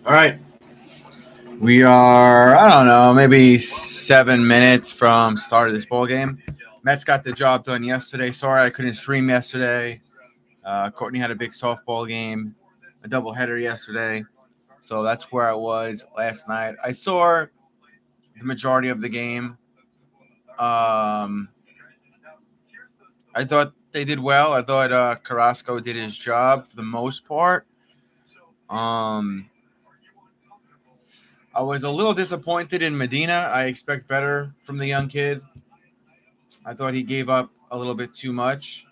All right. We are, I don't know, maybe 7 minutes from start of this ball game. Mets got the job done yesterday. Sorry I couldn't stream yesterday. Courtney had a big softball game, a doubleheader yesterday. So that's where I was last night. I saw the majority of the game. Um, I thought they did well. I thought Carrasco did his job for the most part. Um, I was a little disappointed in Medina. I expect better from the young kid. I thought he gave up a little bit too much.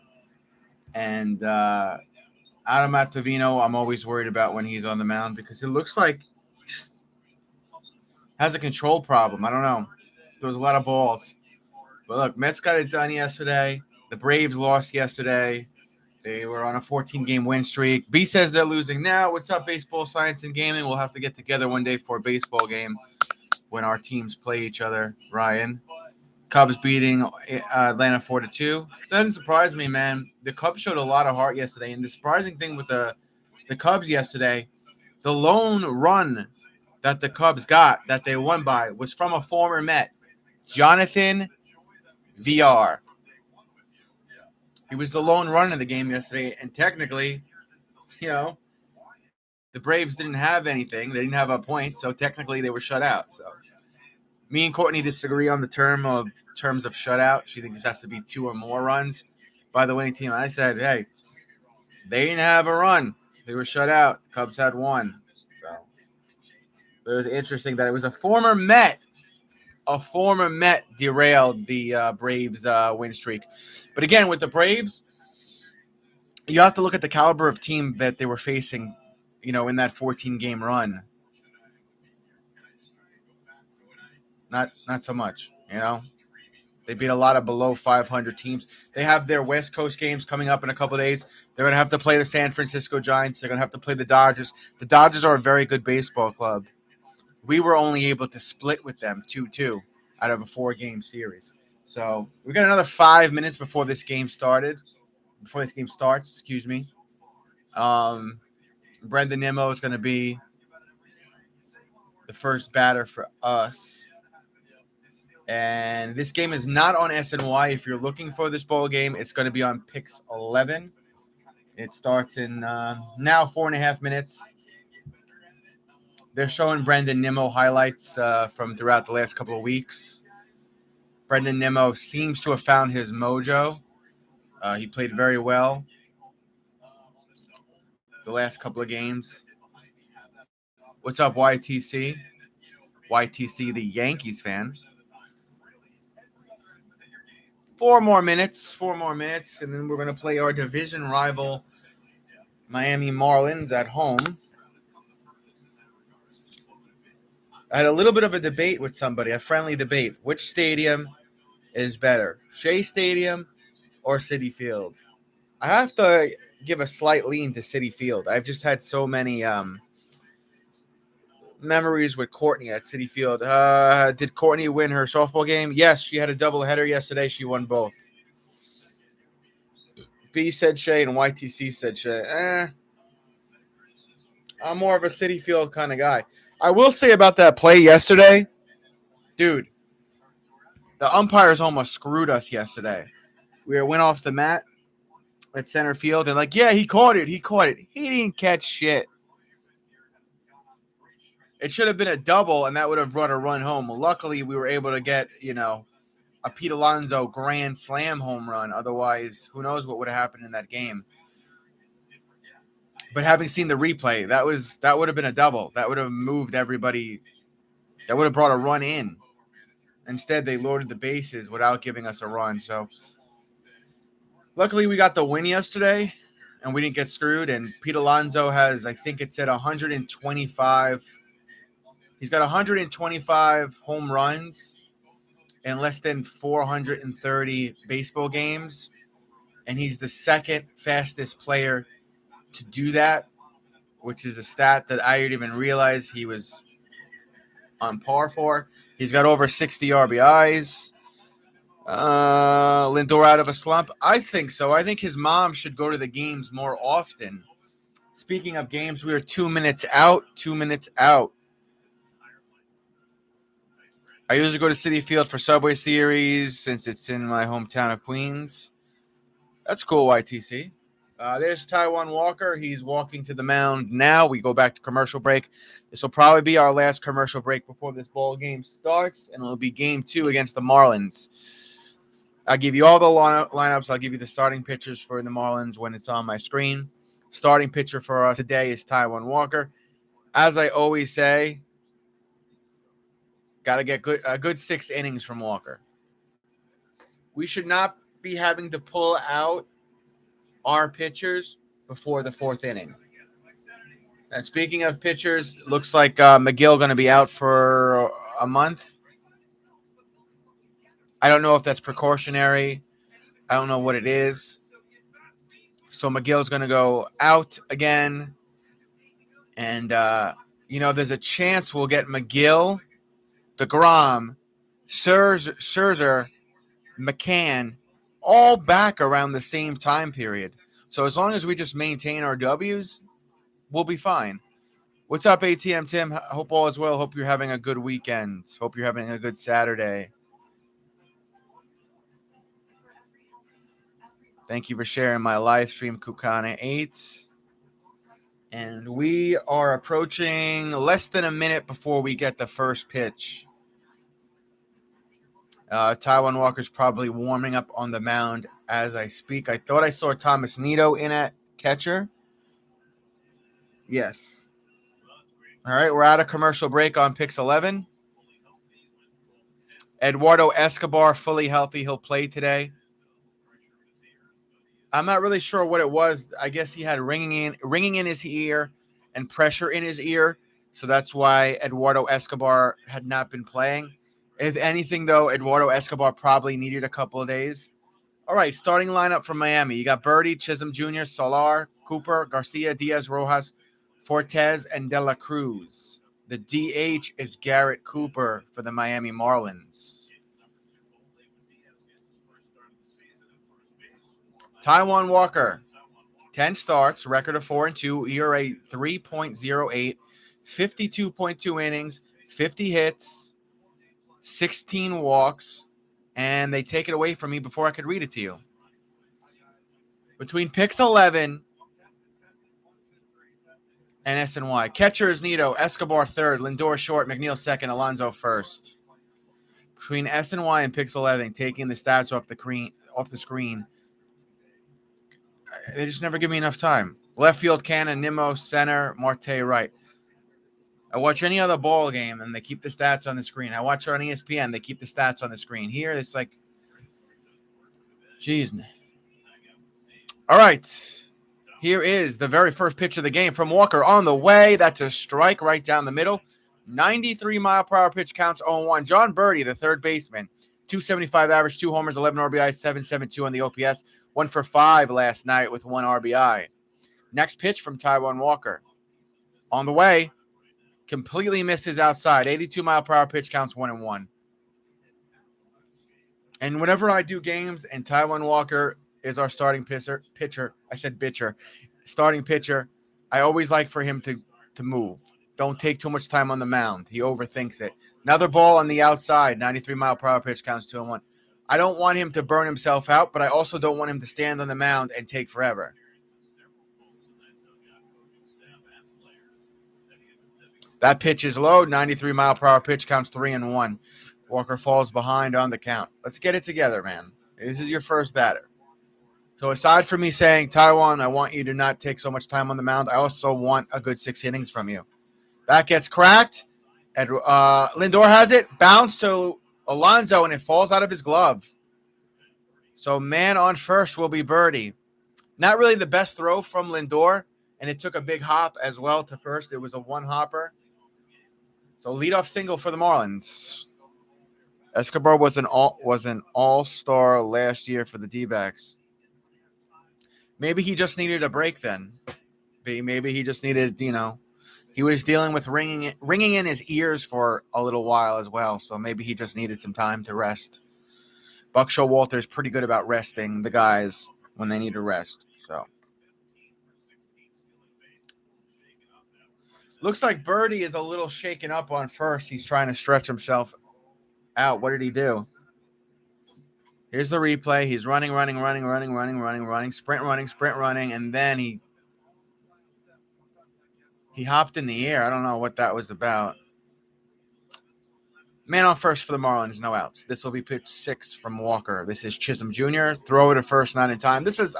And Adam Ottavino, I'm always worried about when he's on the mound because it looks like he just has a control problem. I don't know. There was a lot of balls. But look, Mets got it done yesterday. The Braves lost yesterday. They were on a 14-game win streak. B says they're losing now. What's up, baseball science and gaming? We'll have to get together one day for a baseball game when our teams play each other, Ryan. Cubs beating Atlanta 4-2. Doesn't surprise me, man. The Cubs showed a lot of heart yesterday, and the surprising thing with the Cubs yesterday, the lone run that the Cubs got that they won by was from a former Met, Jonathan VR. He was the lone run in the game yesterday, and technically, you know, the Braves didn't have anything. They didn't have a point, so technically they were shut out. So me and Courtney disagree on the terms of shutout. She thinks it has to be 2 or more runs by the winning team. I said, hey, they didn't have a run. They were shut out. The Cubs had one. So it was interesting that it was a former Met. A former Met derailed the Braves win streak. But again, with the Braves, you have to look at the caliber of team that they were facing, in that 14-game run. Not so much. They beat a lot of below 500 teams. They have their West Coast games coming up in a couple of days. They're going to have to play the San Francisco Giants. They're going to have to play the Dodgers. The Dodgers are a very good baseball club. We were only able to split with them 2-2 out of a 4-game series. So we got another 5 minutes before this game started. Before this game starts, excuse me. Brendan Nimmo is going to be the first batter for us. And this game is not on SNY. If you're looking for this ball game, it's going to be on Pix 11. It starts in now 4.5 minutes. They're showing Brendan Nimmo highlights from throughout the last couple of weeks. Brendan Nimmo seems to have found his mojo. He played very well the last couple of games. What's up, YTC? YTC, the Yankees fan. 4 more minutes, and then we're going to play our division rival, Miami Marlins, at home. I had a little bit of a debate with somebody, a friendly debate. Which stadium is better, Shea Stadium or Citi Field? I have to give a slight lean to Citi Field. I've just had so many memories with Courtney at Citi Field. Did Courtney win her softball game? Yes, she had a doubleheader yesterday. She won both. B said Shea and YTC said Shea. I'm more of a Citi Field kind of guy. I will say about that play yesterday, dude, the umpires almost screwed us yesterday. We went off the mat at center field and yeah, he caught it. He didn't catch shit. It should have been a double, and that would have brought a run home. Luckily, we were able to get, a Pete Alonso grand slam home run. Otherwise, who knows what would have happened in that game. But having seen the replay, that would have been a double. That would have moved everybody. That would have brought a run in. Instead, they loaded the bases without giving us a run. So, luckily, we got the win yesterday, and we didn't get screwed. And Pete Alonso has, I think it said 125. He's got 125 home runs in less than 430 baseball games. And he's the second fastest player to do that, which is a stat that I didn't even realize he was on par for. He's got over 60 RBIs. Lindor out of a slump? I think so. I think his mom should go to the games more often Speaking of games, we are 2 minutes out. 2 minutes out. I usually go to Citi Field for Subway Series since it's in my hometown of Queens. That's cool, YTC. There's Taijuan Walker. He's walking to the mound now. We go back to commercial break. This will probably be our last commercial break before this ball game starts, and it'll be game 2 against the Marlins. I'll give you all the lineups. I'll give you the starting pitchers for the Marlins when it's on my screen. Starting pitcher for us today is Taijuan Walker. As I always say, got to get a good 6 innings from Walker. We should not be having to pull out our pitchers before the 4th inning. And speaking of pitchers, looks like McGill going to be out for a month. I don't know if that's precautionary. I don't know what it is. So McGill's going to go out again. And, there's a chance we'll get McGill, DeGrom, Scherzer, McCann, all back around the same time period. So as long as we just maintain our W's, we'll be fine. What's up, ATM Tim? Hope all is well. Hope you're having a good weekend. Hope you're having a good Saturday. Thank you for sharing my live stream, Kukana 8. And we are approaching less than a minute before we get the first pitch. Taijuan Walker's probably warming up on the mound as I speak. I thought I saw Thomas Nido in at catcher. Yes. All right, we're out of commercial break on Pix 11. Eduardo Escobar, fully healthy. He'll play today. I'm not really sure what it was. I guess he had ringing in his ear and pressure in his ear. So that's why Eduardo Escobar had not been playing. If anything, though, Eduardo Escobar probably needed a couple of days. All right, starting lineup from Miami. You got Birdie, Chisholm Jr., Solar, Cooper, Garcia, Diaz, Rojas, Fortes, and De La Cruz. The DH is Garrett Cooper for the Miami Marlins. Taijuan Walker, 10 starts, record of 4-2, ERA 3.08, 52.2 innings, 50 hits, 16 walks, and they take it away from me before I could read it to you. Between Pix 11 and SNY, catcher is Nido, Escobar third, Lindor short, McNeil second, Alonso first. Between SNY and Pix 11, taking the stats off the screen, they just never give me enough time. Left field, Canna, Nimmo, center, Marte, right. I watch any other ball game, and they keep the stats on the screen. I watch it on ESPN. They keep the stats on the screen. Here, it's like, geez. All right. Here is the very first pitch of the game from Walker on the way. That's a strike right down the middle. 93-mile-per-hour pitch, counts 0-1. John Birdie, the third baseman. 275 average, 2 homers, 11 RBI, 7.72 on the OPS. 1 for 5 last night with 1 RBI. Next pitch from Taijuan Walker. On the way. Completely misses outside. 82-mile-per-hour pitch, counts 1-1. And whenever I do games and Taijuan Walker is our starting pitcher, I said pitcher, starting pitcher, I always like for him to move. Don't take too much time on the mound. He overthinks it. Another ball on the outside, 93-mile-per-hour pitch, counts 2-1. I don't want him to burn himself out, but I also don't want him to stand on the mound and take forever. That pitch is low, 93-mile-per-hour pitch, counts 3-1. Walker falls behind on the count. Let's get it together, man. This is your first batter. So aside from me saying, Taijuan, I want you to not take so much time on the mound, I also want a good 6 innings from you. That gets cracked. And Lindor has it. Bounce to Alonso, and it falls out of his glove. So man on first will be Birdie. Not really the best throw from Lindor, and it took a big hop as well to first. It was a one-hopper. So leadoff single for the Marlins. Escobar was an all-star last year for the D-backs. Maybe he just needed a break then. Maybe he just needed, he was dealing with ringing in his ears for a little while as well. So maybe he just needed some time to rest. Buck Showalter's pretty good about resting the guys when they need to rest. So Looks like Birdie is a little shaken up on first. He's trying to stretch himself out. What did he do? Here's the replay. He's running, sprint running, and then he hopped in the air. I don't know what that was about. Man on first for the Marlins, no outs. This will be pitch 6 from Walker. This is Chisholm Jr. Throw it to first, not in time. This is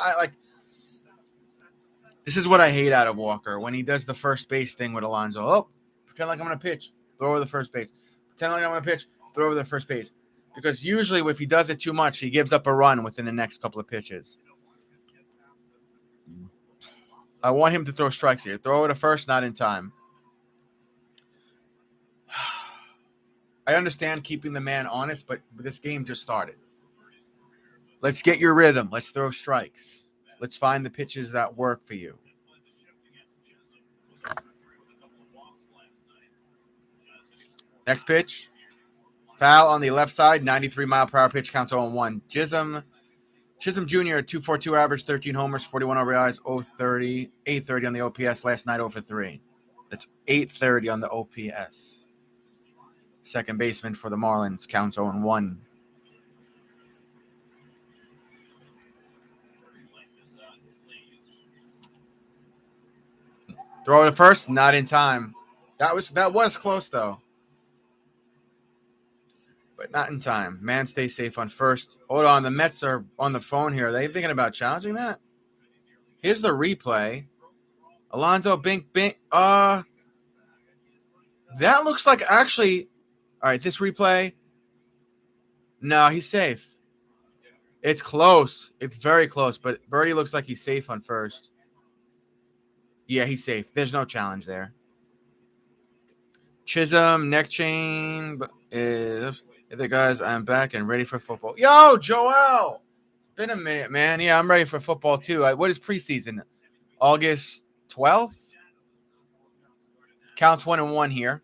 what I hate out of Walker when he does the first base thing with Alonso. Oh, pretend like I'm going to pitch. Throw over the first base. Pretend like I'm going to pitch. Throw over the first base. Because usually if he does it too much, he gives up a run within the next couple of pitches. I want him to throw strikes here. Throw it to first, not in time. I understand keeping the man honest, but this game just started. Let's get your rhythm. Let's throw strikes. Let's find the pitches that work for you. Next pitch. Foul on the left side. 93-mile-per-hour pitch. Counts 0-1. Chisholm Jr., 2.42 average, 13 homers, 41 RBIs, 0-30, 830 on the OPS. Last night, 0-3. That's 830 on the OPS. Second baseman for the Marlins. Counts 0-1. Throw it first, not in time. That was close though, but not in time. Man stays safe on first. Hold on, the Mets are on the phone here. Are they thinking about challenging that? Here's the replay. Alonso, bink. That looks like actually. All right, this replay. No, he's safe. It's close. It's very close, but Birdie looks like he's safe on first. Yeah, he's safe. There's no challenge there. Chisholm, neck chain. If the guys, I'm back and ready for football. Yo, Joel. It's been a minute, man. Yeah, I'm ready for football too. What is preseason? August 12th? Counts 1-1 here.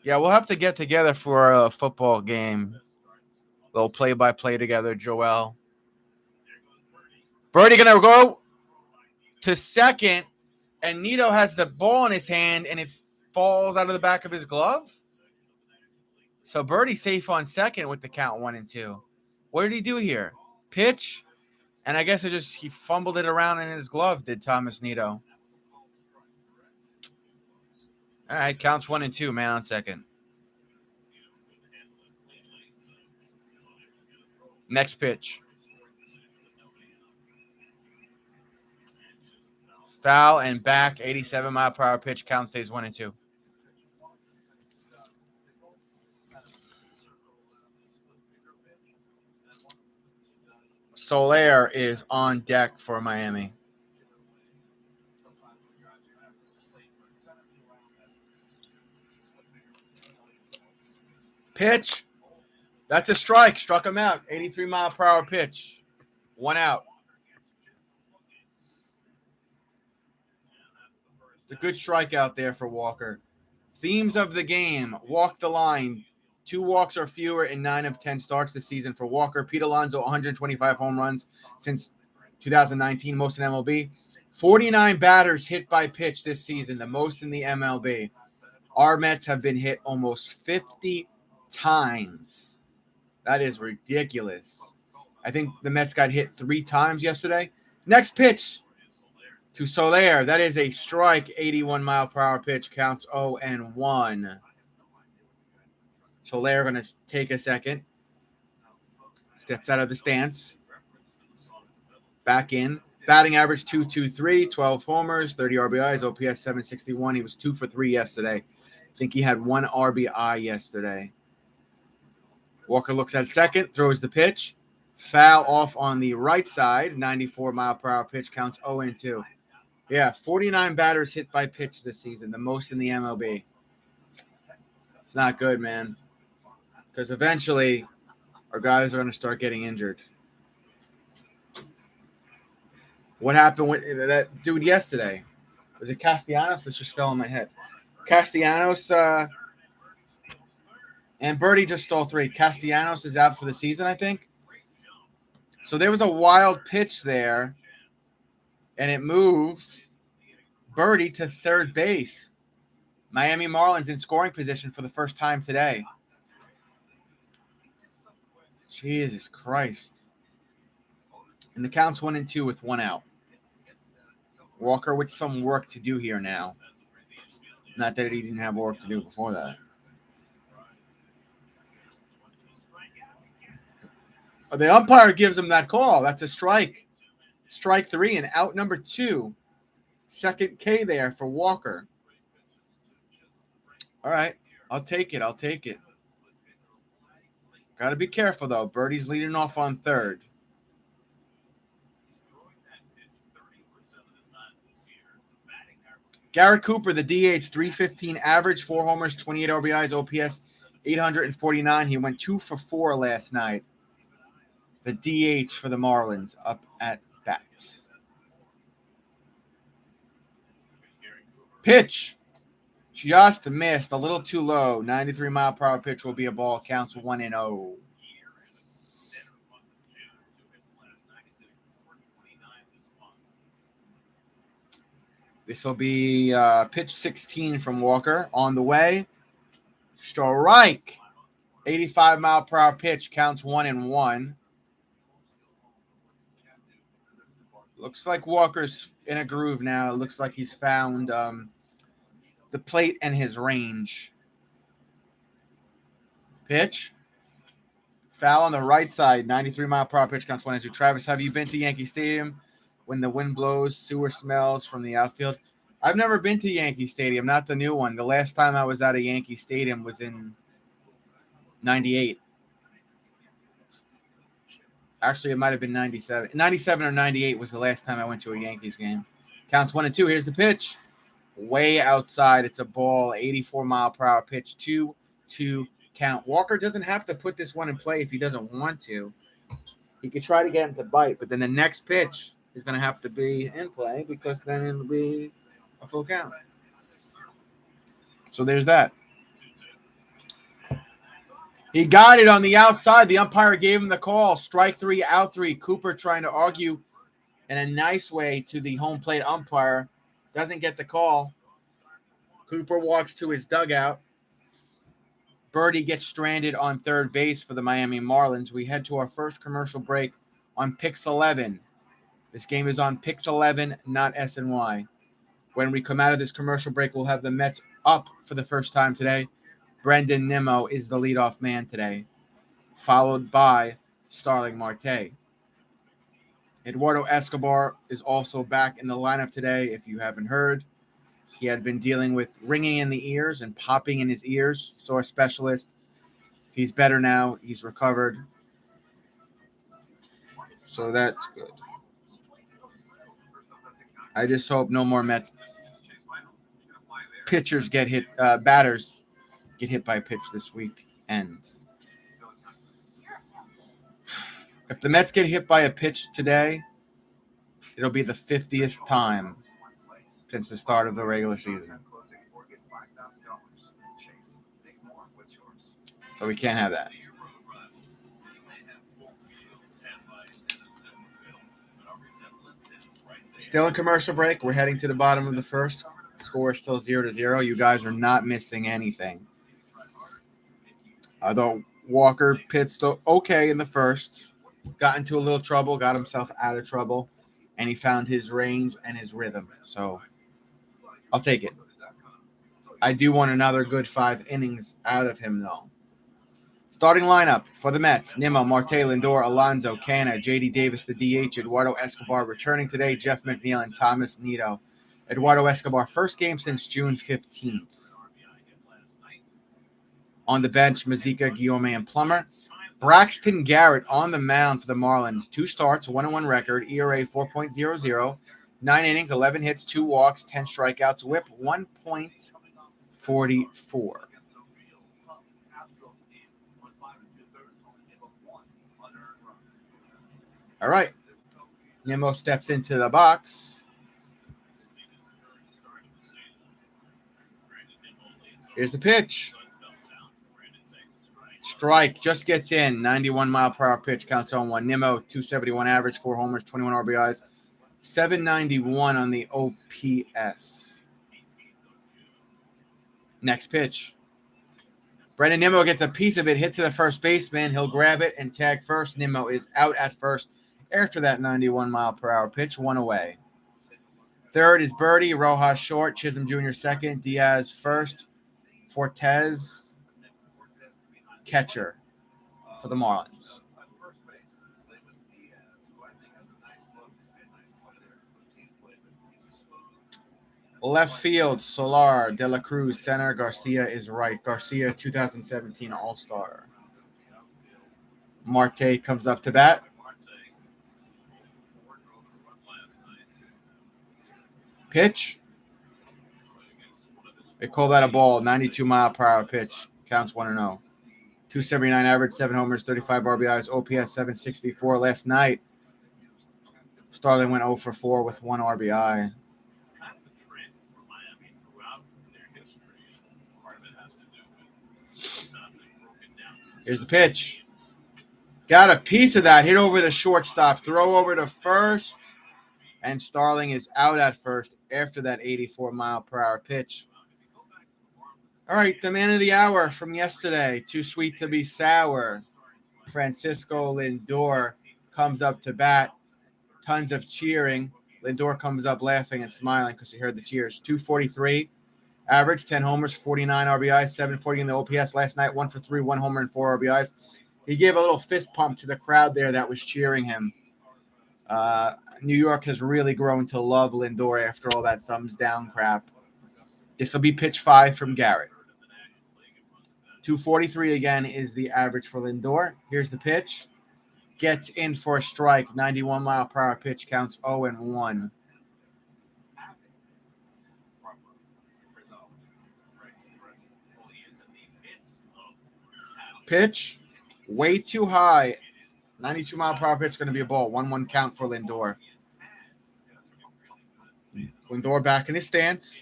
Yeah, we'll have to get together for a football game. A little play-by-play together, Joel. Birdie going to go to second, and Nito has the ball in his hand, and it falls out of the back of his glove. So Birdie safe on second with the count 1-2. What did he do here? Pitch, and I guess he fumbled it around in his glove, did Thomas Nito. All right, counts 1-2, man on second. Next pitch. Foul and back, 87-mile-per-hour pitch. Count stays 1-2. Soler is on deck for Miami. Pitch. That's a strike. Struck him out. 83-mile-per-hour pitch. 1 out. It's a good strikeout there for Walker. Themes of the game. Walk the line. 2 walks or fewer in 9 of 10 starts this season for Walker. Pete Alonso, 125 home runs since 2019, most in MLB. 49 batters hit by pitch this season, the most in the MLB. Our Mets have been hit almost 50 times. That is ridiculous. I think the Mets got hit 3 times yesterday. Next pitch to Soler. That is a strike, 81-mile-per-hour pitch. Counts 0-1. Soler going to take a second. Steps out of the stance. Back in. Batting average 2.23, 12 homers, 30 RBIs, OPS 761. He was 2 for 3 yesterday. I think he had 1 RBI yesterday. Walker looks at second, throws the pitch. Foul off on the right side, 94-mile-per-hour pitch, counts 0-2. Yeah, 49 batters hit by pitch this season, the most in the MLB. It's not good, man. Because eventually our guys are going to start getting injured. What happened with that dude yesterday? Was it Castellanos? This just fell on my head. Castellanos and Birdie just stole 3. Castellanos is out for the season, I think. So there was a wild pitch there, and it moves. birdie to third base. Miami Marlins in scoring position for the first time today. Jesus Christ. And the count's 1-2 with 1 out. Walker with some work to do here now. Not that he didn't have work to do before that. The umpire gives him that call. That's a strike. Strike 3 and out number 2. Second K there for Walker. All right. I'll take it. Got to be careful, though. Birdie's leading off on third. Garrett Cooper, the DH, 315 average, 4 homers, 28 RBIs, OPS 849. He went 2 for 4 last night. The DH for the Marlins up at bat. Pitch. Just missed. A little too low. 93-mile-per-hour pitch will be a ball. Counts 1-0. This will be pitch 16 from Walker. On the way. Strike. 85-mile-per-hour pitch. Counts 1-1. Looks like Walker's in a groove now. It looks like he's found the plate and his range. Pitch. Foul on the right side. 93-mile-per-hour pitch. Counts 1-2. Travis, have you been to Yankee Stadium when the wind blows, sewer smells from the outfield? I've never been to Yankee Stadium, not the new one. The last time I was at a Yankee Stadium was in 98. Actually, it might have been 97. 97 or 98 was the last time I went to a Yankees game. Counts 1-2. Here's the pitch. Way outside. It's a ball. 84-mile-per-hour pitch. 2-2 count. Walker doesn't have to put this one in play if he doesn't want to. He could try to get him to bite, but then the next pitch is going to have to be in play because then it'll be a full count. So there's that. He got it on the outside. The umpire gave him the call. Strike 3, out 3. Cooper trying to argue in a nice way to the home plate umpire. Doesn't get the call. Cooper walks to his dugout. Birdie gets stranded on third base for the Miami Marlins. We head to our first commercial break on Pix 11. This game is on Pix 11, not SNY. When we come out of this commercial break, we'll have the Mets up for the first time today. Brendan Nimmo is the leadoff man today, followed by Starling Marte. Eduardo Escobar is also back in the lineup today. If you haven't heard, he had been dealing with ringing in the ears and popping in his ears. Saw a specialist. He's better now. He's recovered. So that's good. I just hope no more Mets pitchers get hit, batters get hit by a pitch this week. And if the Mets get hit by a pitch today, it'll be the 50th time since the start of the regular season. So we can't have that. Still in commercial break. We're heading to the bottom of the first. Score is still 0-0. You guys are not missing anything. Although Walker pitched okay in the first, got into a little trouble, got himself out of trouble, and he found his range and his rhythm. So I'll take it. I do want another good 5 innings out of him, though. Starting lineup for the Mets: Nimmo, Marte, Lindor, Alonso, Canha, J.D. Davis, the DH, Eduardo Escobar returning today, Jeff McNeil, and Thomas Nido. Eduardo Escobar, first game since June 15th. On the bench, Mazika, Guillaume, and Plummer. Braxton Garrett on the mound for the Marlins. 2 starts, 1-1 record, ERA 4.00, 9 innings, 11 hits, 2 walks, 10 strikeouts, whip 1.44. All right. Nimmo steps into the box. Here's the pitch. Strike just gets in. 91-mile-per-hour pitch, counts on 1. Nimmo, 271 average, 4 homers, 21 RBIs, 791 on the OPS. Next pitch. Brendan Nimmo gets a piece of it, hit to the first baseman. He'll grab it and tag first. Nimmo is out at first after that 91-mile-per-hour pitch, one away. Third is Birdie, Rojas short, Chisholm Jr. second, Diaz first, Fortes catcher for the Marlins. Left field, Solar, De La Cruz, center, Garcia is right. Garcia, 2017 All-Star. Marte comes up to bat. Pitch. They call that a ball, 92-mile-per-hour pitch. Counts 1-0. 279 average, 7 homers, 35 RBIs, OPS 764 last night. Starling went 0 for 4 with 1 RBI. Here's the pitch. Got a piece of that. Hit over the shortstop. Throw over to first. And Starling is out at first after that 84-mile-per-hour pitch. All right, the man of the hour from yesterday. Too sweet to be sour. Francisco Lindor comes up to bat. Tons of cheering. Lindor comes up laughing and smiling because he heard the cheers. 243 average, 10 homers, 49 RBIs, 740 in the OPS last night, 1 for 3, 1 homer, and 4 RBIs. He gave a little fist pump to the crowd there that was cheering him. New York has really grown to love Lindor after all that thumbs down crap. This will be pitch 5 from Garrett. 243 again is the average for Lindor. Here's the pitch. Gets in for a strike. 91-mile-per-hour pitch, counts 0-1. Pitch, way too high. 92-mile-per-hour pitch, going to be a ball. 1-1 count for Lindor. Lindor back in his stance.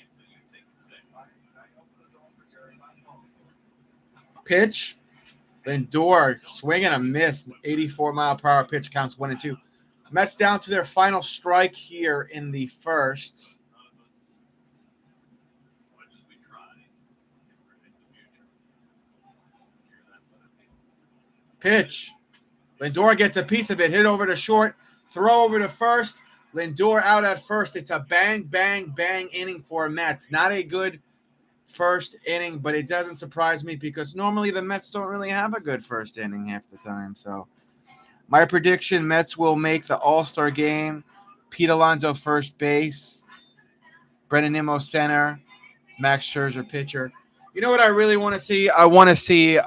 Pitch, Lindor swing and a miss. 84-mile-per-hour pitch, counts 1-2. Mets down to their final strike here in the first. Pitch. Lindor gets a piece of it. Hit over to short. Throw over to first. Lindor out at first. It's a bang, bang, bang inning for Mets. Not a good first inning, but it doesn't surprise me because normally the Mets don't really have a good first inning half the time. So my prediction, Mets will make the All-Star game. Pete Alonso first base. Brendan Nimmo center. Max Scherzer pitcher. You know what I really want to see? I want to see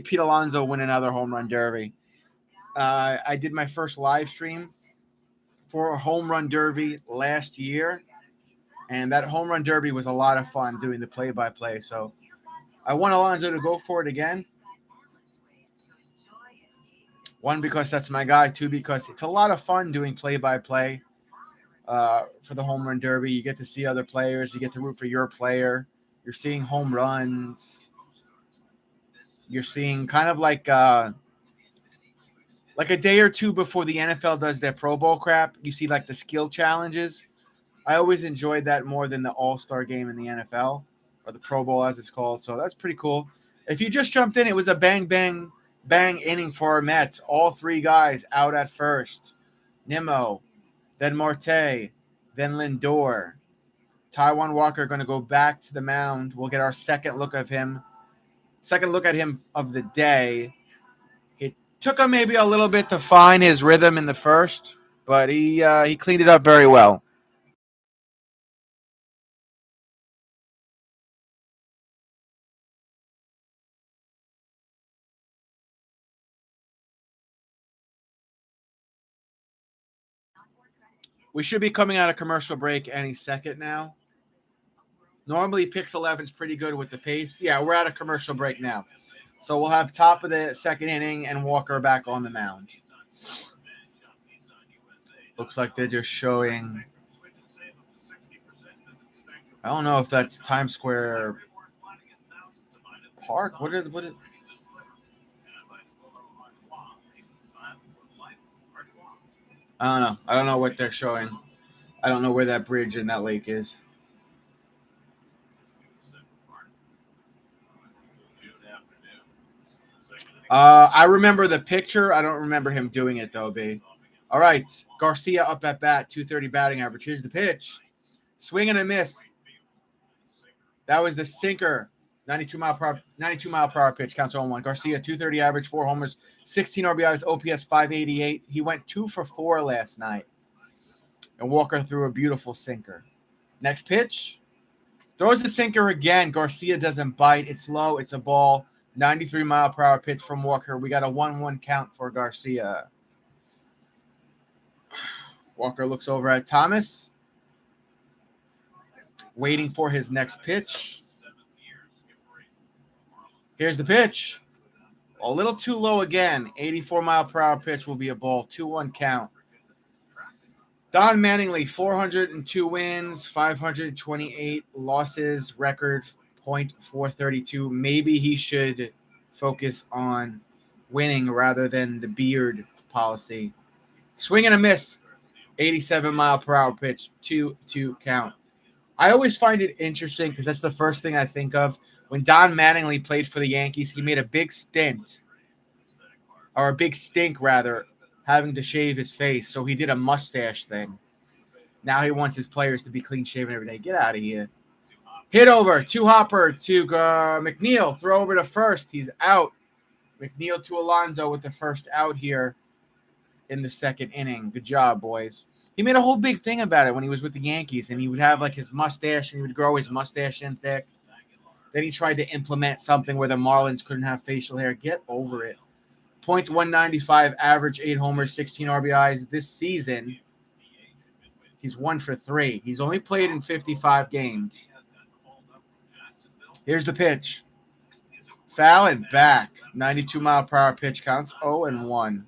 Pete Alonso win another home run derby. I did my first live stream for a home run derby last year, and that home run derby was a lot of fun doing the play-by-play. So I want Alonso to go for it again. 1, because that's my guy. 2, because it's a lot of fun doing play-by-play for the home run derby. You get to see other players. You get to root for your player. You're seeing home runs. You're seeing kind of like a day or two before the NFL does their Pro Bowl crap. You see like the skill challenges. I always enjoyed that more than the All-Star game in the NFL, or the Pro Bowl as it's called. So that's pretty cool. If you just jumped in, it was a bang, bang, bang inning for our Mets. All 3 guys out at first. Nimmo, then Marte, then Lindor. Taijuan Walker going to go back to the mound. We'll get our second look at him of the day. It took him maybe a little bit to find his rhythm in the first, but he cleaned it up very well. We should be coming out of commercial break any second now. Normally, Pix 11's pretty good with the pace. Yeah, we're at a commercial break now. So we'll have top of the second inning and Walker back on the mound. Looks like they're just showing. I don't know if that's Times Square Park. What is? I don't know. I don't know what they're showing. I don't know where that bridge and that lake is. I remember the picture. I don't remember him doing it though, B. All right. Garcia up at bat, 230 batting average. Here's the pitch. Swing and a miss. That was the sinker. 92 mile per hour pitch, counts 0-1. Garcia, 230 average, 4 homers, 16 RBIs, OPS 588. He went 2 for 4 last night. And Walker threw a beautiful sinker. Next pitch. Throws the sinker again. Garcia doesn't bite. It's low. It's a ball. 93 mile per hour pitch from Walker. We got a 1-1 count for Garcia. Walker looks over at Thomas, waiting for his next pitch. Here's the pitch. A little too low again. 84 mile per hour pitch will be a ball. 2-1 count. Don Mattingly, 402 wins, 528 losses, record .432. Maybe he should focus on winning rather than the beard policy. Swing and a miss. 87 mile per hour pitch. 2-2 count. I always find it interesting because that's the first thing I think of. When Don Mattingly played for the Yankees, he made a big stint, or a big stink rather, having to shave his face. So he did a mustache thing. Now he wants his players to be clean shaven every day. Get out of here. Hit over to Hopper to McNeil. Throw over to first. He's out. McNeil to Alonso with the first out here in the second inning. Good job, boys. He made a whole big thing about it when he was with the Yankees, and he would have like his mustache, and he would grow his mustache in thick. Then he tried to implement something where the Marlins couldn't have facial hair. Get over it. .195 average, 8 homers, 16 RBIs this season. He's 1 for 3. He's only played in 55 games. Here's the pitch. Foul and back. 92 mile per hour pitch, counts 0-1.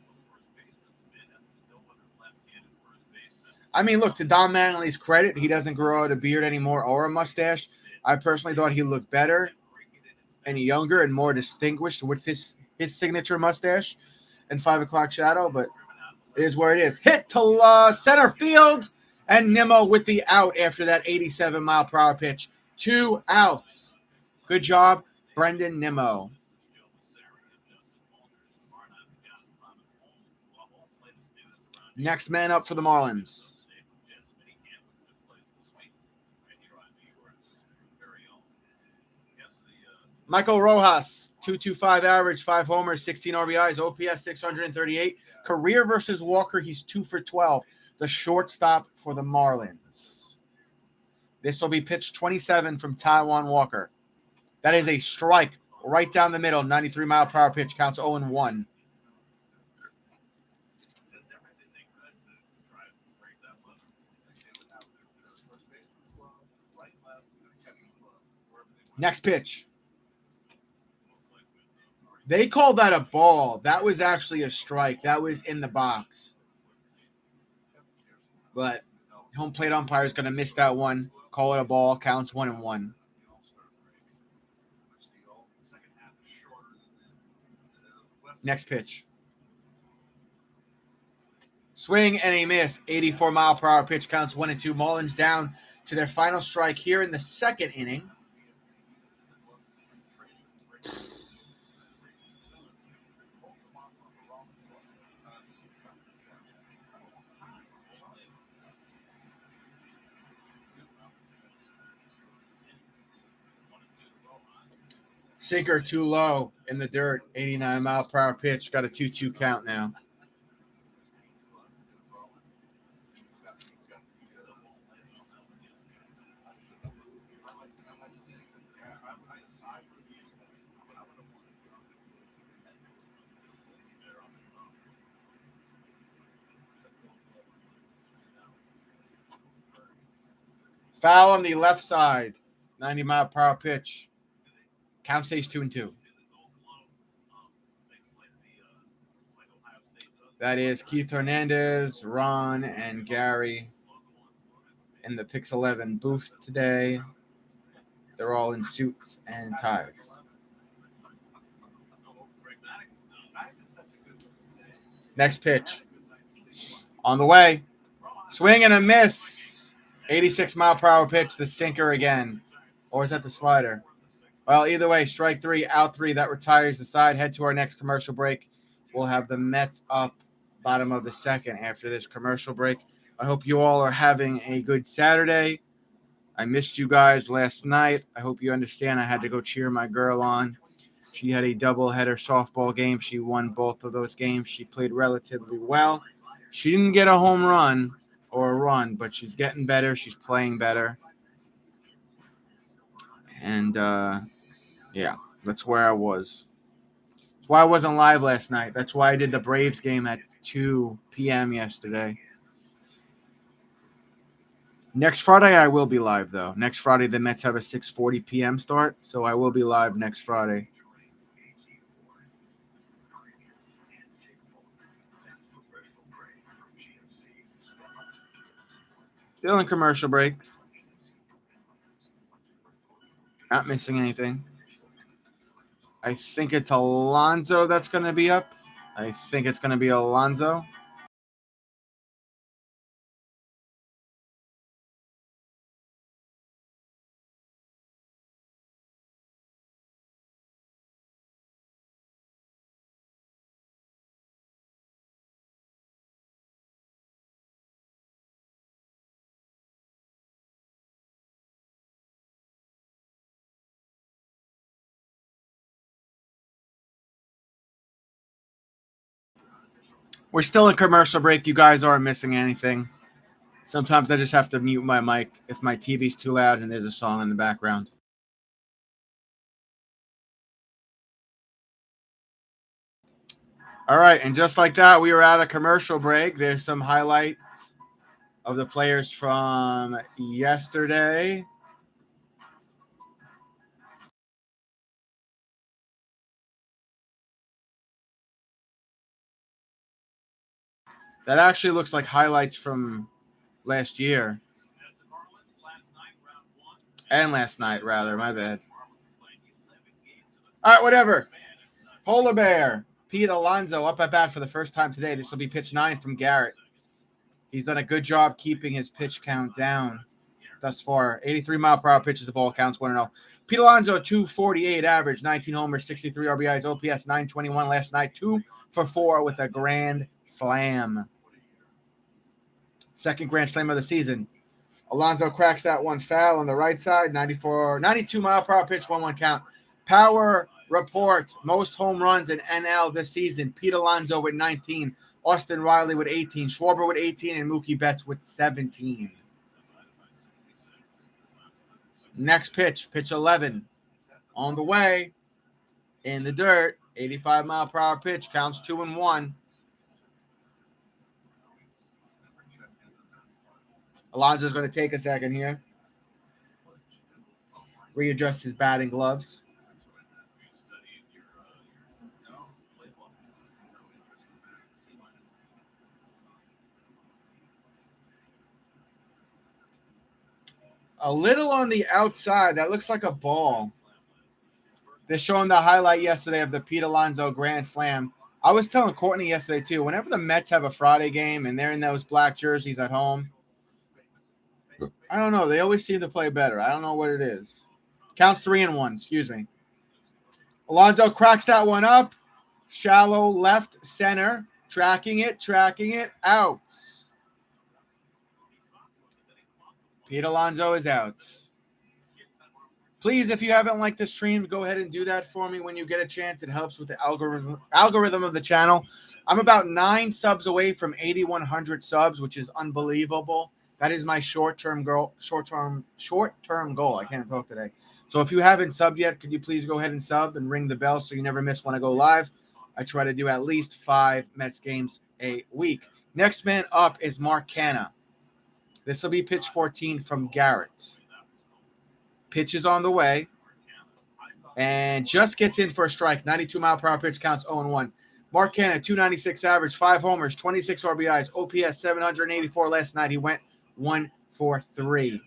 I mean, look, to Don Mattingly's credit, he doesn't grow out a beard anymore or a mustache. I personally thought he looked better and younger and more distinguished with his signature mustache and 5 o'clock shadow, but it is where it is. Hit to center field, and Nimmo with the out after that 87 mile per hour pitch. 2 outs. Good job, Brendan Nimmo. Next man up for the Marlins. Michael Rojas, 225 average, 5 homers, 16 RBIs, OPS 638. Career versus Walker, he's 2 for 12. The shortstop for the Marlins. This will be pitch 27 from Taijuan Walker. That is a strike right down the middle. 93 mile per hour pitch, counts 0-1. Next pitch. They called that a ball. That was actually a strike. That was in the box. But home plate umpire is going to miss that one. Call it a ball. Counts 1-1. Next pitch. Swing and a miss. 84 mile per hour pitch, counts 1-2. Marlins down to their final strike here in the second inning. Sinker too low in the dirt. 89 mile per hour pitch. Got a 2-2 count now. Foul on the left side. 90 mile per hour pitch. Count stays 2-2. That is Keith Hernandez, Ron, and Gary in the Pix 11 booth today. They're all in suits and ties. Next pitch. On the way. Swing and a miss. 86-mile-per-hour pitch, the sinker again. Or is that the slider? Well, either way, strike three, out three. That retires the side. Head to our next commercial break. We'll have the Mets up bottom of the second after this commercial break. I hope you all are having a good Saturday. I missed you guys last night. I hope you understand I had to go cheer my girl on. She had a doubleheader softball game. She won both of those games. She played relatively well. She didn't get a home run or a run, but she's getting better. She's playing better. And, yeah, that's where I was. That's why I wasn't live last night. That's why I did the Braves game at 2 p.m. yesterday. Next Friday, I will be live, though. Next Friday, the Mets have a 6:40 p.m. start, so I will be live next Friday. Still in commercial break. Not missing anything. I think it's Alonso that's going to be up. I think it's going to be Alonso. We're still in commercial break. You guys aren't missing anything. Sometimes I just have to mute my mic if my TV's too loud and there's a song in the background. All right, and just like that, we were at a commercial break. There's some highlights of the players from yesterday. That actually looks like highlights from last year. And last night, rather. My bad. All right, whatever. Polar Bear. Pete Alonso up at bat for the first time today. This will be pitch 9 from Garrett. He's done a good job keeping his pitch count down thus far. 83-mile-per-hour pitches, the ball counts 1-0. Pete Alonso, 248 average, 19 homers, 63 RBIs, OPS 921 last night, 2 for 4 with a grand slam. Second grand slam of the season. Alonso cracks that one foul on the right side, 92-mile-per-hour pitch, 1-1 count. Power report, most home runs in NL this season. Pete Alonso with 19, Austin Riley with 18, Schwarber with 18, and Mookie Betts with 17. Next pitch, pitch 11. On the way, in the dirt, 85-mile-per-hour pitch, counts 2-1. Alonso's going to take a second here. Readjust his batting gloves. A little on the outside. That looks like a ball. They're showing the highlight yesterday of the Pete Alonso grand slam. I was telling Courtney yesterday, too, whenever the Mets have a Friday game and they're in those black jerseys at home, I don't know. They always seem to play better. I don't know what it is. Counts 3-1. Excuse me. Alonso cracks that one up. Shallow left center. Tracking it. Out. Pete Alonso is out. Please, if you haven't liked the stream, go ahead and do that for me when you get a chance. It helps with the algorithm of the channel. I'm about 9 subs away from 8,100 subs, which is unbelievable. That is my short-term goal. Short-term goal. I can't talk today. So if you haven't subbed yet, could you please go ahead and sub and ring the bell so you never miss when I go live? I try to do at least 5 Mets games a week. Next man up is Mark Canha. This will be pitch 14 from Garrett. Pitch is on the way. And just gets in for a strike. 92-mile-per-hour pitch, counts 0-1. Mark Canha, 296 average, 5 homers, 26 RBIs, OPS 784 last night. He went 1 for 3.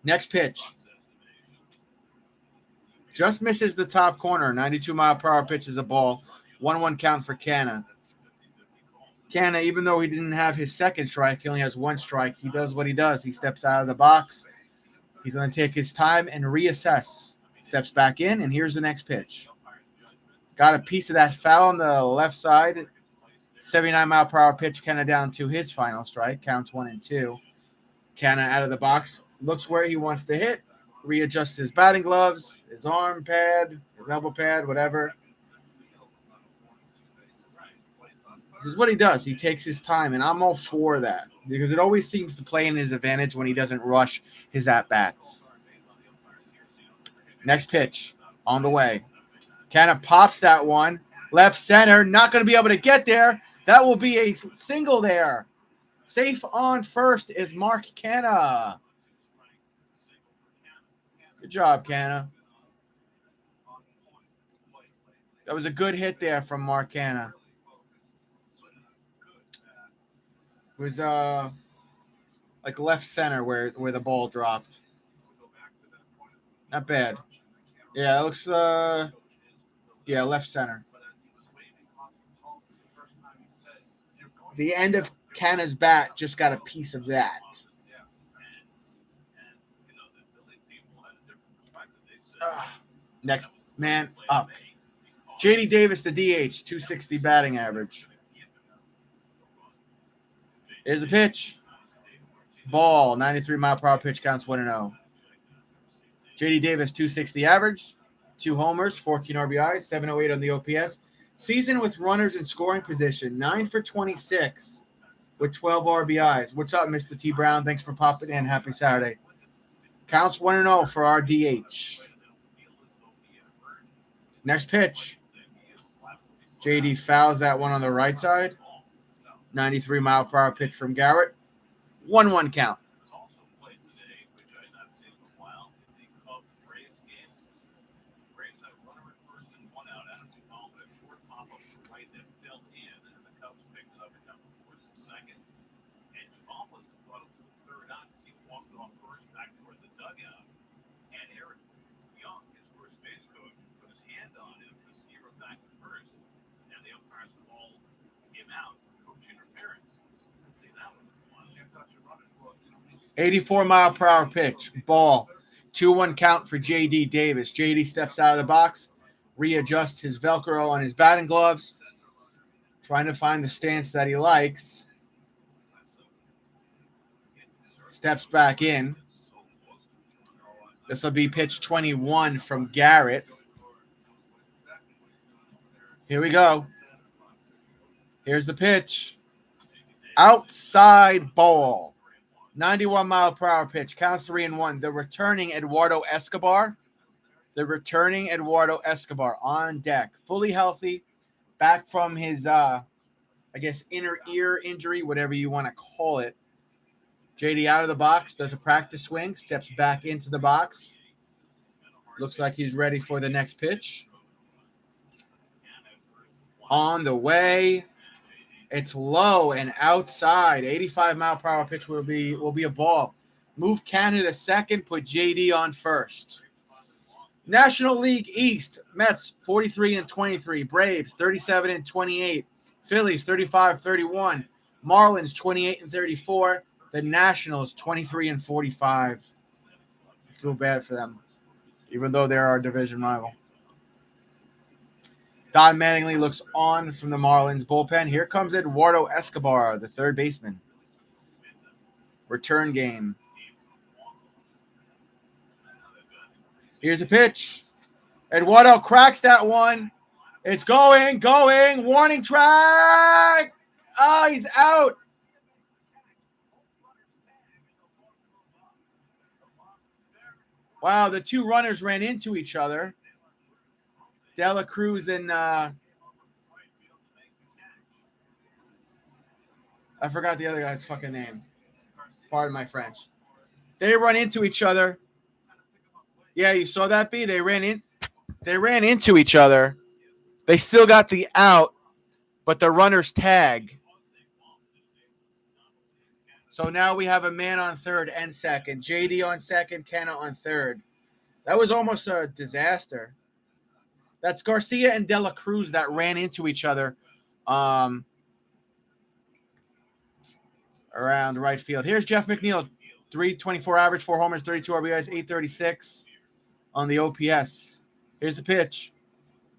Next pitch. Just misses the top corner. 92-mile-per-hour pitch is a ball. 1-1 count for Canna. Canna, even though he didn't have his second strike, he only has one strike. He does what he does. He steps out of the box. He's going to take his time and reassess. Steps back in, and here's the next pitch. Got a piece of that foul on the left side. 79-mile-per-hour pitch. Canna down to his final strike. Counts 1-2. Canna out of the box. Looks where he wants to hit. Readjusts his batting gloves, his arm pad, his elbow pad, whatever. This is what he does. He takes his time, and I'm all for that because it always seems to play in his advantage when he doesn't rush his at-bats. Next pitch on the way. Canna pops that one. Left center, not going to be able to get there. That will be a single there. Safe on first is Mark Canna. Good job, Canna. That was a good hit there from Mark Canna. It was like left center where the ball dropped. Not bad. Yeah, it looks left center. The end of Canna's bat just got a piece of that. Next man up. JD Davis, the DH, 260 batting average. Here's the pitch. Ball, 93-mile-per-hour pitch, counts 1-0. JD Davis, 260 average, 2 homers, 14 RBIs, 708 on the OPS. Season with runners in scoring position, 9 for 26 with 12 RBIs. What's up, Mr. T. Brown? Thanks for popping in. Happy Saturday. Counts 1-0 for our DH. Next pitch. JD fouls that one on the right side. 93-mile-per-hour pitch from Garrett. 1-1 count. .84-mile-per-hour pitch. Ball. 2-1 count for J.D. Davis. J.D. steps out of the box, readjusts his Velcro on his batting gloves, trying to find the stance that he likes. Steps back in. This will be pitch 21 from Garrett. Here we go. Here's the pitch. Outside ball. 91-mile-per-hour pitch. Counts 3-1. The returning Eduardo Escobar. On deck. Fully healthy. Back from his, inner ear injury, whatever you want to call it. JD out of the box. Does a practice swing. Steps back into the box. Looks like he's ready for the next pitch. On the way. It's low and outside. 85-mile-per-hour pitch will be a ball. Move Canada to second. Put JD on first. National League East. Mets 43-23. Braves 37-28. Phillies 35-31. Marlins 28-34. The Nationals 23-45. I feel bad for them, even though they're our division rival. Don Mattingly looks on from the Marlins bullpen. Here comes Eduardo Escobar, the third baseman. Return game. Here's a pitch. Eduardo cracks that one. It's going. Warning track. He's out. Wow, the two runners ran into each other. Dela Cruz and I forgot the other guy's fucking name. Pardon my French. They run into each other. Yeah, you saw that, B? They ran into each other. They still got the out, but the runners tag. So now we have a man on third and second. JD on second, Canna on third. That was almost a disaster. That's Garcia and De La Cruz that ran into each other around right field. Here's Jeff McNeil, 324 average, 4 homers, 32 RBIs, 836 on the OPS. Here's the pitch.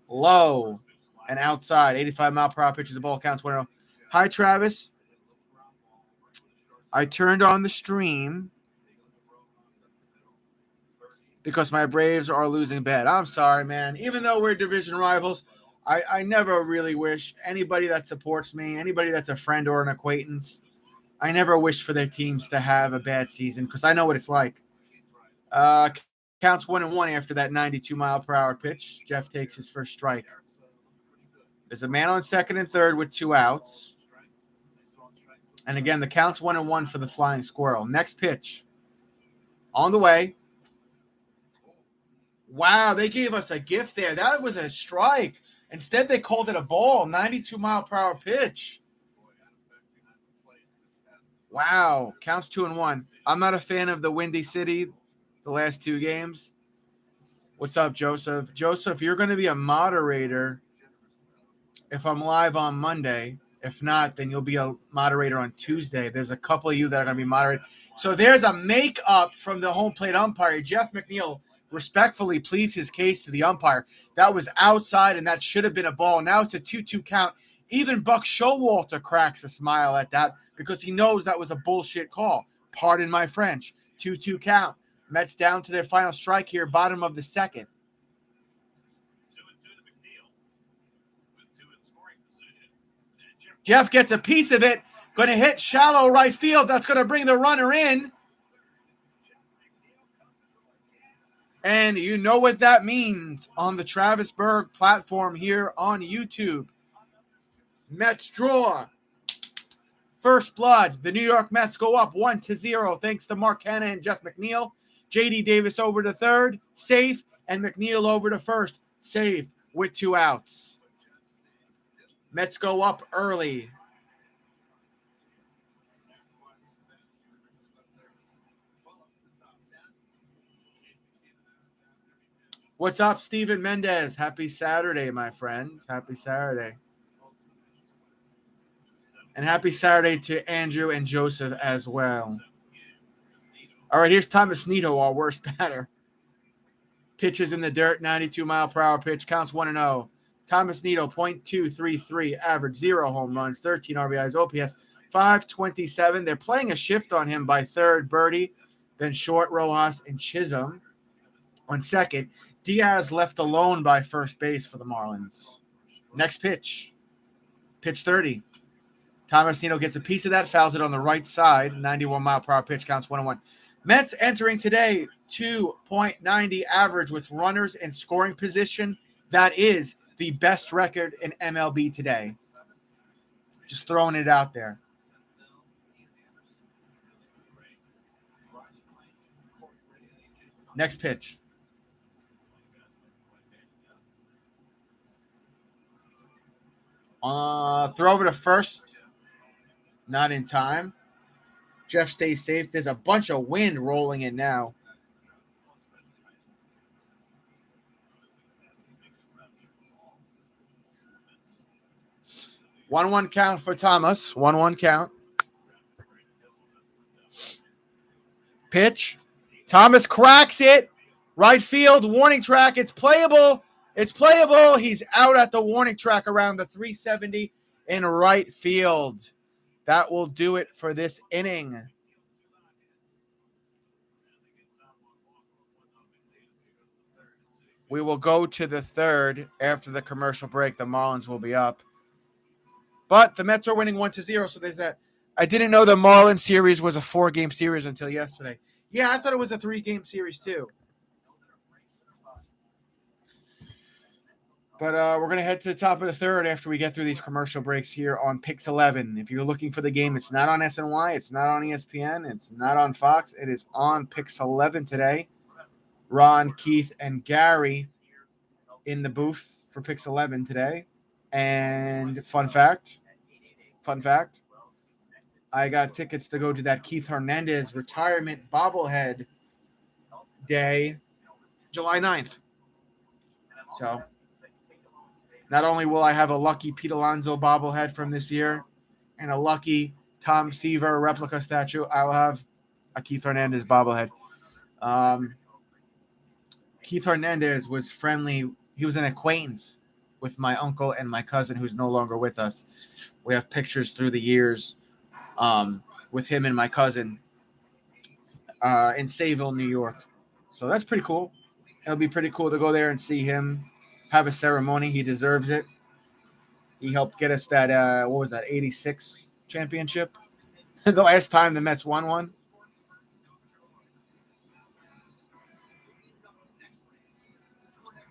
Low and outside. 85-mile-per-hour pitch. The ball counts 1-0. Hi, Travis. I turned on the stream because my Braves are losing bad. I'm sorry, man. Even though we're division rivals, I never really wish anybody that supports me, anybody that's a friend or an acquaintance, I never wish for their teams to have a bad season because I know what it's like. Counts 1-1 after that 92-mile-per-hour pitch. Jeff takes his first strike. There's a man on second and third with 2 outs. And again, the count's 1-1 for the Flying Squirrel. Next pitch. On the way. Wow, they gave us a gift there. That was a strike. Instead, they called it a ball. 92-mile-per-hour pitch. Wow. Counts 2-1. I'm not a fan of the Windy City the last 2 games. What's up, Joseph? Joseph, you're going to be a moderator if I'm live on Monday. If not, then you'll be a moderator on Tuesday. There's a couple of you that are going to be moderated. So there's a make-up from the home plate umpire. Jeff McNeil respectfully pleads his case to the umpire. That was outside, and that should have been a ball. Now it's a 2-2 count. Even Buck Showalter cracks a smile at that because he knows that was a bullshit call. Pardon my French. 2-2 count. Mets down to their final strike here, bottom of the second. Jeff gets a piece of it. Going to hit shallow right field. That's going to bring the runner in. And you know what that means on the Travis Berg platform here on YouTube. Mets draw. First blood. The New York Mets go up 1-0 thanks to Mark Hanna and Jeff McNeil. J.D. Davis over to third, safe, and McNeil over to first, safe with 2 outs. Mets go up early. What's up, Steven Mendez? Happy Saturday, my friend. Happy Saturday. And happy Saturday to Andrew and Joseph as well. All right, here's Thomas Nito, our worst batter. Pitches in the dirt, 92-mile-per-hour pitch, counts 1-0. Thomas Nito, .233 average, 0 home runs, 13 RBIs, OPS, 527. They're playing a shift on him by third, Birdie, then short, Rojas, and Chisholm. On second, Diaz left alone by first base for the Marlins. Next pitch. Pitch 30. Thomas Nito gets a piece of that, fouls it on the right side. 91-mile-per-hour pitch, counts 1-1. Mets entering today 2.90 average with runners in scoring position. That is the best record in MLB today. Just throwing it out there. Next pitch. Throw over to first. Not in time. Jeff stays safe. There's a bunch of wind rolling in now. One count for Thomas. 1-1 count. Pitch. Thomas cracks it. Right field. Warning track. It's playable. It's playable. He's out at the warning track around the 370 in right field. That will do it for this inning. We will go to the third after the commercial break. The Marlins will be up. But the Mets are winning 1-0, so there's that. I didn't know the Marlins series was a 4-game series until yesterday. Yeah, I thought it was a 3-game series too. But we're going to head to the top of the third after we get through these commercial breaks here on Pix 11. If you're looking for the game, it's not on SNY. It's not on ESPN. It's not on Fox. It is on Pix 11 today. Ron, Keith, and Gary in the booth for Pix 11 today. And fun fact, I got tickets to go to that Keith Hernandez retirement bobblehead day, July 9th. So Not only will I have a lucky Pete Alonso bobblehead from this year and a lucky Tom Seaver replica statue, I will have a Keith Hernandez bobblehead. Keith Hernandez was friendly. He was an acquaintance with my uncle and my cousin, who's no longer with us. We have pictures through the years with him and my cousin in Sayville, New York. So that's pretty cool. It'll be pretty cool to go there and see him have a ceremony. He deserves it. He helped get us that, what was that, 86 championship? The last time the Mets won one.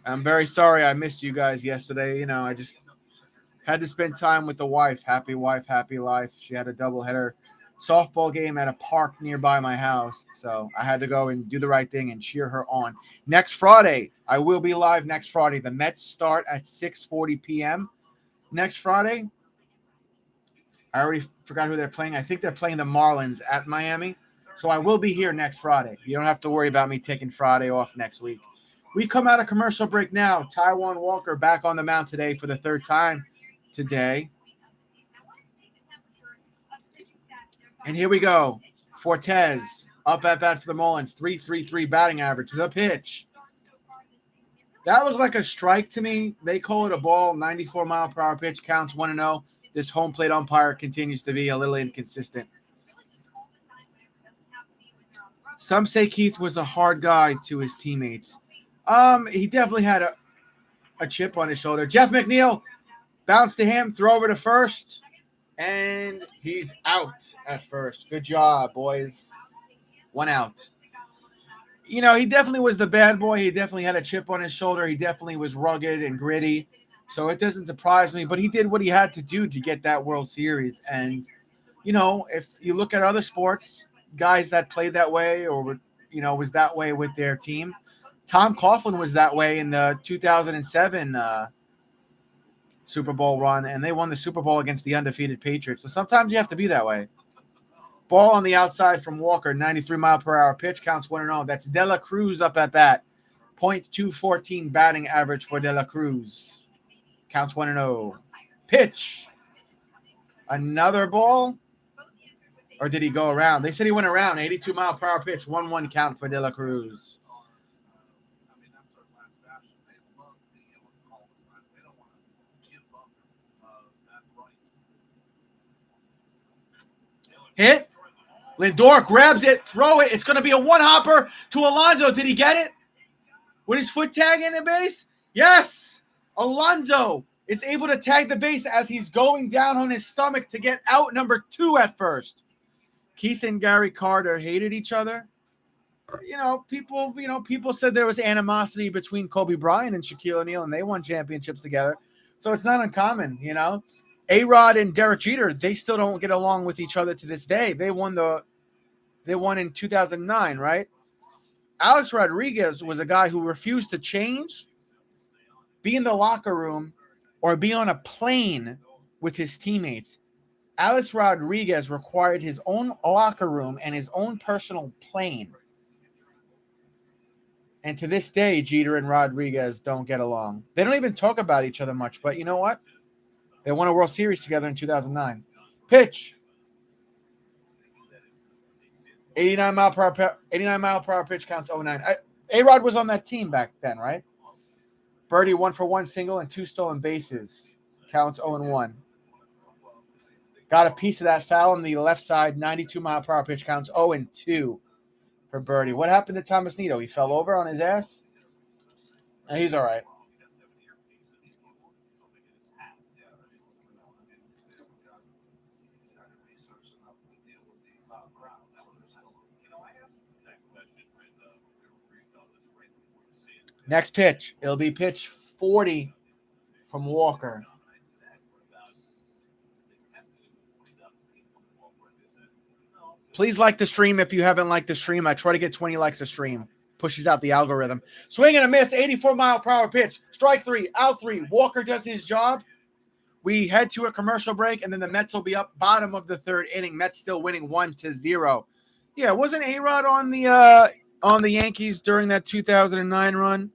I'm very sorry I missed you guys yesterday. You know, I just had to spend time with the wife. Happy wife, happy life. She had a doubleheader softball game at a park nearby my house. So I had to go and do the right thing and cheer her on. Next Friday, I will be live next Friday. The Mets start at 6:40 p.m. next Friday. I already forgot who they're playing. I think they're playing the Marlins at Miami. So I will be here next Friday. You don't have to worry about me taking Friday off next week. We come out of commercial break now. Taijuan Walker back on the mound today for the third time today. And here we go. Fortes up at bat for the Marlins. 3.33 batting average. The pitch. That looks like a strike to me. They call it a ball. 94-mile-per-hour pitch. Counts 1-0. This home plate umpire continues to be a little inconsistent. Some say Keith was a hard guy to his teammates. He definitely had a chip on his shoulder. Jeff McNeil, bounce to him, throw over to first, and he's out at first. Good job, boys. 1 out. You know, he definitely was the bad boy. He definitely had a chip on his shoulder. He definitely was rugged and gritty. So it doesn't surprise me, but he did what he had to do to get that World Series. And, you know, if you look at other sports, guys that played that way or, you know, was that way with their team, Tom Coughlin was that way in the 2007 Super Bowl run, and they won the Super Bowl against the undefeated Patriots. So sometimes you have to be that way. Ball on the outside from Walker, 93-mile-per-hour pitch, counts 1-0. That's De La Cruz up at bat. .214 batting average for De La Cruz. Counts 1-0. Pitch. Another ball? Or did he go around? They said he went around. 82-mile-per-hour pitch, 1-1 count for De La Cruz. Hit. Lindor grabs it, throw it. It's going to be a one-hopper to Alonso. Did he get it? With his foot tag in the base? Yes. Alonso is able to tag the base as he's going down on his stomach to get out number 2 at first. Keith and Gary Carter hated each other. People said there was animosity between Kobe Bryant and Shaquille O'Neal, and they won championships together. So it's not uncommon, you know. A-Rod and Derek Jeter, they still don't get along with each other to this day. They won in 2009, right? Alex Rodriguez was a guy who refused to change, be in the locker room, or be on a plane with his teammates. Alex Rodriguez required his own locker room and his own personal plane. And to this day, Jeter and Rodriguez don't get along. They don't even talk about each other much, but you know what? They won a World Series together in 2009. Pitch. 89-mile-per-hour pitch, counts 0-9. A-Rod was on that team back then, right? Birdie 1-for-1 single and 2 stolen bases. Counts 0-1. Got a piece of that foul on the left side. 92-mile-per-hour pitch, counts 0-2 for Birdie. What happened to Thomas Nito? He fell over on his ass? He's all right. Next pitch. It'll be pitch 40 from Walker. Please like the stream if you haven't liked the stream. I try to get 20 likes a stream. Pushes out the algorithm. Swing and a miss. 84-mile-per-hour pitch. Strike 3. Out 3. Walker does his job. We head to a commercial break, and then the Mets will be up bottom of the third inning. Mets still winning 1-0. Yeah, wasn't A-Rod on the Yankees during that 2009 run?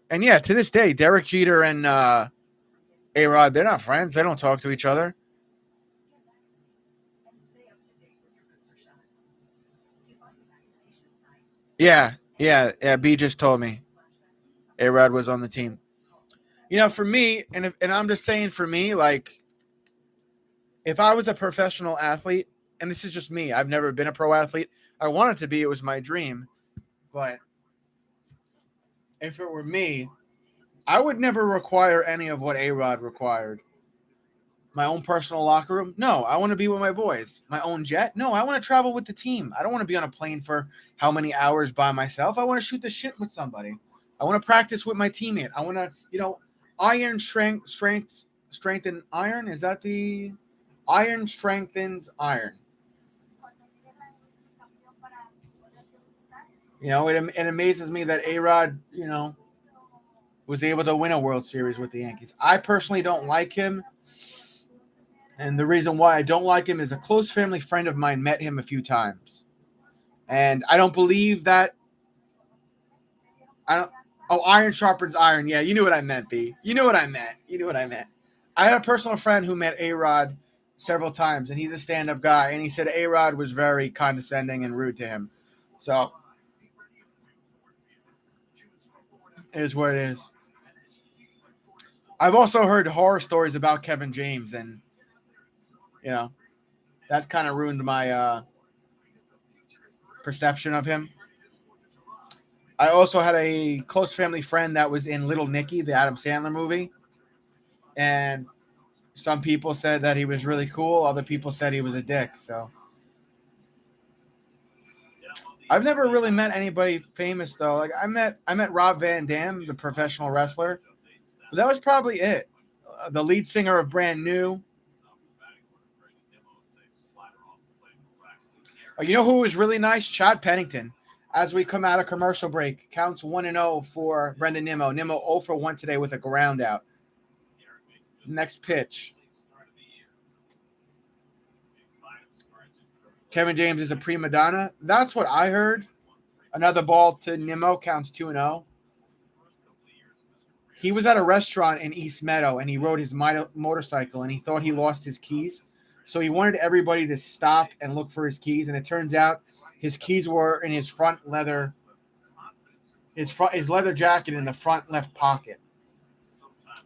And yeah, to this day, Derek Jeter and A-Rod, they're not friends. They don't talk to each other. Yeah. B just told me A-Rod was on the team. For me, and I'm just saying for me, like, if I was a professional athlete, and this is just me, I've never been a pro athlete. I wanted to be, it was my dream. But if it were me, I would never require any of what A-Rod required. My own personal locker room? No, I want to be with my boys. My own jet? No, I want to travel with the team. I don't want to be on a plane for how many hours by myself. I want to shoot the shit with somebody. I want to practice with my teammate. I want to, iron strengthen iron. Is that the iron strengthens iron? It amazes me that A-Rod, was able to win a World Series with the Yankees. I personally don't like him. And the reason why I don't like him is a close family friend of mine met him a few times. And I don't believe that. Iron sharpens iron. Yeah, you knew what I meant, B. You knew what I meant. I had a personal friend who met A-Rod several times, and he's a stand-up guy. And he said A-Rod was very condescending and rude to him. So, it is what it is. I've also heard horror stories about Kevin James, and, that kind of ruined my perception of him. I also had a close family friend that was in Little Nicky, the Adam Sandler movie. And some people said that he was really cool. Other people said he was a dick. So I've never really met anybody famous though. Like I met Rob Van Dam, the professional wrestler. But that was probably it. The lead singer of Brand New. You know who was really nice? Chad Pennington. As we come out of commercial break, counts 1-0 for Brendan Nimmo. Nimmo 0 for 1 today with a ground out. Next pitch. Kevin James is a prima donna. That's what I heard. Another ball to Nimmo, counts 2-0. He was at a restaurant in East Meadow, and he rode his motorcycle, and he thought he lost his keys. So he wanted everybody to stop and look for his keys, and it turns out his keys were in his front leather, his leather jacket in the front left pocket.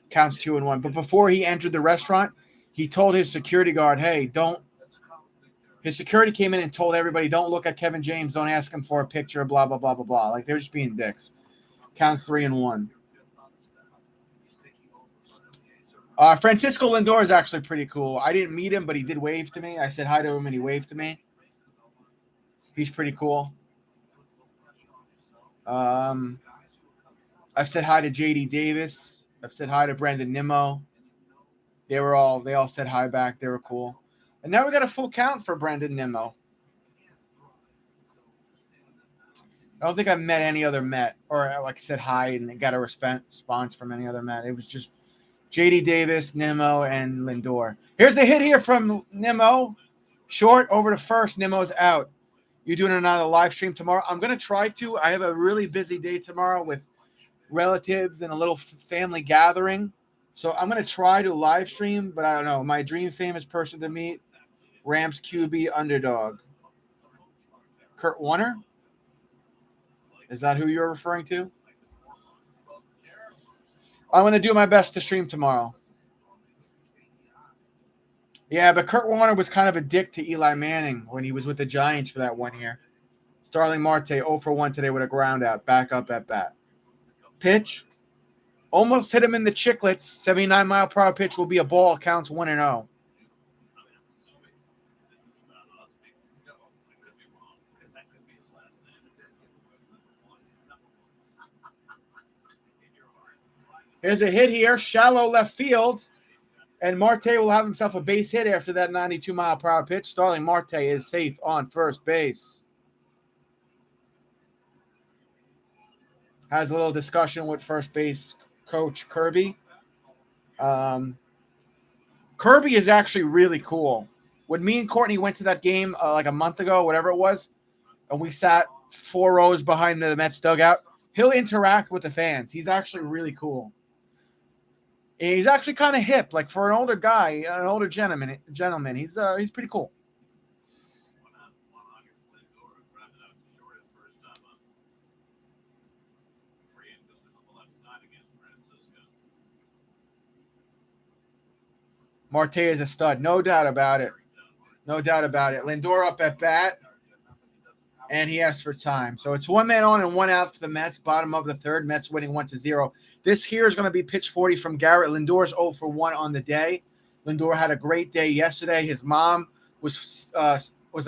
Counts 2-1. But before he entered the restaurant, he told his security guard, hey, don't. His security came in and told everybody, don't look at Kevin James, don't ask him for a picture, blah, blah, blah, blah, blah. Like, they're just being dicks. Counts 3-1. Francisco Lindor is actually pretty cool. I didn't meet him, but he did wave to me. I said hi to him, and he waved to me. He's pretty cool. I've said hi to J.D. Davis. I've said hi to Brandon Nimmo. They all said hi back. They were cool. And now we got a full count for Brandon Nimmo. I don't think I've met any other Met, or like I said hi and got a response from any other Met. It was just J.D. Davis, Nimmo, and Lindor. Here's the hit here from Nimmo. Short over to first. Nimmo's out. You doing another live stream tomorrow? I'm going to try to. I have a really busy day tomorrow with relatives and a little family gathering. So I'm going to try to live stream, but I don't know. My dream famous person to meet, Rams QB underdog. Kurt Warner? Is that who you're referring to? I'm going to do my best to stream tomorrow. Yeah, but Kurt Warner was kind of a dick to Eli Manning when he was with the Giants for that 1 year. Starling Marte 0 for 1 today with a ground out. Back up at bat. Pitch. Almost hit him in the chicklets. 79-mile-per-hour pitch will be a ball. Counts 1-0. Here's a hit here. Shallow left field. And Marte will have himself a base hit after that 92-mile-per-hour pitch. Starling Marte is safe on first base. Has a little discussion with first base coach Kirby. Kirby is actually really cool. When me and Courtney went to that game like a month ago, whatever it was, and we sat 4 rows behind the Mets dugout, He'll interact with the fans. He's actually really cool. He's actually kind of hip, like for an older guy, an older gentleman. He's pretty cool. Marte is a stud, no doubt about it. No doubt about it. Lindor up at bat, and he asked for time. So it's 1 man on and 1 out for the Mets. Bottom of the third, Mets winning 1-0. This here is going to be pitch 40 from Garrett. Lindor's 0 for 1 on the day. Lindor had a great day yesterday. His mom was a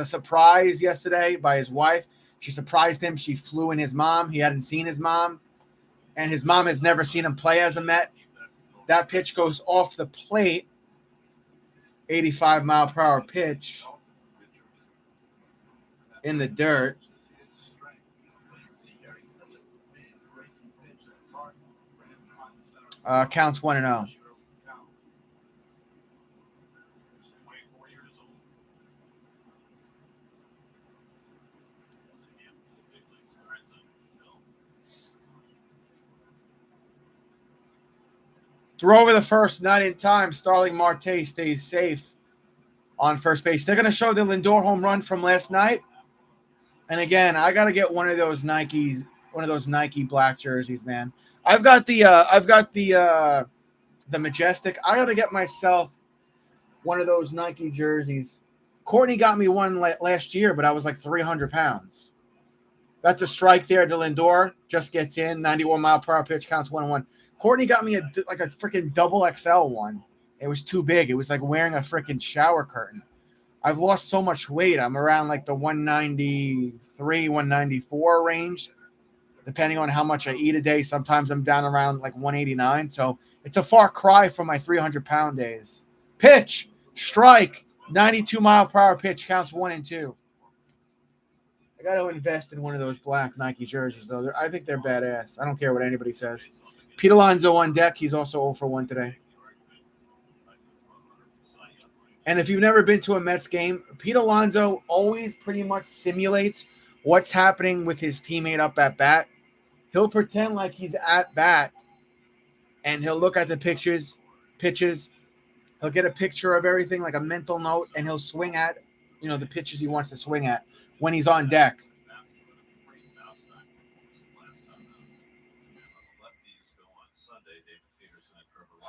surprise yesterday by his wife. She surprised him. She flew in his mom. He hadn't seen his mom, and his mom has never seen him play as a Met. That pitch goes off the plate. 85-mile-per-hour pitch in the dirt. Counts 1-0. Throw over the first, not in time. Starling Marte stays safe on first base. They're going to show the Lindor home run from last night. And again, I got to get one of those Nike black jerseys, man. I've got the Majestic. I got to get myself one of those Nike jerseys. Courtney got me one last year, but I was like 300 pounds. That's a strike there to Lindor. Just gets in. 91-mile-per-hour pitch, counts 1-1. Courtney got me a freaking double XL one. It was too big. It was like wearing a freaking shower curtain. I've lost so much weight. I'm around like the 193, 194 range, depending on how much I eat a day. Sometimes I'm down around like 189. So it's a far cry from my 300-pound days. Pitch, strike, 92-mile-per-hour pitch, counts 1-2. I got to invest in one of those black Nike jerseys, though. I think they're badass. I don't care what anybody says. Pete Alonso on deck. He's also 0 for 1 today. And if you've never been to a Mets game, Pete Alonso always pretty much simulates what's happening with his teammate up at bat. He'll pretend like he's at bat, and he'll look at the pitches. He'll get a picture of everything, like a mental note, and he'll swing at, the pitches he wants to swing at when he's on deck.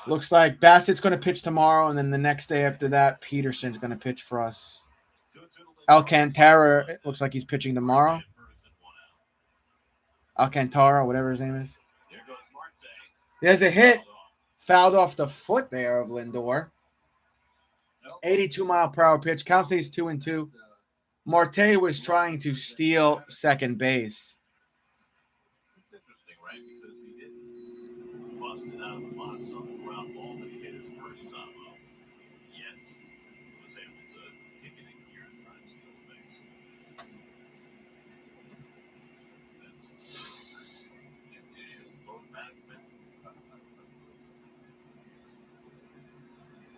Looks like Bassett's going to pitch tomorrow, and then the next day after that, Peterson's going to pitch for us. Alcantara, it looks like he's pitching tomorrow. Alcantara, whatever his name is. There's a hit. Fouled off the foot there of Lindor. 82-mile-per-hour pitch. Count stays 2-2. Marte was trying to steal second base. It's interesting, right? Because he didn't bust it out of the box on the ground ball that he hit his first time out. Yet he was able to kick it in here and try and steal base. That's judicious load management.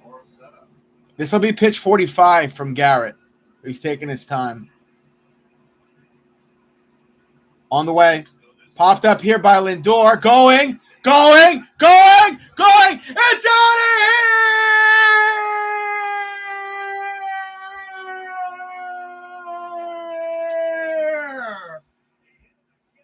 Or setup. This will be pitch 45 from Garrett. He's taking his time. On the way. Popped up here by Lindor. Going. It's out of here!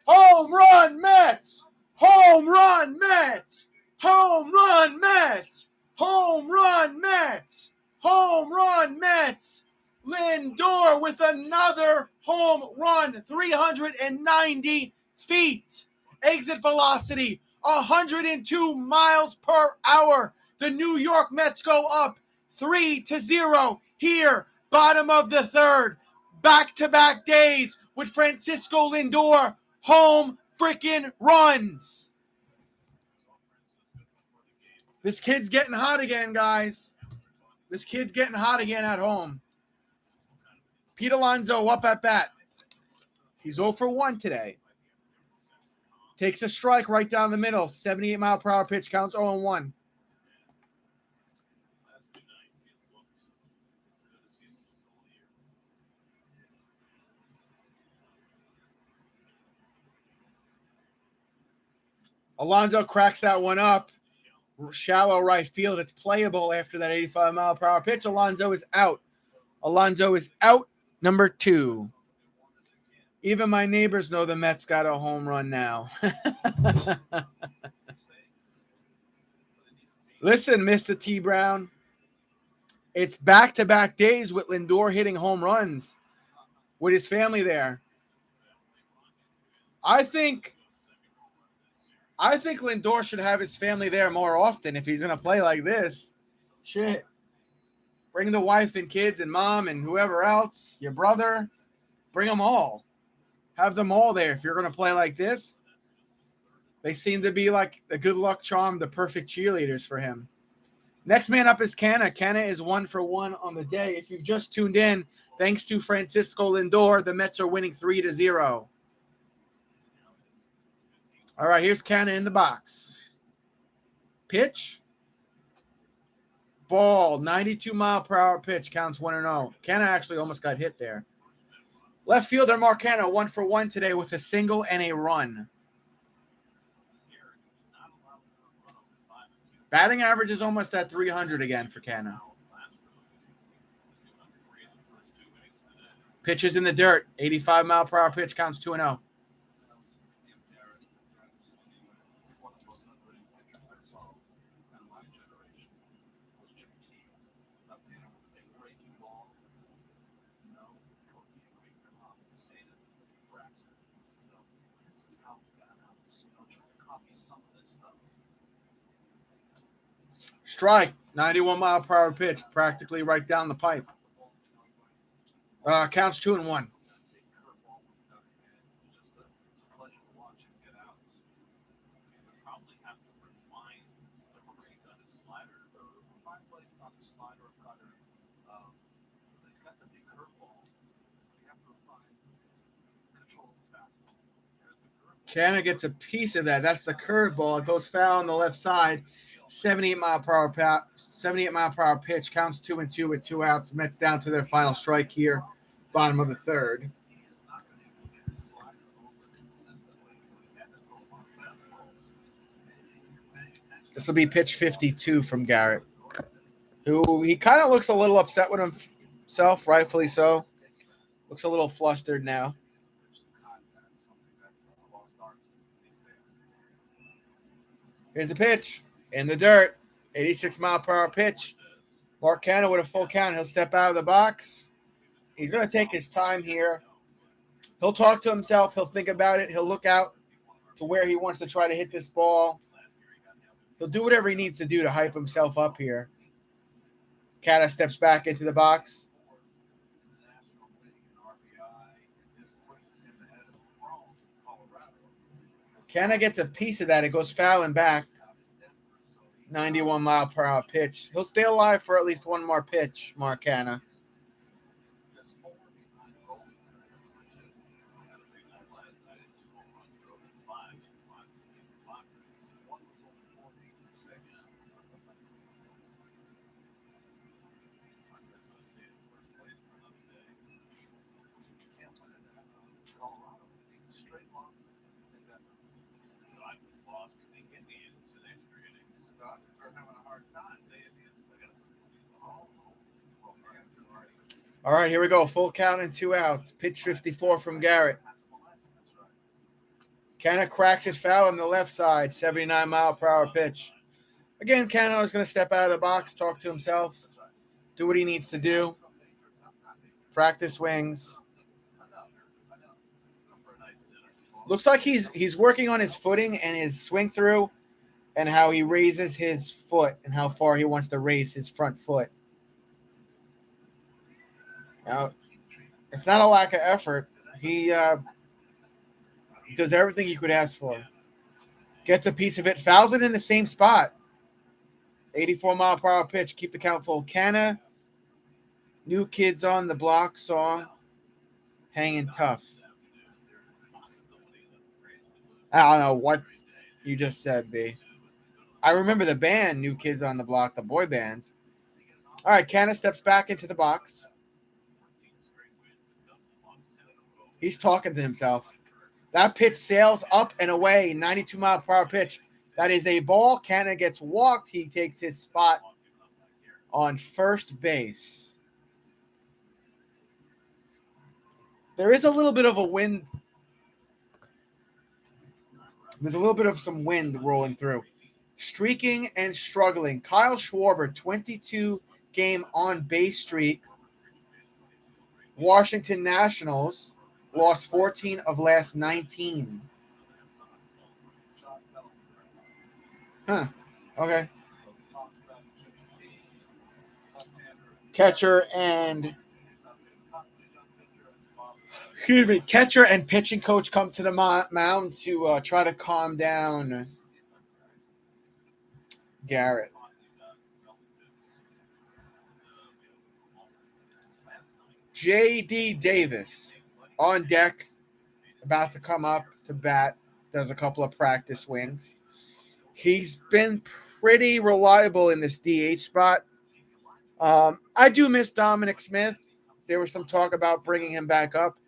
Home run Mets! Home run Mets! Home run Mets! Home run Mets! Home run Mets! Lindor with another home run, 390 feet. Exit velocity, 102 miles per hour. The New York Mets go up 3-0 here, bottom of the third. Back-to-back days with Francisco Lindor, home freaking runs. This kid's getting hot again, guys. This kid's getting hot again at home. Pete Alonso up at bat. He's 0 for 1 today. Takes a strike right down the middle. 78-mile-per-hour pitch, counts 0-1. Alonso cracks that one up. Shallow right field. It's playable after that 85-mile-per-hour pitch. Alonso is out. Alonso is out. Number 2. Even my neighbors know the Mets got a home run now. Listen, Mr. T. Brown. It's back-to-back days with Lindor hitting home runs with his family there. I think Lindor should have his family there more often if he's going to play like this. Shit. Bring the wife and kids and mom and whoever else, your brother. Bring them all. Have them all there if you're going to play like this. They seem to be like the good luck charm, the perfect cheerleaders for him. Next man up is Canna. Canna is 1-for-1 on the day. If you've just tuned in, thanks to Francisco Lindor, the Mets are winning 3-0. All right, here's Canna in the box. Pitch. Ball, 92-mile-per-hour pitch, counts 1-0. Canna actually almost got hit there. Left fielder Mark Canna, 1-for-1 today with a single and a run. Batting average is almost at 300 again for Canna. Pitches in the dirt, 85-mile-per-hour pitch, counts 2-0. Strike, 91-mile-per-hour pitch, practically right down the pipe. Counts 2-1. Canna gets a piece of that. That's the curveball. It goes foul on the left side. 78-mile-per-hour pitch. Counts 2-2 with 2 outs. Mets down to their final strike here. Bottom of the third. This will be pitch 52 from Garrett, who he kind of looks a little upset with himself, rightfully so. Looks a little flustered now. Here's the pitch. In the dirt. 86-mile-per-hour pitch. Mark Canna with a full count. He'll step out of the box. He's going to take his time here. He'll talk to himself. He'll think about it. He'll look out to where he wants to try to hit this ball. He'll do whatever he needs to do to hype himself up here. Canna steps back into the box. Canna gets a piece of that. It goes fouling back. 91-mile-per-hour pitch. He'll stay alive for at least one more pitch, Mark Canna. All right, here we go. Full count and 2 outs. Pitch 54 from Garrett. Canna cracks his foul on the left side. 79-mile-per-hour pitch. Again, Canna is going to step out of the box, talk to himself, do what he needs to do. Practice swings. Looks like he's working on his footing and his swing through and how he raises his foot and how far he wants to raise his front foot. Now, it's not a lack of effort. He does everything you could ask for. Gets a piece of it, fouls it in the same spot. 84-mile-per-hour pitch, keep the count full. Canna, New Kids on the Block song, hanging tough. I don't know what you just said, B. I remember the band, New Kids on the Block, the boy band. All right, Canna steps back into the box. He's talking to himself. That pitch sails up and away, 92-mile-per-hour pitch. That is a ball. Canna gets walked. He takes his spot on first base. There is a little bit of a wind. There's a little bit of some wind rolling through. Streaking and struggling. Kyle Schwarber, 22-game on-base streak. Washington Nationals lost 14 of last 19. Huh. Okay. Catcher and pitching coach come to the mound to try to calm down Garrett. J.D. Davis on deck, about to come up to bat. Does a couple of practice swings. He's been pretty reliable in this DH spot. I do miss Dominic Smith. There was some talk about bringing him back up.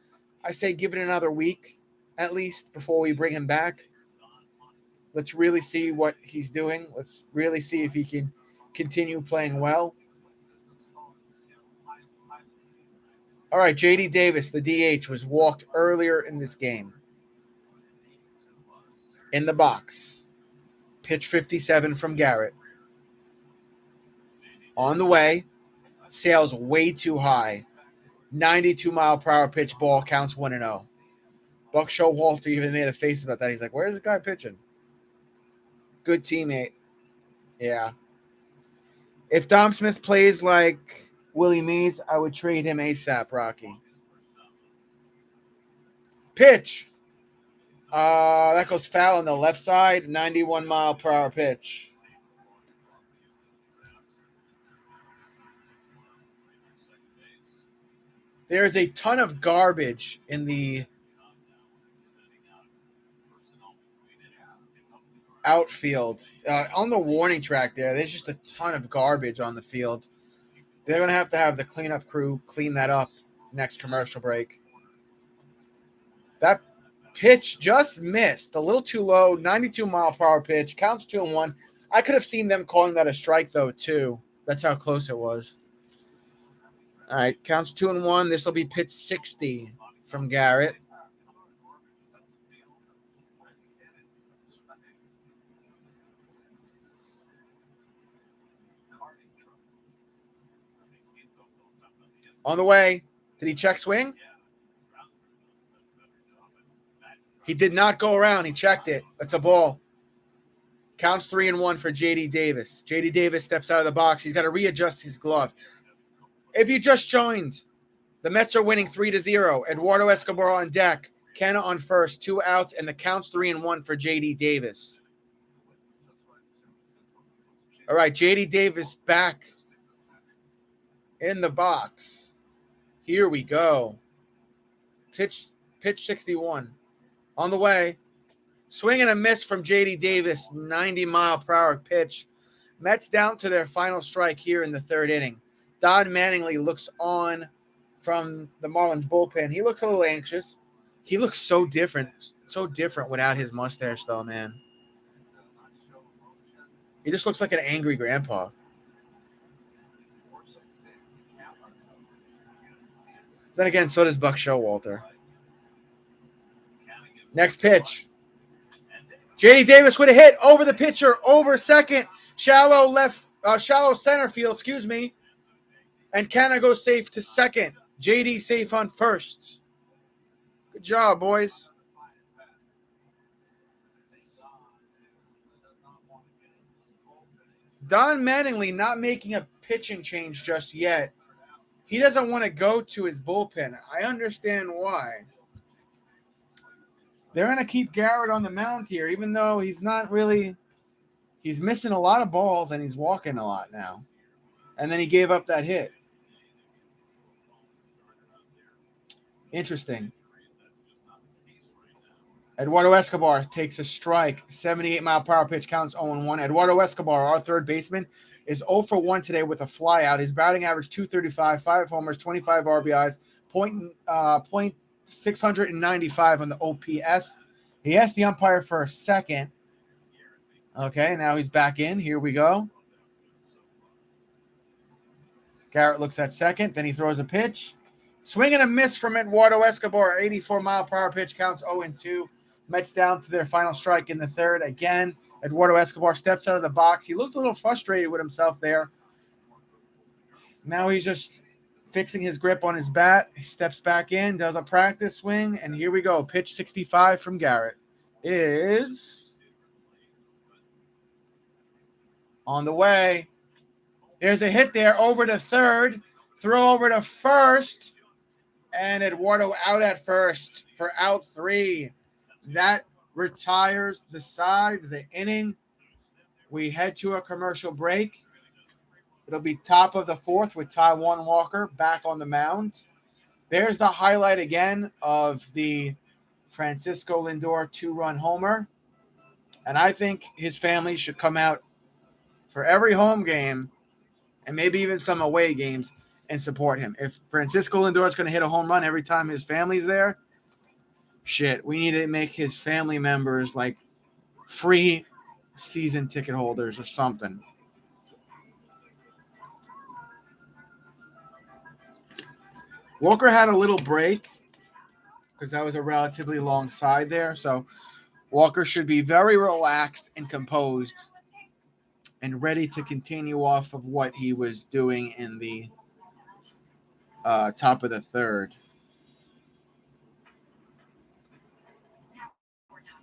I say give it another week at least before we bring him back. Let's really see what he's doing. Let's really see if he can continue playing well. All right, J.D. Davis, the DH, was walked earlier in this game. In the box. Pitch 57 from Garrett. On the way. Sails way too high. 92-mile-per-hour pitch, ball, counts 1-0. Buck Showalter even made a face about that. He's like, where's the guy pitching? Good teammate. Yeah. If Dom Smith plays like Willie Mays, I would trade him ASAP, Rocky. Pitch. That goes foul on the left side. 91-mile-per-hour pitch. There's a ton of garbage in the outfield. On the warning track there's just a ton of garbage on the field. They're going to have the cleanup crew clean that up next commercial break. That pitch just missed. A little too low. 92-mile-per-hour pitch. Counts 2-1. I could have seen them calling that a strike, though, too. That's how close it was. All right, counts 2-1. This will be pitch 60 from Garrett. On the way. Did he check swing? He did not go around. He checked it. That's a ball. Counts 3-1 for J.D. Davis. J.D. Davis steps out of the box. He's got to readjust his glove. If you just joined, the Mets are winning 3-0. Eduardo Escobar on deck. Canna on first. 2 outs, and the counts 3-1 for J.D. Davis. All right, J.D. Davis back in the box. Here we go. Pitch 61. On the way. Swing and a miss from J.D. Davis. 90-mile-per-hour pitch. Mets down to their final strike here in the third inning. Don Mattingly looks on from the Marlins bullpen. He looks a little anxious. He looks so different without his mustache, though, man. He just looks like an angry grandpa. Then again, so does Buck Showalter. Next pitch. J.D. Davis with a hit over the pitcher, over second, shallow center field, and Canna goes safe to second. J.D. safe on first. Good job, boys. Don Mattingly not making a pitching change just yet. He doesn't want to go to his bullpen. I understand why. They're going to keep Garrett on the mound here, even though he's missing a lot of balls and he's walking a lot now. And then he gave up that hit. Interesting. Eduardo Escobar takes a strike. 78-mile-per-hour pitch, counts 0-1. Eduardo Escobar, our third baseman, is 0 for 1 today with a flyout. His batting average, .235, 5 homers, 25 RBIs, .695 on the OPS. He asked the umpire for a second. Okay, now he's back in. Here we go. Garrett looks at second. Then he throws a pitch. Swing and a miss from Eduardo Escobar. 84-mile-per-hour pitch, counts 0-2. Mets down to their final strike in the third. Again, Eduardo Escobar steps out of the box. He looked a little frustrated with himself there. Now he's just fixing his grip on his bat. He steps back in, does a practice swing, and here we go. Pitch 65 from Garrett is on the way. There's a hit there over to third. Throw over to first. And Eduardo out at first for out 3. That retires the side, the inning. We head to a commercial break. It'll be top of the 4th with Taijuan Walker back on the mound. There's the highlight again of the Francisco Lindor 2-run homer. And I think his family should come out for every home game and maybe even some away games and support him. If Francisco Lindor is going to hit a home run every time his family's there, shit, we need to make his family members like free season ticket holders or something. Walker had a little break because that was a relatively long side there. So Walker should be very relaxed and composed and ready to continue off of what he was doing in the top of the third.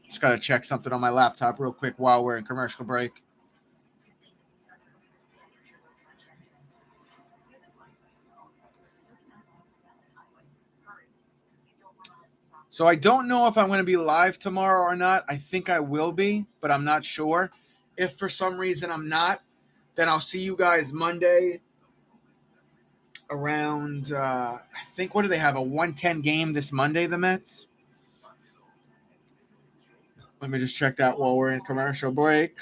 Just got to check something on my laptop real quick while we're in commercial break. So I don't know if I'm going to be live tomorrow or not. I think I will be, but I'm not sure. If for some reason I'm not, then I'll see you guys Monday around, I think, what do they have, a 1:10 game this Monday, the Mets? Let me just check that while we're in commercial break.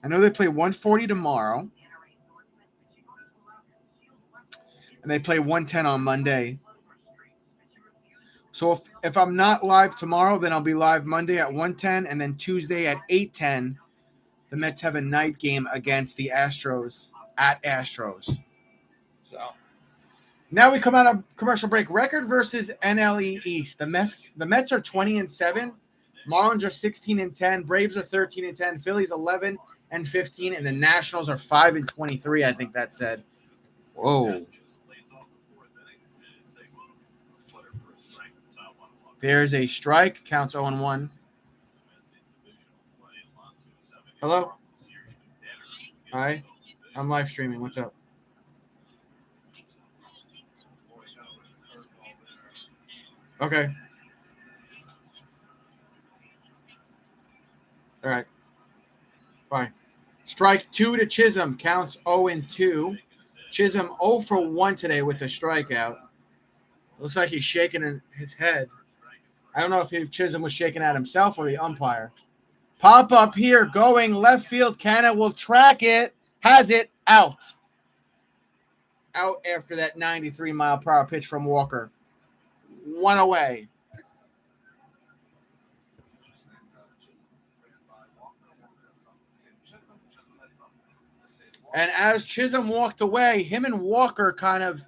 I know they play 1:40 tomorrow. And they play 1:10 on Monday. So if I'm not live tomorrow, then I'll be live Monday at 1:10, and then Tuesday at 8:10. The Mets have a night game against the Astros at Astros. So now we come out of commercial break. Record versus NLE East. The Mets are 20-7. Marlins are 16-10. Braves are 13-10. Phillies 11-15, and the Nationals are 5-23. I think that said. Whoa. There's a strike. Counts 0-1. Hello? Hi. I'm live streaming. What's up? Okay. All right. Bye. Strike 2 to Chisholm. Counts 0-2. Chisholm 0 for 1 today with the strikeout. Looks like he's shaking his head. I don't know if Chisholm was shaking at himself or the umpire. Pop up here, going left field. Canna will track it. Has it out. Out after that 93-mile-per-hour pitch from Walker. 1 away. And as Chisholm walked away, him and Walker kind of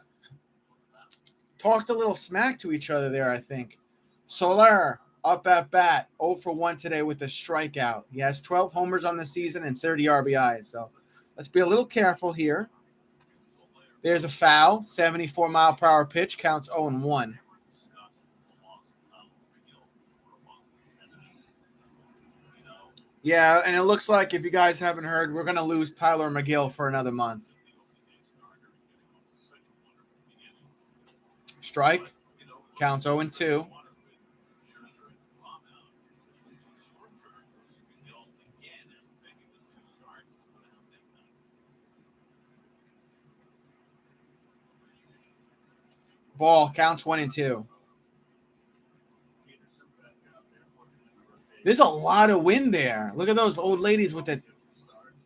talked a little smack to each other there, I think. Soler up at bat, 0 for 1 today with a strikeout. He has 12 homers on the season and 30 RBIs. So let's be a little careful here. There's a foul, 74-mile-per-hour pitch, counts 0-1. Yeah, and it looks like, if you guys haven't heard, we're going to lose Tyler McGill for another month. Strike, counts 0-2. Ball, counts 1-2. There's a lot of wind there. Look at those old ladies with the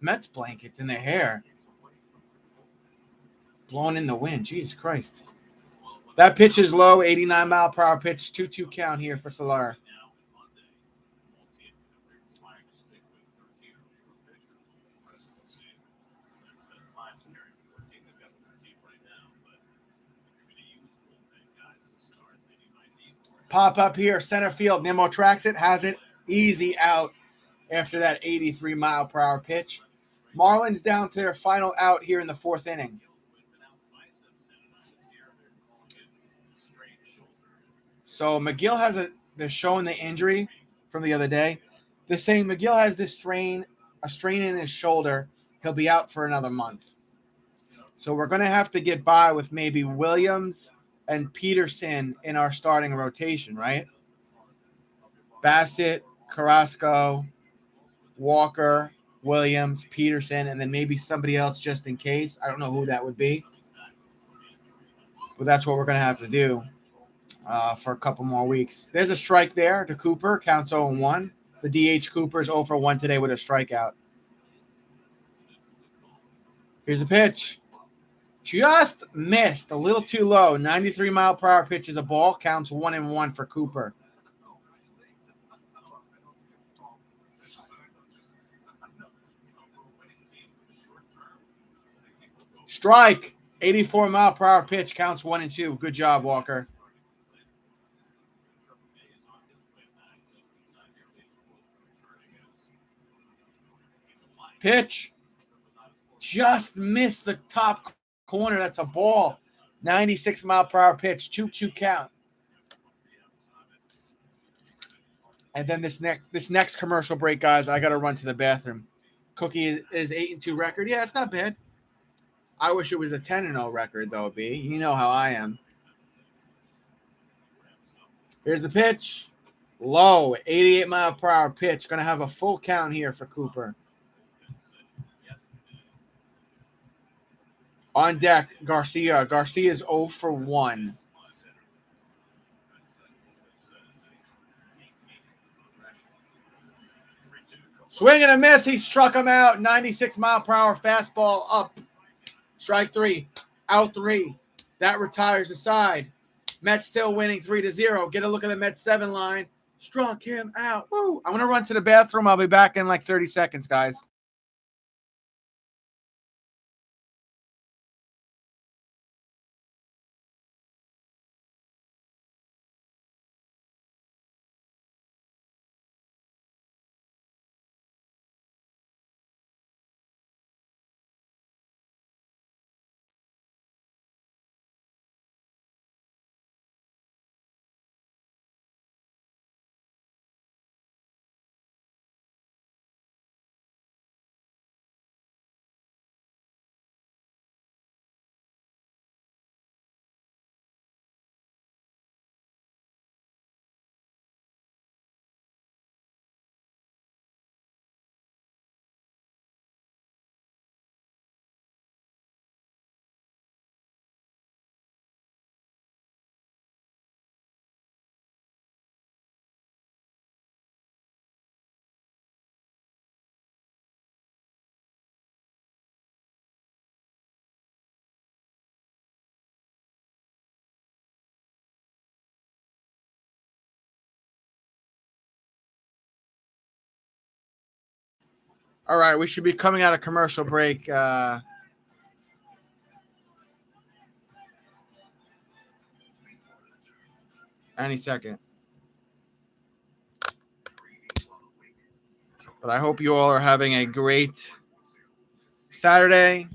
Mets blankets in their hair. Blowing in the wind. Jesus Christ. That pitch is low, 89-mile-per-hour pitch, 2-2 count here for Solar. Pop up here, center field. Nimmo tracks it, has it, easy out after that 83-mile-per-hour pitch. Marlins down to their final out here in the fourth inning. So McGill has they're showing the injury from the other day. They're saying McGill has a strain in his shoulder. He'll be out for another month. So we're going to have to get by with maybe Williams and Peterson in our starting rotation, right? Bassett, Carrasco, Walker, Williams, Peterson, and then maybe somebody else just in case. I don't know who that would be. But that's what we're going to have to do for a couple more weeks. There's a strike there to Cooper. Counts 0-1. The DH Cooper's 0 for 1 today with a strikeout. Here's a pitch. Just missed. A little too low. 93-mile-per-hour pitch is a ball. Counts 1-1 for Cooper. Strike. 84-mile-per-hour pitch. Counts 1-2. Good job, Walker. Pitch. Just missed the top corner. That's a ball. 96-mile-per-hour pitch. 2-2 count. And then this next commercial break, guys, I got to run to the bathroom. Cookie is 8-2 record. Yeah, it's not bad. I wish it was a 10-0 record, though, B. You know how I am. Here's the pitch. Low. 88-mile-per-hour pitch. Going to have a full count here for Cooper. On deck, Garcia. Garcia's 0 for 1. Swing and a miss. He struck him out. 96-mile-per-hour fastball up. Strike 3. Out 3. That retires the side. Mets still winning 3-0. Get a look at the Mets 7 line. Struck him out. Woo. I'm going to run to the bathroom. I'll be back in like 30 seconds, guys. All right, we should be coming out of commercial break any second. But I hope you all are having a great Saturday,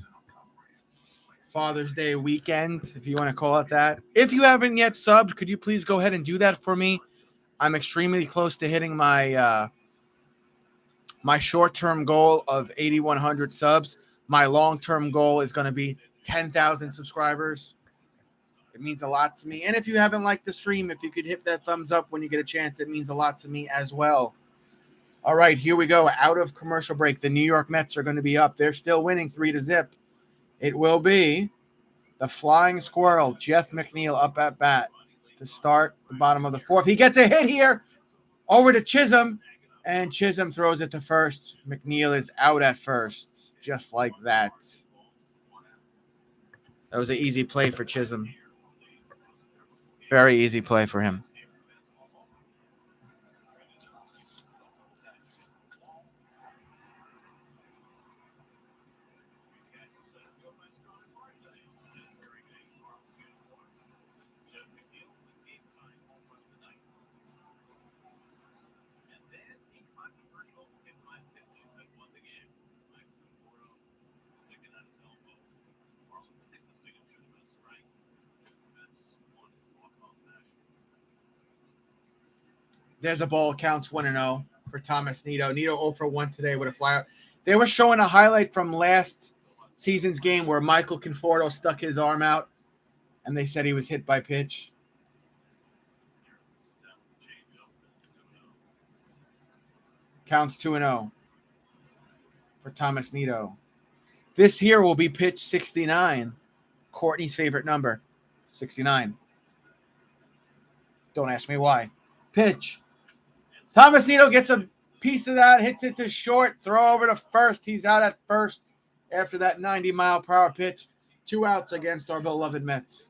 Father's Day weekend, if you want to call it that. If you haven't yet subbed, could you please go ahead and do that for me? I'm extremely close to hitting my my short-term goal of 8,100 subs. My long-term goal is going to be 10,000 subscribers. It means a lot to me. And if you haven't liked the stream, if you could hit that thumbs up when you get a chance, it means a lot to me as well. All right, here we go. Out of commercial break, the New York Mets are going to be up. They're still winning 3-0. It will be the Flying Squirrel, Jeff McNeil, up at bat to start the bottom of the fourth. He gets a hit here over to Chisholm, and Chisholm throws it to first. McNeil is out at first, just like that. That was an easy play for Chisholm. Very easy play for him. There's a ball, counts 1-0 for Thomas Nido. Nido 0 for 1 today with a flyout. They were showing a highlight from last season's game where Michael Conforto stuck his arm out, and they said he was hit by pitch. Counts 2-0 for Thomas Nido. This here will be pitch 69. Courtney's favorite number, 69. Don't ask me why. Pitch. Thomas Nido gets a piece of that, hits it to short, throw over to first. He's out at first after that 90-mile-per-hour pitch. 2 outs against our beloved Mets.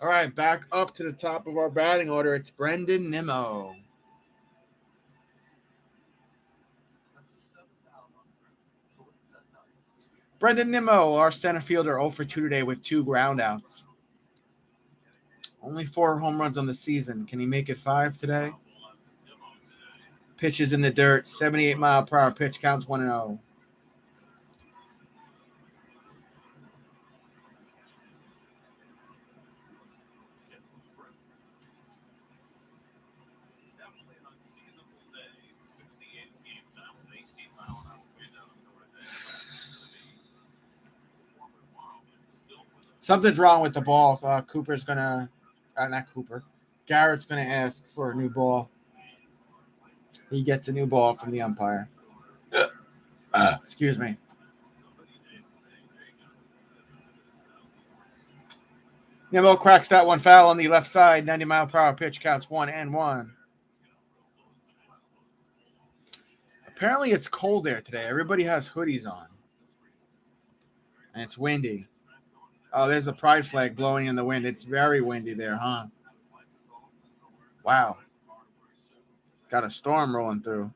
All right, back up to the top of our batting order. It's Brendan Nimmo. Brendan Nimmo, our center fielder, 0 for 2 today with 2 groundouts. Only 4 home runs on the season. Can he make it 5 today? Pitches in the dirt. 78-mile-per-hour pitch. Counts 1-0. Something's wrong with the ball. Cooper's going to not Cooper. Garrett's going to ask for a new ball. He gets a new ball from the umpire. Excuse me. Nimmo cracks that one foul on the left side. 90-mile-per-hour pitch. Counts 1-1. Apparently it's cold there today. Everybody has hoodies on. And it's windy. Oh, there's the pride flag blowing in the wind. It's very windy there, huh? Wow. Got a storm rolling through.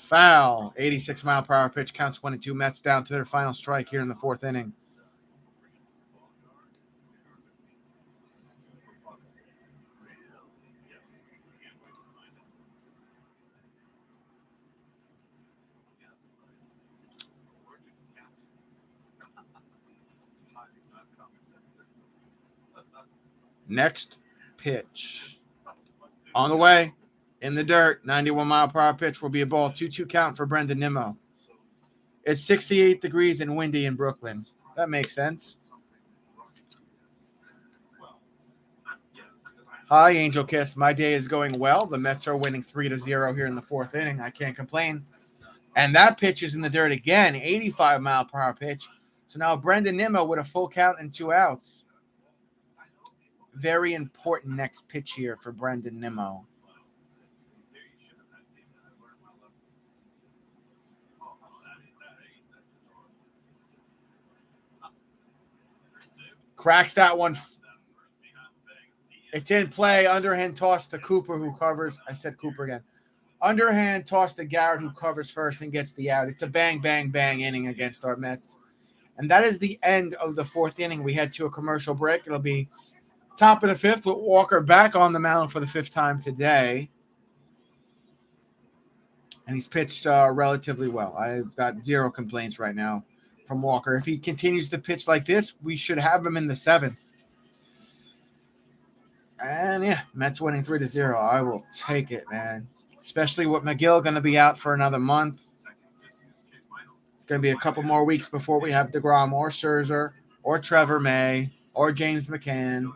Foul. 86-mile-per-hour pitch. Counts 1-2. Mets down to their final strike here in the 4th inning. Next pitch. On the way. In the dirt. 91-mile-per-hour pitch will be a ball. 2-2 count for Brendan Nimmo. It's 68 degrees and windy in Brooklyn. That makes sense. Hi, Angel Kiss. My day is going well. The Mets are winning 3-0 here in the 4th inning. I can't complain. And that pitch is in the dirt again. 85-mile-per-hour pitch. So now Brendan Nimmo with a full count and 2 outs. Very important next pitch here for Brendan Nimmo. Cracks that one. It's in play. Underhand toss to Cooper, who covers. I said Cooper again. Underhand toss to Garrett, who covers first and gets the out. It's a bang, bang, bang inning against our Mets. And that is the end of the 4th inning. We head to a commercial break. It'll be top of the 5th with Walker back on the mound for the 5th time today. And he's pitched relatively well. I've got 0 complaints right now from Walker. If he continues to pitch like this, we should have him in the 7th. And yeah, Mets winning 3-0. I will take it, man. Especially with McGill going to be out for another month. It's going to be a couple more weeks before we have DeGrom or Scherzer or Trevor May or James McCann.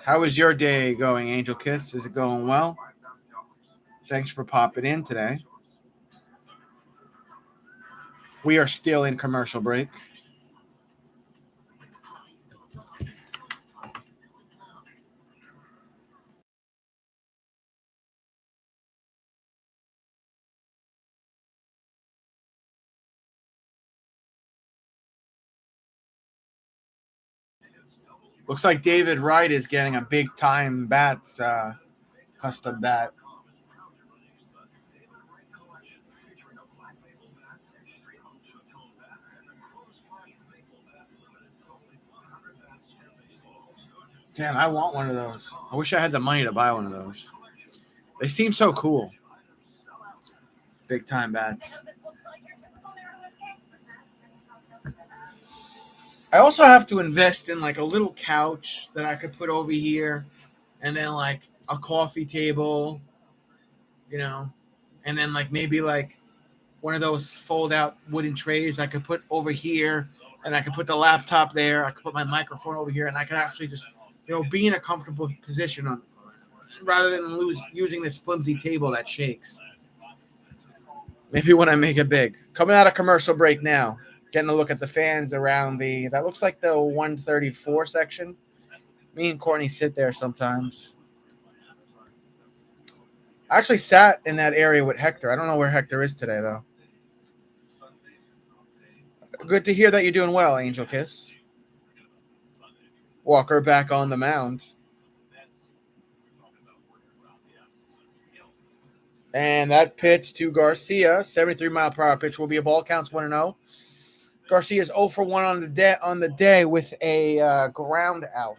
How is your day going, Angel Kiss? Is it going well? Thanks for popping in today. We are still in commercial break. Looks like David Wright is getting a big time bat, custom bat. Damn, I want one of those. I wish I had the money to buy one of those. They seem so cool. Big time bats. I also have to invest in like a little couch that I could put over here, and then like a coffee table, and then like maybe like one of those fold out wooden trays I could put over here, and I could put the laptop there. I could put my microphone over here, and I could actually just be in a comfortable position on rather than using this flimsy table that shakes. Maybe when I make it big. Coming out of commercial break now. Getting a look at the fans around that looks like the 134 section. Me and Courtney sit there sometimes. I actually sat in that area with Hector. I don't know where Hector is today, though. Good to hear that you're doing well, Angel Kiss. Walker back on the mound. And that pitch to Garcia, 73-mile-per-hour pitch, will be a ball. Counts 1-0. Garcia's 0 for 1 on the day with a ground out.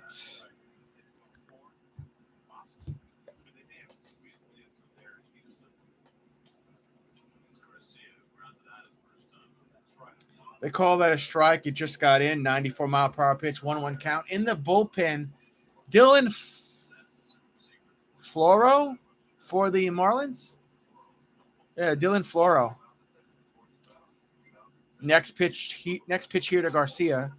They call that a strike. It just got in. 94-mile-per-hour pitch, 1-1 count. In the bullpen, Dylan Floro for the Marlins. Yeah, Dylan Floro. Next pitch here to Garcia.